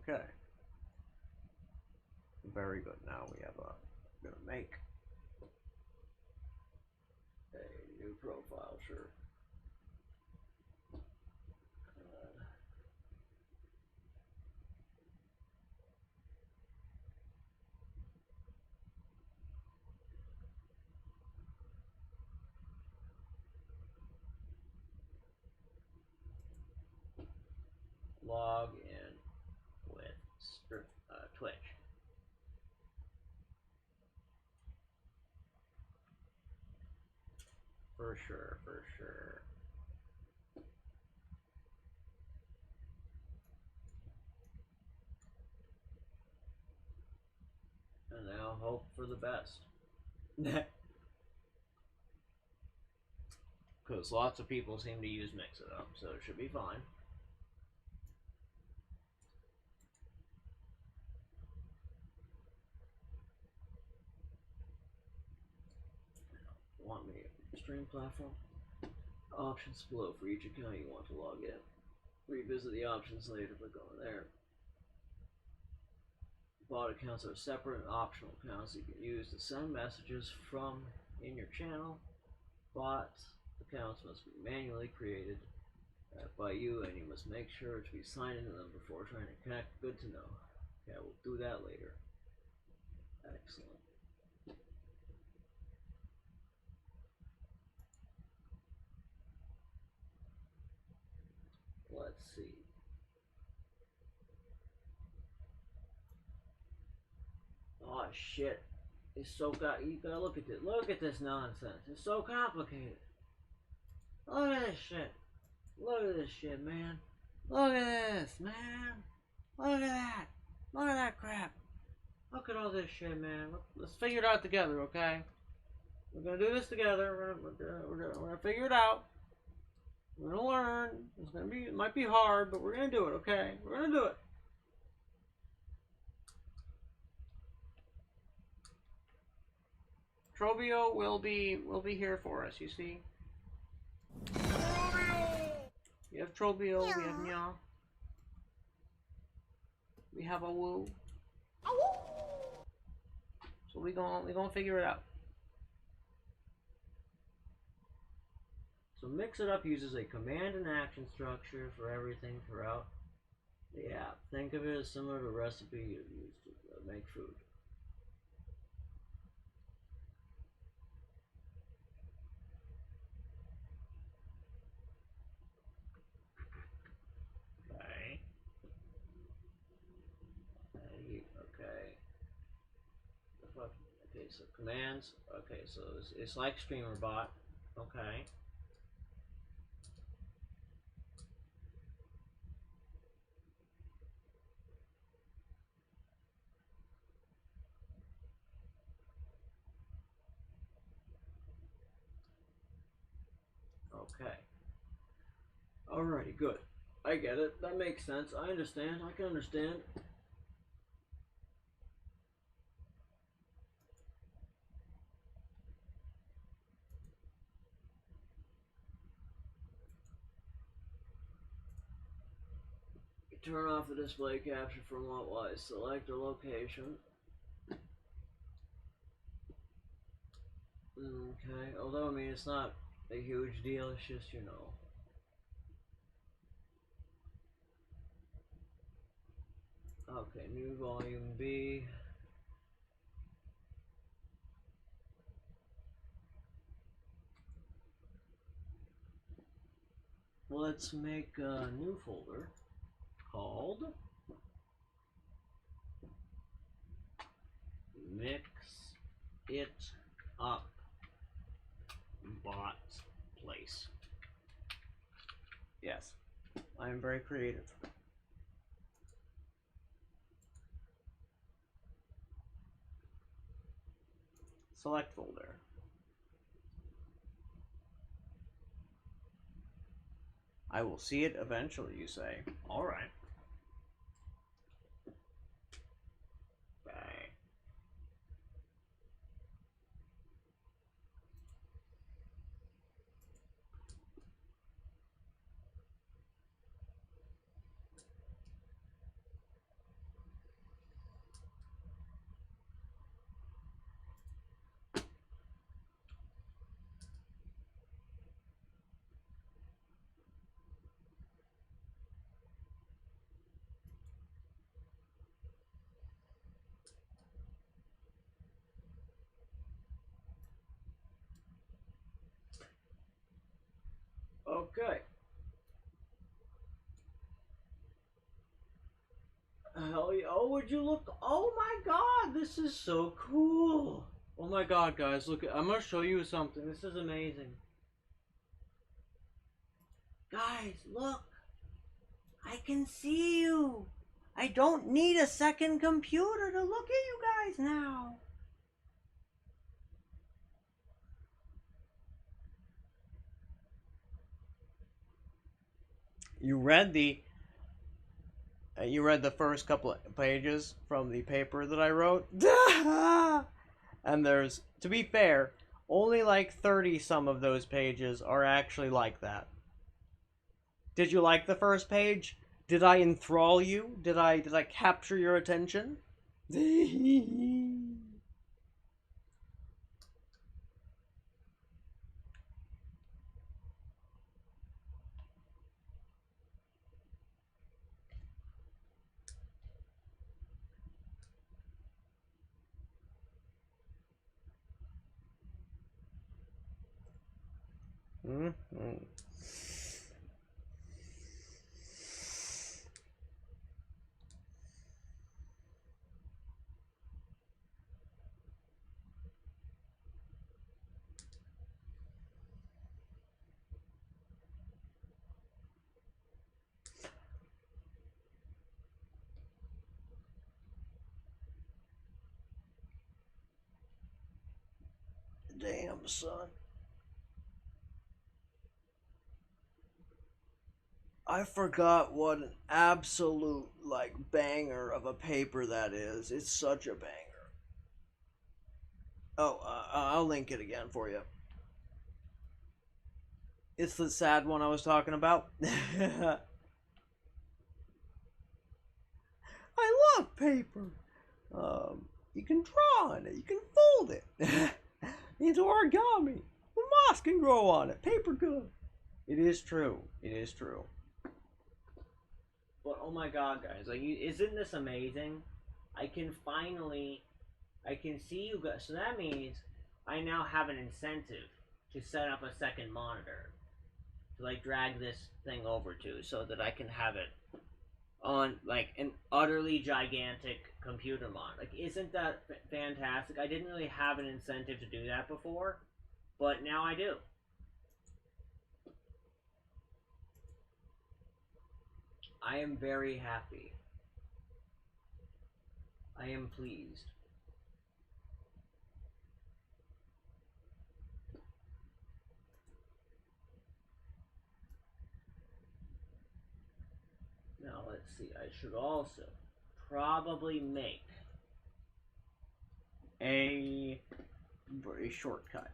[SPEAKER 1] Okay. Very good. Now we have gonna make a new profile, sure. log in with Twitch. For sure, for sure. And now hope for the best. Because lots of people seem to use Mix It Up, so it should be fine. Want me to stream platform? Options below for each account you want to log in. Revisit the options later by going there. Bot accounts are separate and optional accounts you can use to send messages from in your channel. Bot accounts must be manually created by you, and you must make sure to be signed into them before trying to connect. Good to know. Okay, we'll do that later. Excellent. Let's see. Oh shit. It's so you gotta look at this. Look at this nonsense. It's so complicated. Look at this shit. Look at this shit, man. Look at this, man. Look at that. Look at that crap. Look at all this shit, man. Let's figure it out together, okay? We're gonna do this together. We're gonna figure it out. We're gonna learn. It might be hard, but we're gonna do it, okay? We're gonna do it. Trobio will be here for us, you see. We have Trobio, we have Nya. We have a Woo. So we gonna figure it out. So Mix It Up uses a command and action structure for everything throughout the app. Think of it as similar to a recipe you use to make food. Okay. Okay. Okay, so commands. Okay, so it's like StreamerBot. Okay. Okay. Alrighty, good. I get it. That makes sense. I understand. I can understand. Turn off the display capture from Wise. Select a location. Okay. Although, I mean, it's not a huge deal. It's just, you know. Okay, new volume B. Let's make a new folder called Mix It Up Bot Place. Yes, I am very creative. Select folder. I will see it eventually, you say. Alright. Bye. Okay. Oh, would you look? Oh my God, this is so cool. Oh my God, guys, look, I'm gonna show you something. This is amazing. Guys, look. I can see you. I don't need a second computer to look at you guys now. You read the first couple of pages from the paper that I wrote. And there's, to be fair, only like 30 some of those pages are actually like that. Did you like the first page? Did I enthrall you? Did I capture your attention? Mm-hmm. Damn, son. I forgot what an absolute, like, banger of a paper that is. It's such a banger. Oh, I'll link it again for you. It's the sad one I was talking about. I love paper. You can draw on it. You can fold it into origami. The moss can grow on it. Paper good. It is true. It is true. But oh my God, guys! Like, isn't this amazing? I can see you guys. So that means I now have an incentive to set up a second monitor to like drag this thing over to, so that I can have it on like an utterly gigantic computer monitor. Like, isn't that fantastic? I didn't really have an incentive to do that before, but now I do. I am very happy. I am pleased. Now let's see, I should also probably make a shortcut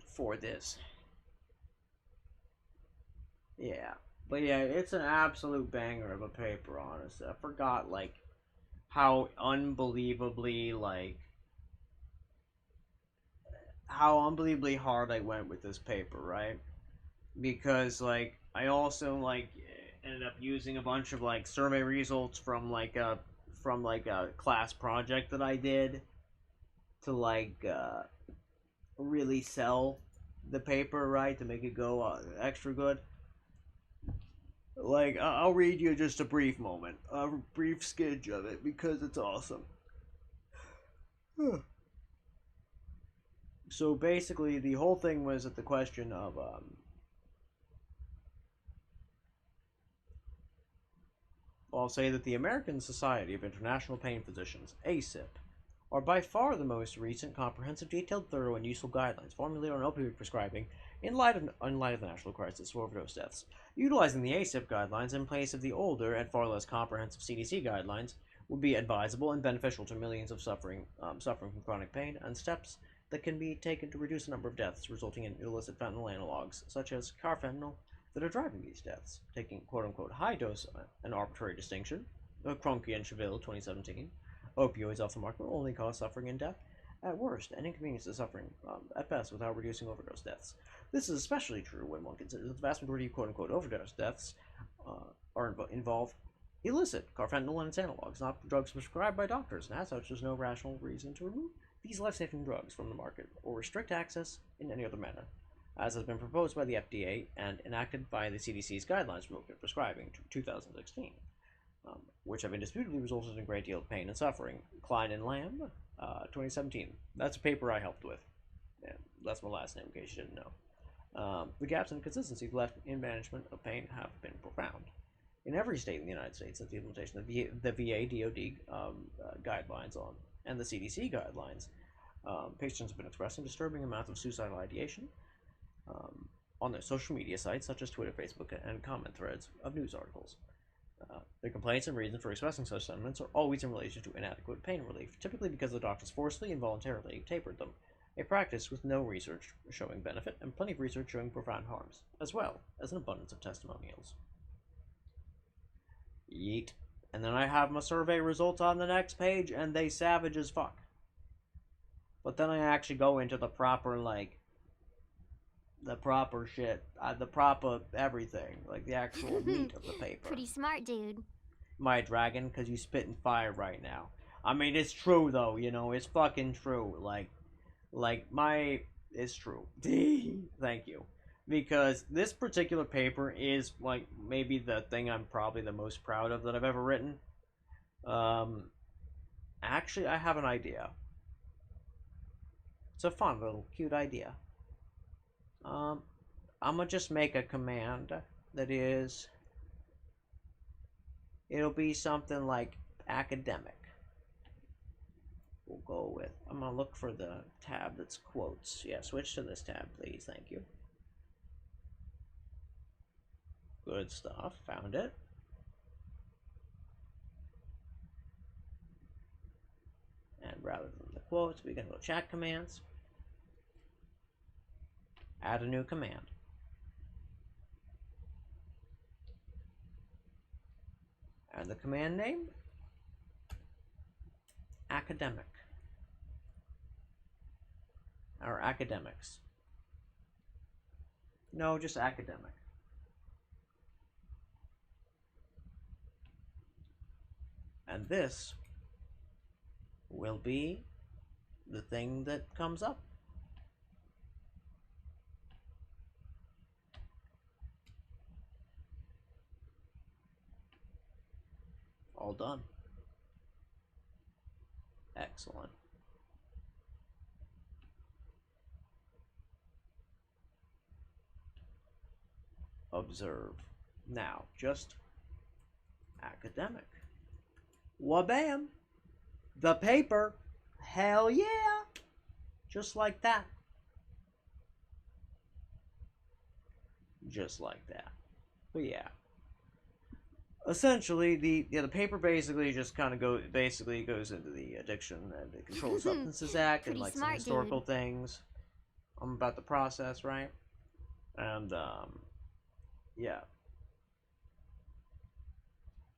[SPEAKER 1] for this. Yeah. But yeah, it's an absolute banger of a paper, honestly. I forgot, like, how unbelievably, like, how unbelievably hard I went with this paper, right? Because, like, I also, like, ended up using a bunch of, like, survey results from, like, a class project that I did to, like, really sell the paper, right? To make it go extra good. Like, I'll read you just a brief moment, a brief sketch of it, because it's awesome. So basically, the whole thing was at the question of, I'll say that the American Society of International Pain Physicians, ASIP, are by far the most recent, comprehensive, detailed, thorough, and useful guidelines formulated on opioid prescribing in light of the national crisis for overdose deaths. Utilizing the ASIP guidelines in place of the older and far less comprehensive CDC guidelines would be advisable and beneficial to millions of suffering from chronic pain, and steps that can be taken to reduce the number of deaths resulting in illicit fentanyl analogs, such as carfentanil, that are driving these deaths. Taking quote-unquote high dose, an arbitrary distinction, Cronky and Cheville, 2017. Opioids off the market will only cause suffering and death at worst, and inconvenience to suffering at best, without reducing overdose deaths. This is especially true when one considers that the vast majority of quote-unquote overdose deaths involve illicit carfentanil and its analogs, not drugs prescribed by doctors, and as such, there's no rational reason to remove these life-saving drugs from the market or restrict access in any other manner, as has been proposed by the FDA and enacted by the CDC's Guidelines for Opioid Prescribing, 2016. which have indisputably resulted in a great deal of pain and suffering. Klein and Lamb, 2017. That's a paper I helped with. Yeah, that's my last name, in case you didn't know. The gaps and consistencies left in management of pain have been profound. In every state in the United States, since the implementation of the VA DoD guidelines and the CDC guidelines, patients have been expressing disturbing amounts of suicidal ideation on their social media sites, such as Twitter, Facebook, and comment threads of news articles. Their complaints and reasons for expressing such sentiments are always in relation to inadequate pain relief, typically because the doctors forcibly and voluntarily tapered them, a practice with no research showing benefit and plenty of research showing profound harms, as well as an abundance of testimonials. Yeet. And then I have my survey results on the next page, and they savage as fuck. But then I actually go into the proper, the proper shit, the proper everything, like the actual meat of the paper.
[SPEAKER 2] Pretty smart, dude.
[SPEAKER 1] My dragon, because you spitting fire right now. I mean, it's true, though, it's fucking true. It's true. Thank you. Because this particular paper is, maybe the thing I'm probably the most proud of that I've ever written. Actually, I have an idea. It's a fun little cute idea. I'm gonna just make a command that is... It'll be something like academic. We'll go with... I'm gonna look for the tab that's quotes. Yeah, switch to this tab, please. Thank you. Good stuff. Found it. And rather than the quotes, we can go chat commands. Add a new command. And the command name? Academic. Or academics. No, just academic. And this will be the thing that comes up. All done. Excellent. Observe. Now, just academic. Wabam! The paper. Hell yeah! Just like that. Just like that. But yeah. Essentially, the paper basically just kind of goes into the Addiction and the Controlled Substances Act and
[SPEAKER 2] Pretty
[SPEAKER 1] some
[SPEAKER 2] smart,
[SPEAKER 1] historical
[SPEAKER 2] dude.
[SPEAKER 1] things about the process, right? And yeah,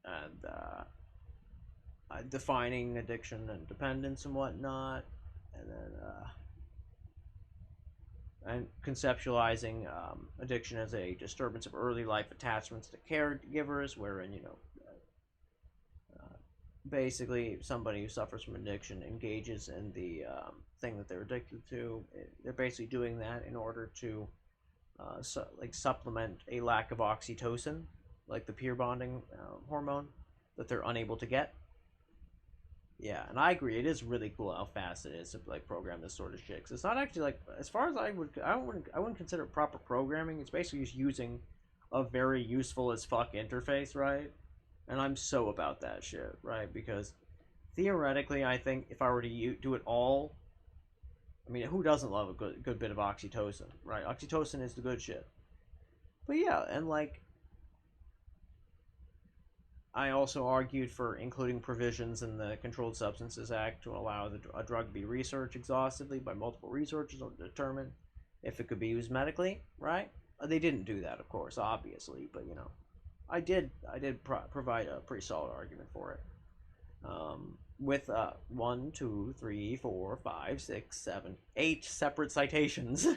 [SPEAKER 1] and defining addiction and dependence and whatnot, and then and conceptualizing addiction as a disturbance of early life attachments to caregivers, wherein basically somebody who suffers from addiction engages in the thing that they're addicted to. They're basically doing that in order to supplement a lack of oxytocin, like the peer bonding hormone that they're unable to get. Yeah, and I agree. It is really cool how fast it is to program this sort of shit. 'Cause it's not actually as far as I wouldn't consider it proper programming. It's basically just using a very useful as fuck interface, right? And I'm so about that shit, right? Because theoretically, I think if I were to do it all, I mean, who doesn't love a good bit of oxytocin, right? Oxytocin is the good shit. But yeah, and I also argued for including provisions in the Controlled Substances Act to allow a drug to be researched exhaustively by multiple researchers to determine if it could be used medically, right? They didn't do that, of course, obviously, but I did provide a pretty solid argument for it. With 1, 2, 3, 4, 5, 6, 7, 8 separate citations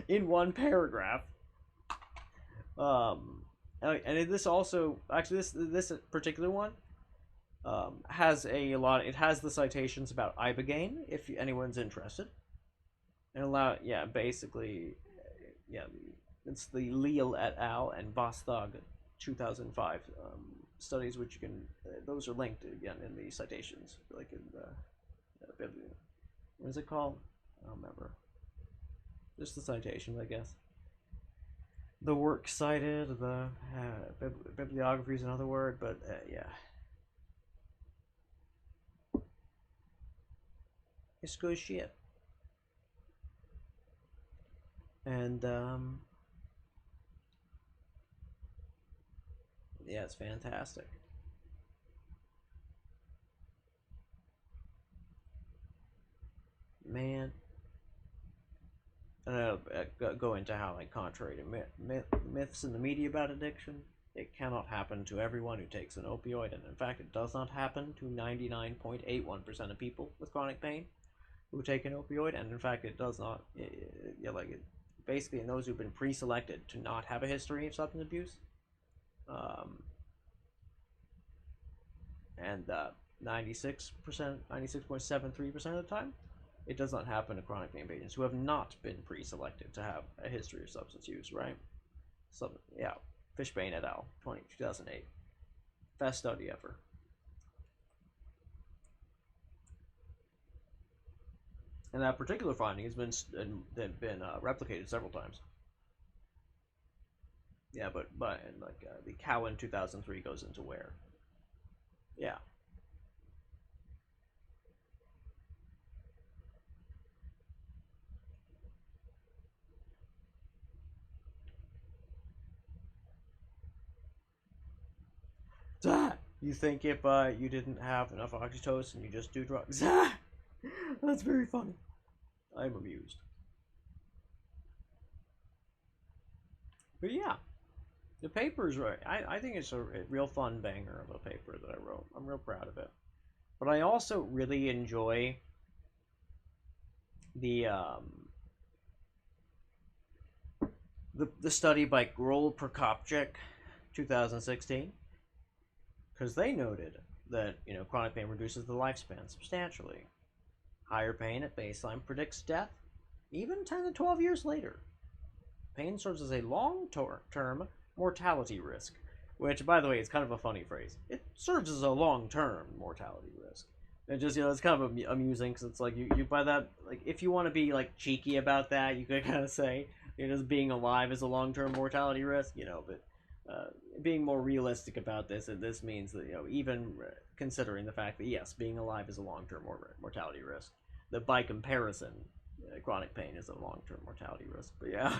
[SPEAKER 1] in one paragraph. And this also actually this particular one has a lot. It has the citations about ibogaine if anyone's interested, and basically, it's the Leal et al. And Vostog 2005 studies, which you can, those are linked again in the citations, like in the what is it called? I don't remember. Just the citation, I guess. The work cited, the bibliography is another word, but yeah. It's good shit. And, yeah, it's fantastic. Man. And I'll go into how, like, contrary to myths in the media about addiction, it cannot happen to everyone who takes an opioid, and in fact, it does not happen to 99.81% of people with chronic pain who take an opioid, and in fact, it does not. Basically, in those who've been pre-selected to not have a history of substance abuse, and 96%, 96.73% of the time, it does not happen to chronic pain patients who have not been pre-selected to have a history of substance use, right? So, yeah, Fishbane et al., 2008. Best study ever. And that particular finding has been replicated several times. Yeah, but like the Cowan 2003 goes into where? Yeah. You think if you didn't have enough oxytocin, you just do drugs? That's very funny. I'm amused. But yeah, the paper's right. I think it's a real fun banger of a paper that I wrote. I'm real proud of it. But I also really enjoy the study by Grol Prokopchik, 2016, because they noted that chronic pain reduces the lifespan substantially. Higher pain at baseline predicts death, even 10 to 12 years later. Pain serves as a long-term mortality risk, which, by the way, is kind of a funny phrase. It serves as a long-term mortality risk. And just, it's kind of amusing, because it's like, you by that, like, if you want to be, like, cheeky about that, you could kind of say, just being alive is a long-term mortality risk, but being more realistic about this, and this means that, even considering the fact that, yes, being alive is a long-term mortality risk, that by comparison, chronic pain is a long-term mortality risk. But yeah,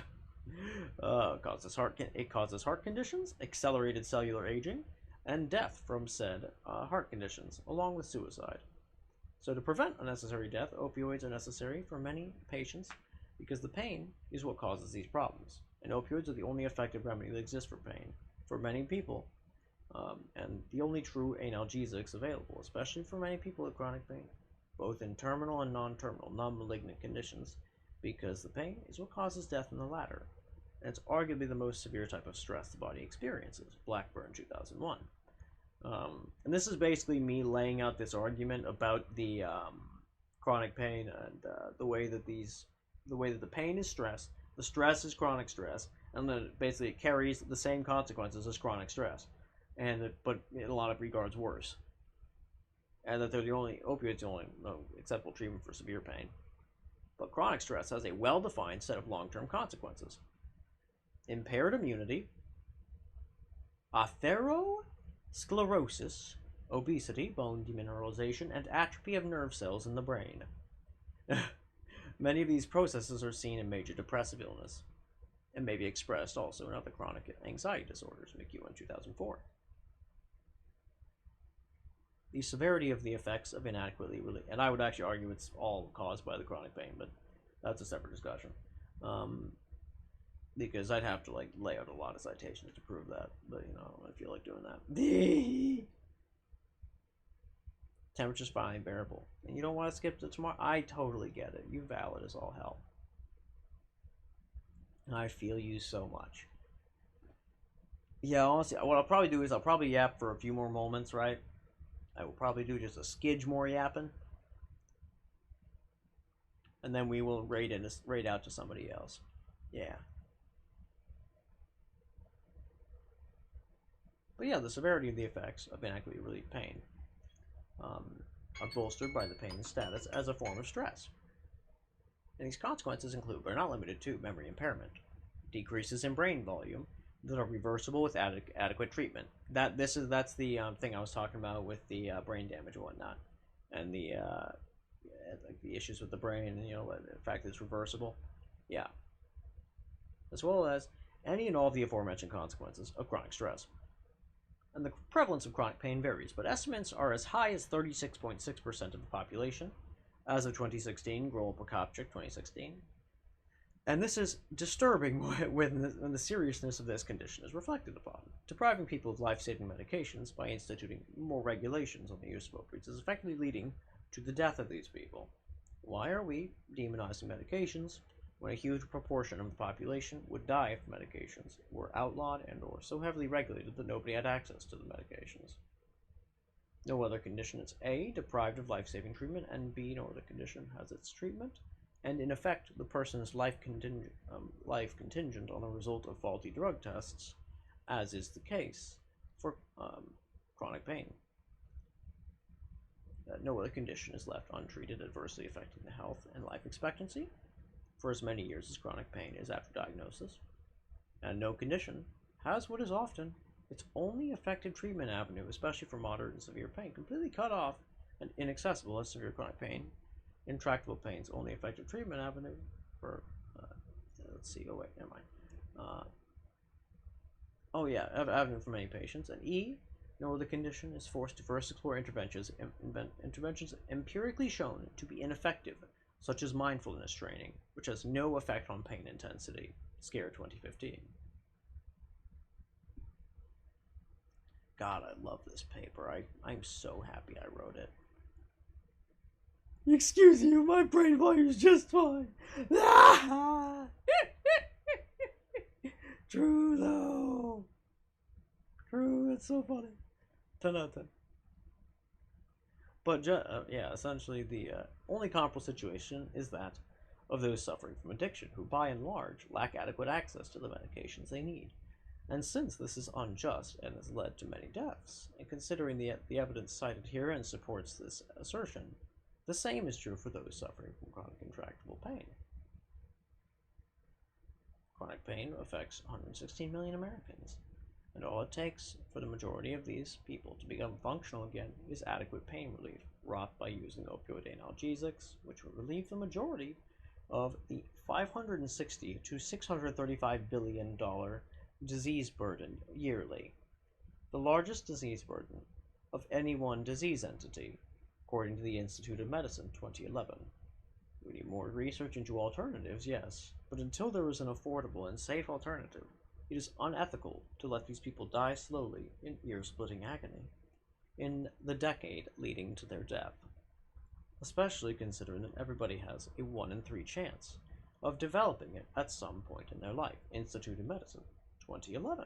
[SPEAKER 1] it causes heart conditions, accelerated cellular aging, and death from said heart conditions, along with suicide. So to prevent unnecessary death, opioids are necessary for many patients because the pain is what causes these problems. And opioids are the only effective remedy that exists for pain for many people, and the only true analgesics available, especially for many people with chronic pain, both in terminal and non-terminal, non-malignant conditions, because the pain is what causes death in the latter. And it's arguably the most severe type of stress the body experiences, Blackburn 2001. And this is basically me laying out this argument about the chronic pain and the way that the pain is stress, the stress is chronic stress, and then basically it carries the same consequences as chronic stress, but in a lot of regards worse. And that opioids the only acceptable treatment for severe pain. But chronic stress has a well-defined set of long-term consequences. Impaired immunity, atherosclerosis, obesity, bone demineralization, and atrophy of nerve cells in the brain. Many of these processes are seen in major depressive illness, and may be expressed also in other chronic anxiety disorders, McEwen 2004. The severity of the effects of inadequately relief, and I would actually argue it's all caused by the chronic pain, but that's a separate discussion. Because I'd have to lay out a lot of citations to prove that, but I don't feel like doing that. Temperature's fine, bearable, and you don't want to skip to tomorrow. I totally get it. You valid as all hell, and I feel you so much. Yeah, honestly, what I'll probably do is I'll probably yap for a few more moments, right? I will probably do just a skidge more yapping, and then we will raid out to somebody else. Yeah. But yeah, the severity of the effects of inadequately relieved pain are bolstered by the pain's status as a form of stress. And these consequences include, but are not limited to, memory impairment, decreases in brain volume that are reversible with adequate treatment. That's the thing I was talking about with the brain damage and whatnot, and the like the issues with the brain, and the fact that it's reversible. Yeah, as well as any and all of the aforementioned consequences of chronic stress. And the prevalence of chronic pain varies, but estimates are as high as 36.6% of the population, as of 2016, Grohl Prokopchuk 2016. And this is disturbing when the seriousness of this condition is reflected upon. Depriving people of life-saving medications by instituting more regulations on the use of opioids is effectively leading to the death of these people. Why are we demonizing medications when a huge proportion of the population would die if medications were outlawed and or so heavily regulated that nobody had access to the medications? No other condition is A, deprived of life-saving treatment, and B, no other condition has its treatment, and in effect, the person's life contingent on the result of faulty drug tests, as is the case for chronic pain. No other condition is left untreated, adversely affecting the health and life expectancy for as many years as chronic pain is after diagnosis, and no condition has what is often its only effective treatment avenue, especially for moderate and severe pain, completely cut off and inaccessible as severe chronic pain. Intractable pain's only effective treatment avenue for, let's see, oh wait, never mind. Avenue for many patients. And E, no other condition is forced to first explore interventions empirically shown to be ineffective, such as mindfulness training, which has no effect on pain intensity. Scare 2015. God, I love this paper. I'm so happy I wrote it. Excuse you, my brain volume's just fine. True, though. True, it's so funny. 10 out of 10. But, essentially the only comparable situation is that of those suffering from addiction, who by and large lack adequate access to the medications they need. And since this is unjust and has led to many deaths, and considering the evidence cited herein supports this assertion, the same is true for those suffering from chronic intractable pain. Chronic pain affects 116 million Americans, and all it takes for the majority of these people to become functional again is adequate pain relief, wrought by using opioid analgesics, which would relieve the majority of the $560 to $635 billion disease burden yearly, the largest disease burden of any one disease entity, according to the Institute of Medicine 2011. We need more research into alternatives, yes, but until there is an affordable and safe alternative, it is unethical to let these people die slowly in ear-splitting agony in the decade leading to their death, especially considering that everybody has a 1 in 3 chance of developing it at some point in their life. Institute of Medicine 2011.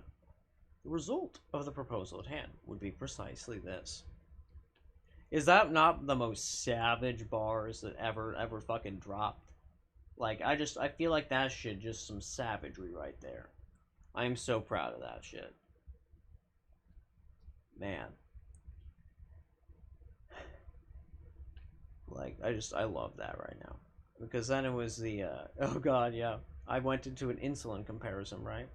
[SPEAKER 1] The result of the proposal at hand would be precisely this. Is that not the most savage bars that ever fucking dropped? Like, I feel like that shit just some savagery right there. I am so proud of that shit. Man. Like, I love that right now. Because then it was the, oh god, yeah. I went into an insulin comparison, right?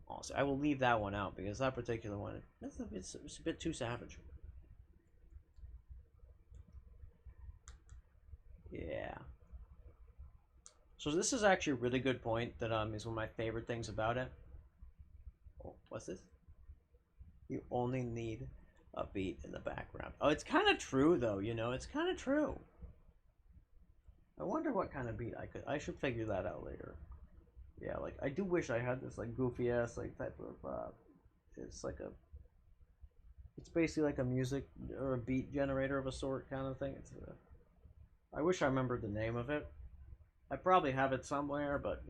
[SPEAKER 1] Also, I will leave that one out because that particular one, it's a bit too savage. Yeah. So this is actually a really good point that is one of my favorite things about it. Oh, what's this? You only need a beat in the background. Oh, it's kind of true though, it's kind of true. I wonder what kind of beat I should figure that out later. Yeah, like, I do wish I had this, like, goofy-ass, like, type of, it's basically like a music, or a beat generator of a sort kind of thing. I wish I remembered the name of it. I probably have it somewhere, but,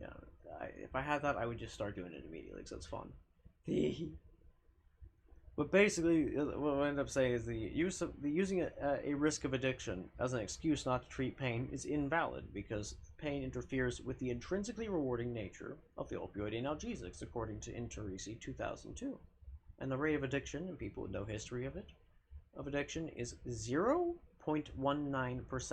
[SPEAKER 1] if I had that, I would just start doing it immediately, because it's fun. But basically, what I end up saying is using a risk of addiction as an excuse not to treat pain is invalid because pain interferes with the intrinsically rewarding nature of the opioid analgesics, according to Interisi 2002. and the rate of addiction in people with no history of addiction is 0.19%,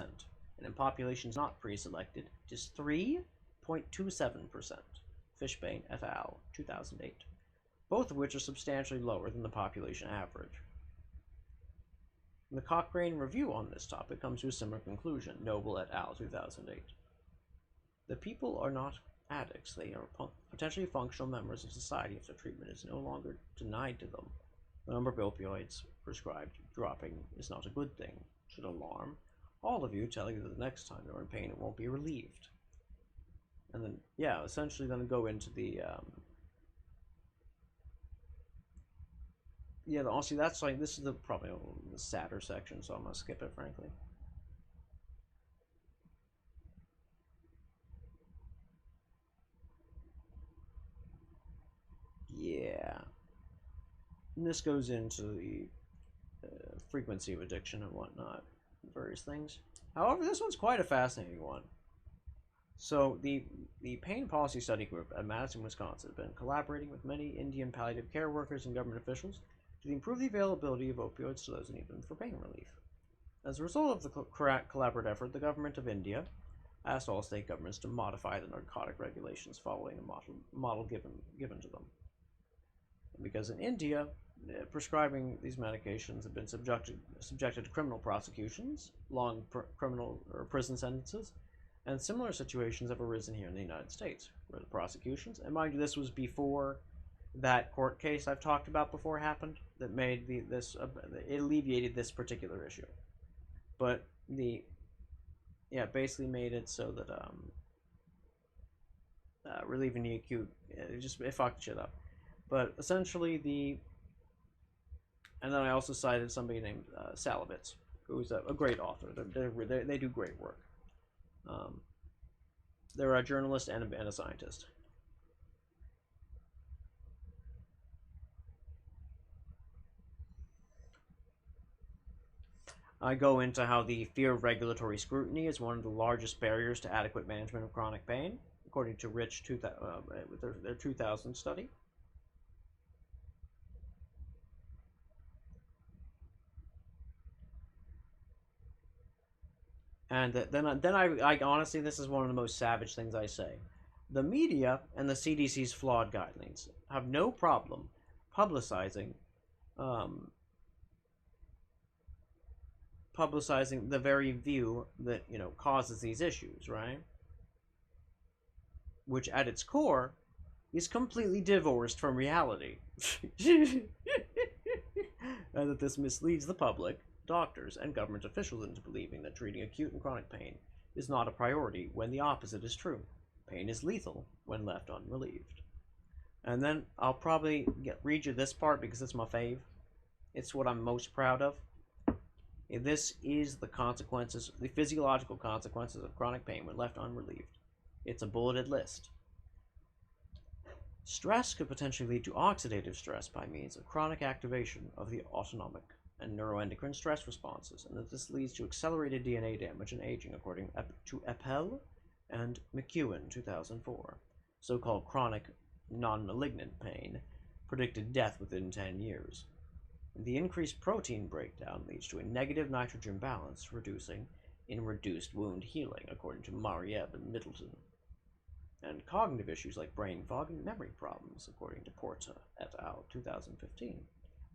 [SPEAKER 1] and in populations not pre-selected, it is 3.27%. Fishbane et al., 2008, both of which are substantially lower than the population average. The Cochrane review on this topic comes to a similar conclusion, Noble et al., 2008. The people are not addicts, they are potentially functional members of society if their treatment is no longer denied to them. The number of opioids prescribed dropping is not a good thing. It should alarm all of you, telling you that the next time you're in pain it won't be relieved. And then, yeah, essentially going to go into the, yeah, honestly, that's like, this is probably the sadder section, so I'm going to skip it, frankly. Yeah. And this goes into the frequency of addiction and whatnot, various things. However, this one's quite a fascinating one. So, the Pain Policy Study Group at Madison, Wisconsin, has been collaborating with many Indian palliative care workers and government officials to improve the availability of opioids to those who need them for pain relief. As a result of the collaborative effort, the government of India asked all state governments to modify the narcotic regulations following a model given to them. Because in India, prescribing these medications have been subjected to criminal prosecutions, long criminal or prison sentences, and similar situations have arisen here in the United States, where the prosecutions, and mind you, this was before that court case I've talked about before happened, that made it alleviated this particular issue. But basically made it so that relieving the acute, it fucked shit up. But essentially and then I also cited somebody named Salovitz, who's a great author. They do great work. They're a journalist and a scientist. I go into how the fear of regulatory scrutiny is one of the largest barriers to adequate management of chronic pain, according to Rich with their 2000 study. And then I honestly, this is one of the most savage things I say. The media and the CDC's flawed guidelines have no problem publicizing the very view that, causes these issues, right? Which at its core is completely divorced from reality. And that this misleads the public, doctors, and government officials into believing that treating acute and chronic pain is not a priority when the opposite is true. Pain is lethal when left unrelieved. And then I'll probably read you this part because it's my fave. It's what I'm most proud of. This is the physiological consequences of chronic pain when left unrelieved. It's a bulleted list. Stress could potentially lead to oxidative stress by means of chronic activation of the autonomic and neuroendocrine stress responses, and that this leads to accelerated DNA damage and aging, according to Appel and McEwen, 2004. So-called chronic non-malignant pain predicted death within 10 years. The increased protein breakdown leads to a negative nitrogen balance, resulting in reduced wound healing, according to Mariev and Middleton. And cognitive issues like brain fog and memory problems, according to Porta et al., 2015.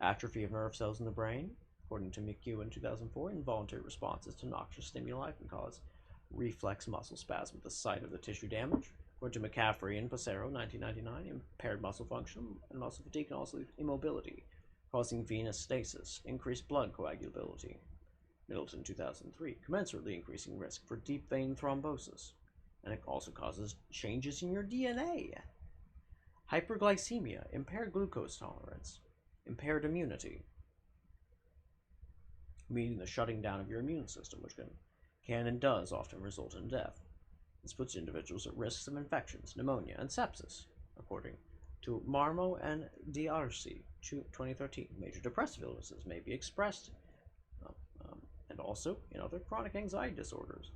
[SPEAKER 1] Atrophy of nerve cells in the brain, according to McEwen, 2004. Involuntary responses to noxious stimuli can cause reflex muscle spasm at the site of the tissue damage, according to McCaffrey and Passero, 1999. Impaired muscle function and muscle fatigue and also immobility, causing venous stasis, increased blood coagulability. Middleton, 2003. Commensurately increasing risk for deep vein thrombosis. And it also causes changes in your DNA. Hyperglycemia, impaired glucose tolerance, impaired immunity, meaning the shutting down of your immune system, which can and does often result in death. This puts individuals at risks of infections, pneumonia, and sepsis, according to Marmo and D'Arcy, 2013. Major depressive illnesses may be expressed, and also in other chronic anxiety disorders.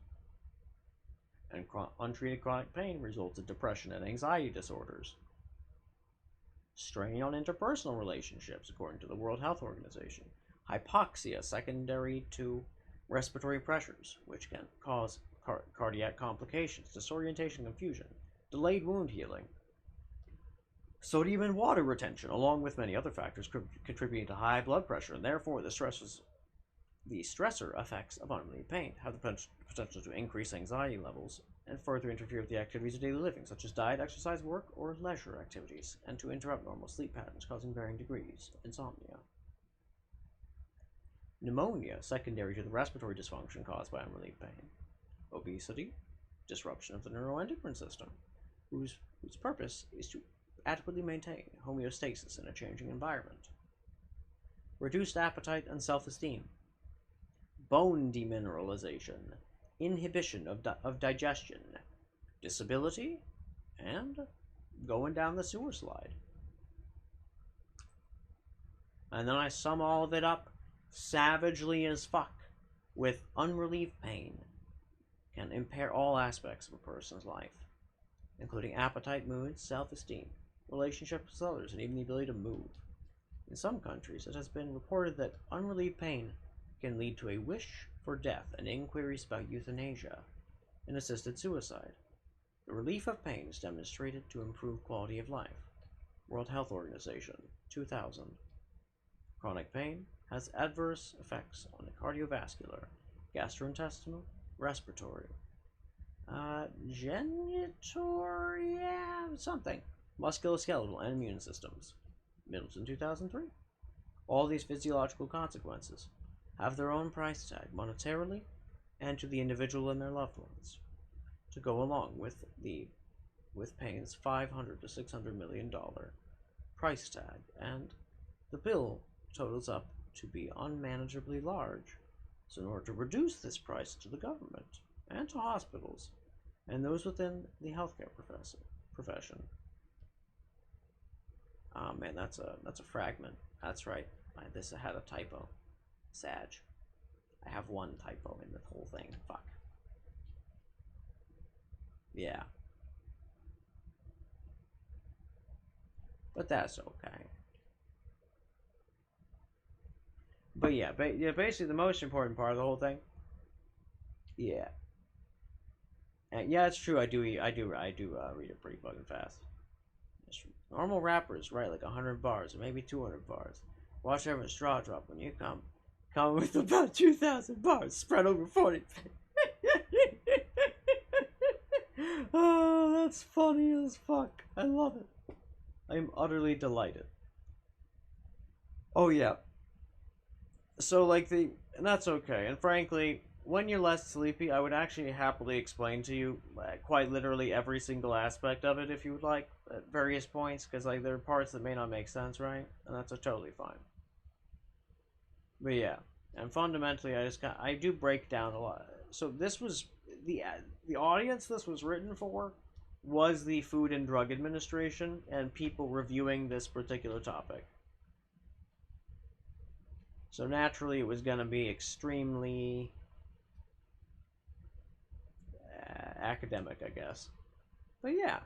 [SPEAKER 1] And untreated chronic pain results in depression and anxiety disorders. strain on interpersonal relationships, according to the World Health Organization. Hypoxia, secondary to respiratory pressures, which can cause cardiac complications, disorientation, confusion, delayed wound healing. Sodium and water retention, along with many other factors, contributing to high blood pressure, and therefore the stressor effects of unrelieved pain have the potential to increase anxiety levels and further interfere with the activities of daily living, such as diet, exercise, work, or leisure activities, and to interrupt normal sleep patterns, causing varying degrees of insomnia. Pneumonia, secondary to the respiratory dysfunction caused by unrelieved pain. Obesity, disruption of the neuroendocrine system, whose purpose is to adequately maintain homeostasis in a changing environment. Reduced appetite and self-esteem. Bone demineralization, inhibition of digestion, disability, and going down the sewer slide. And then I sum all of it up savagely as fuck with unrelieved pain can impair all aspects of a person's life, including appetite, mood, self-esteem, relationships with others, and even the ability to move. In some countries, it has been reported that unrelieved pain can lead to a wish for death and inquiries about euthanasia and assisted suicide. The relief of pain is demonstrated to improve quality of life. World Health Organization, 2000. Chronic pain has adverse effects on the cardiovascular, gastrointestinal, respiratory, genital, something, musculoskeletal, and immune systems. Middleton, 2003. All these physiological consequences have their own price tag monetarily and to the individual and their loved ones, to go along with pain's $500 to $600 million price tag, and the bill totals up to be unmanageably large. So in order to reduce this price to the government and to hospitals and those within the healthcare profession. Oh man, that's a fragment. That's right. This had a typo. Sag. I have one typo in the whole thing. Fuck. Yeah. But that's okay. But yeah, basically the most important part of the whole thing. Yeah. And yeah, it's true. I do read it pretty fucking fast. Normal rappers write like 100 bars or maybe 200 bars. Watch every straw drop when you come with about 2,000 bars spread over 40. Oh, that's funny as fuck. I love it. I am utterly delighted. Oh yeah. So and that's okay. And frankly, when you're less sleepy, I would actually happily explain to you quite literally every single aspect of it if you would like at various points, because there are parts that may not make sense, right? And that's totally fine. But yeah, and fundamentally, I do break down a lot. So this was the audience this was written for was the Food and Drug Administration and people reviewing this particular topic. So naturally, it was going to be extremely academic, I guess. But yeah.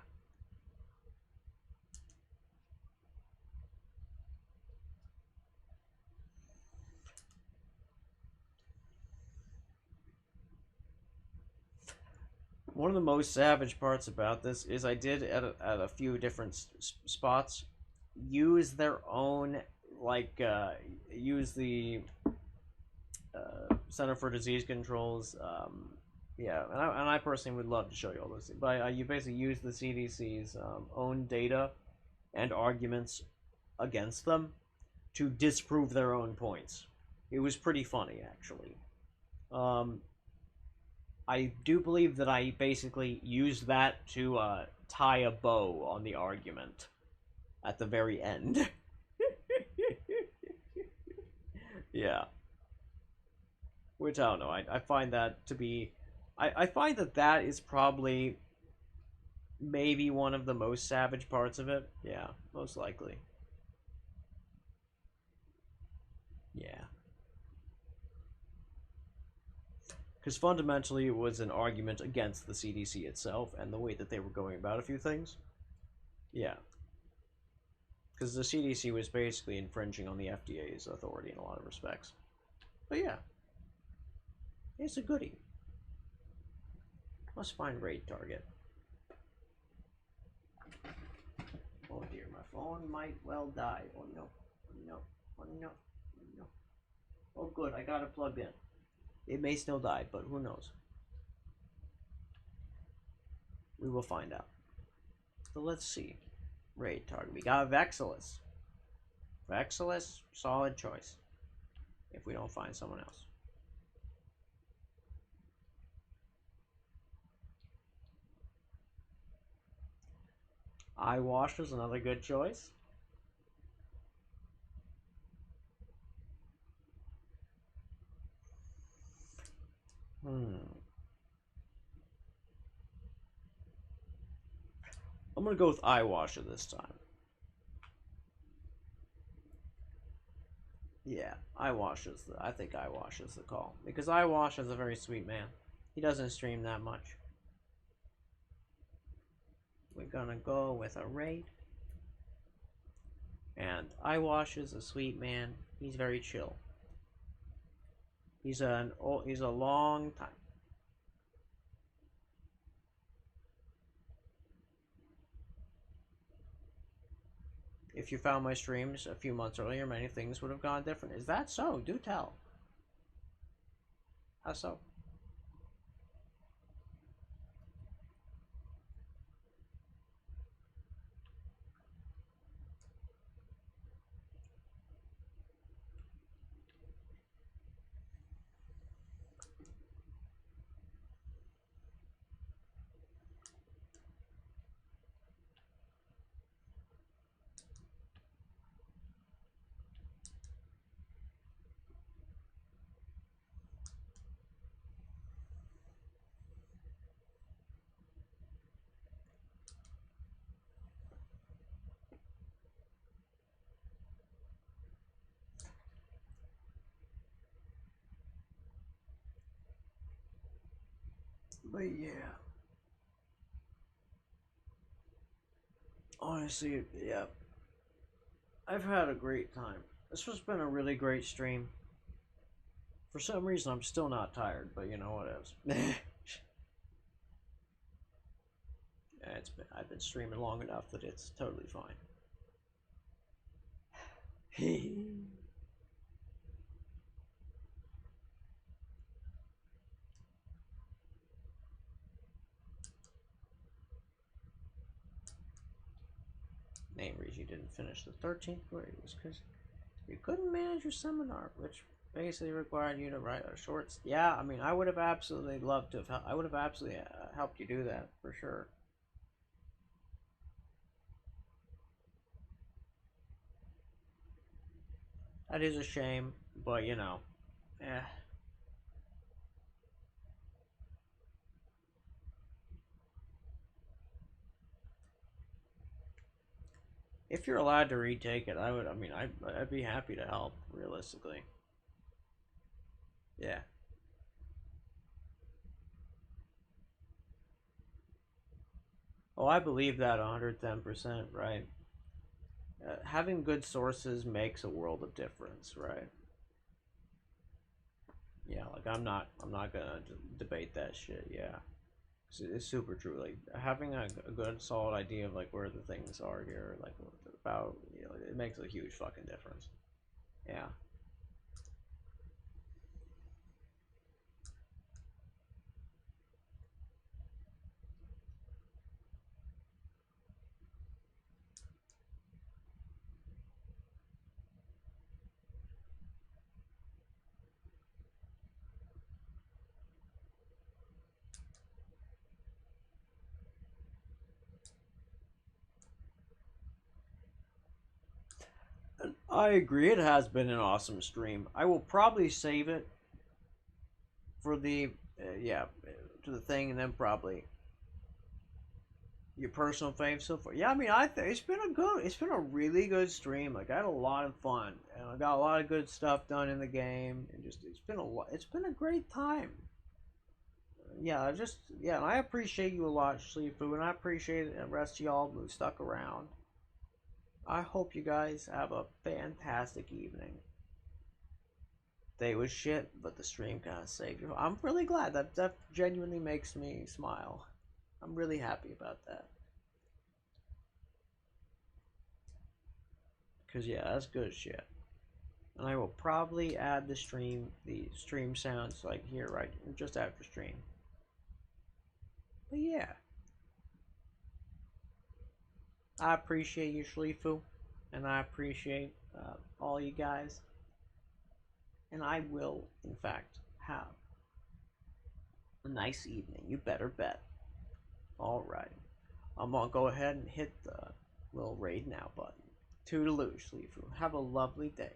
[SPEAKER 1] One of the most savage parts about this is I did at a few different spots use their own, use the Center for Disease Control's, yeah, and I personally would love to show you all those things, but you basically use the CDC's own data and arguments against them to disprove their own points. It was pretty funny, actually. I do believe that I basically used that to tie a bow on the argument at the very end. Yeah. Which, I don't know, I find that to be... I find that is probably maybe one of the most savage parts of it. Yeah, most likely. Yeah. Because fundamentally it was an argument against the CDC itself and the way that they were going about a few things. Yeah. Because the CDC was basically infringing on the FDA's authority in a lot of respects. But yeah, it's a goodie. Let's find raid target. Oh dear, my phone might well die. Oh no, oh no, oh no, oh no. Oh good, I got it plugged in. It may still die, but who knows? We will find out. So let's see. Raid target. We got Vexilus. Vexilus, solid choice. If we don't find someone else. Eyewash is another good choice. I'm gonna go with Eyewasher this time. Yeah, Eyewash is I think Eyewash is the call. Because Eyewash is a very sweet man. He doesn't stream that much. We're gonna go with a raid. And Eyewash is a sweet man. He's very chill. He's a long time. If you found my streams a few months earlier, many things would have gone different. Is that so? Do tell. How so? But yeah. Honestly, yeah. I've had a great time. This has been a really great stream. For some reason, I'm still not tired, but you know what else? Yeah, I've been streaming long enough that it's totally fine. Main reason you didn't finish the 13th grade was because you couldn't manage your seminar, which basically required you to write a short. Yeah, I mean, I would have absolutely loved to have. I would have absolutely helped you do that for sure. That is a shame, but you know, eh. If you're allowed to retake it, I would. I mean, I'd be happy to help. Realistically, yeah. Oh, I believe that 110%, right? Having good sources makes a world of difference, right? Yeah, like I'm not gonna debate that shit. Yeah, it's super true. Like having a good, solid idea of like where the things are here, like about, you know, it makes a huge fucking difference. Yeah. I agree. It has been an awesome stream. I will probably save it for the yeah, to the thing, and then probably your personal fave so far. Yeah, I mean, I think it's been a really good stream. Like I had a lot of fun, and I got a lot of good stuff done in the game, and just it's been a great time. Yeah, and I appreciate you a lot, Sleepu, and I appreciate the rest of y'all who stuck around. I hope you guys have a fantastic evening. Day was shit, but the stream kind of saved you. I'm really glad. That genuinely makes me smile. I'm really happy about that. Because, yeah, that's good shit. And I will probably add the stream sounds like here, right, just after stream. But yeah. I appreciate you, Shlifu. And I appreciate all you guys. And I will, in fact, have a nice evening. You better bet. Alright. I'm gonna go ahead and hit the little raid now button. Toodaloo, Shlifu. Have a lovely day.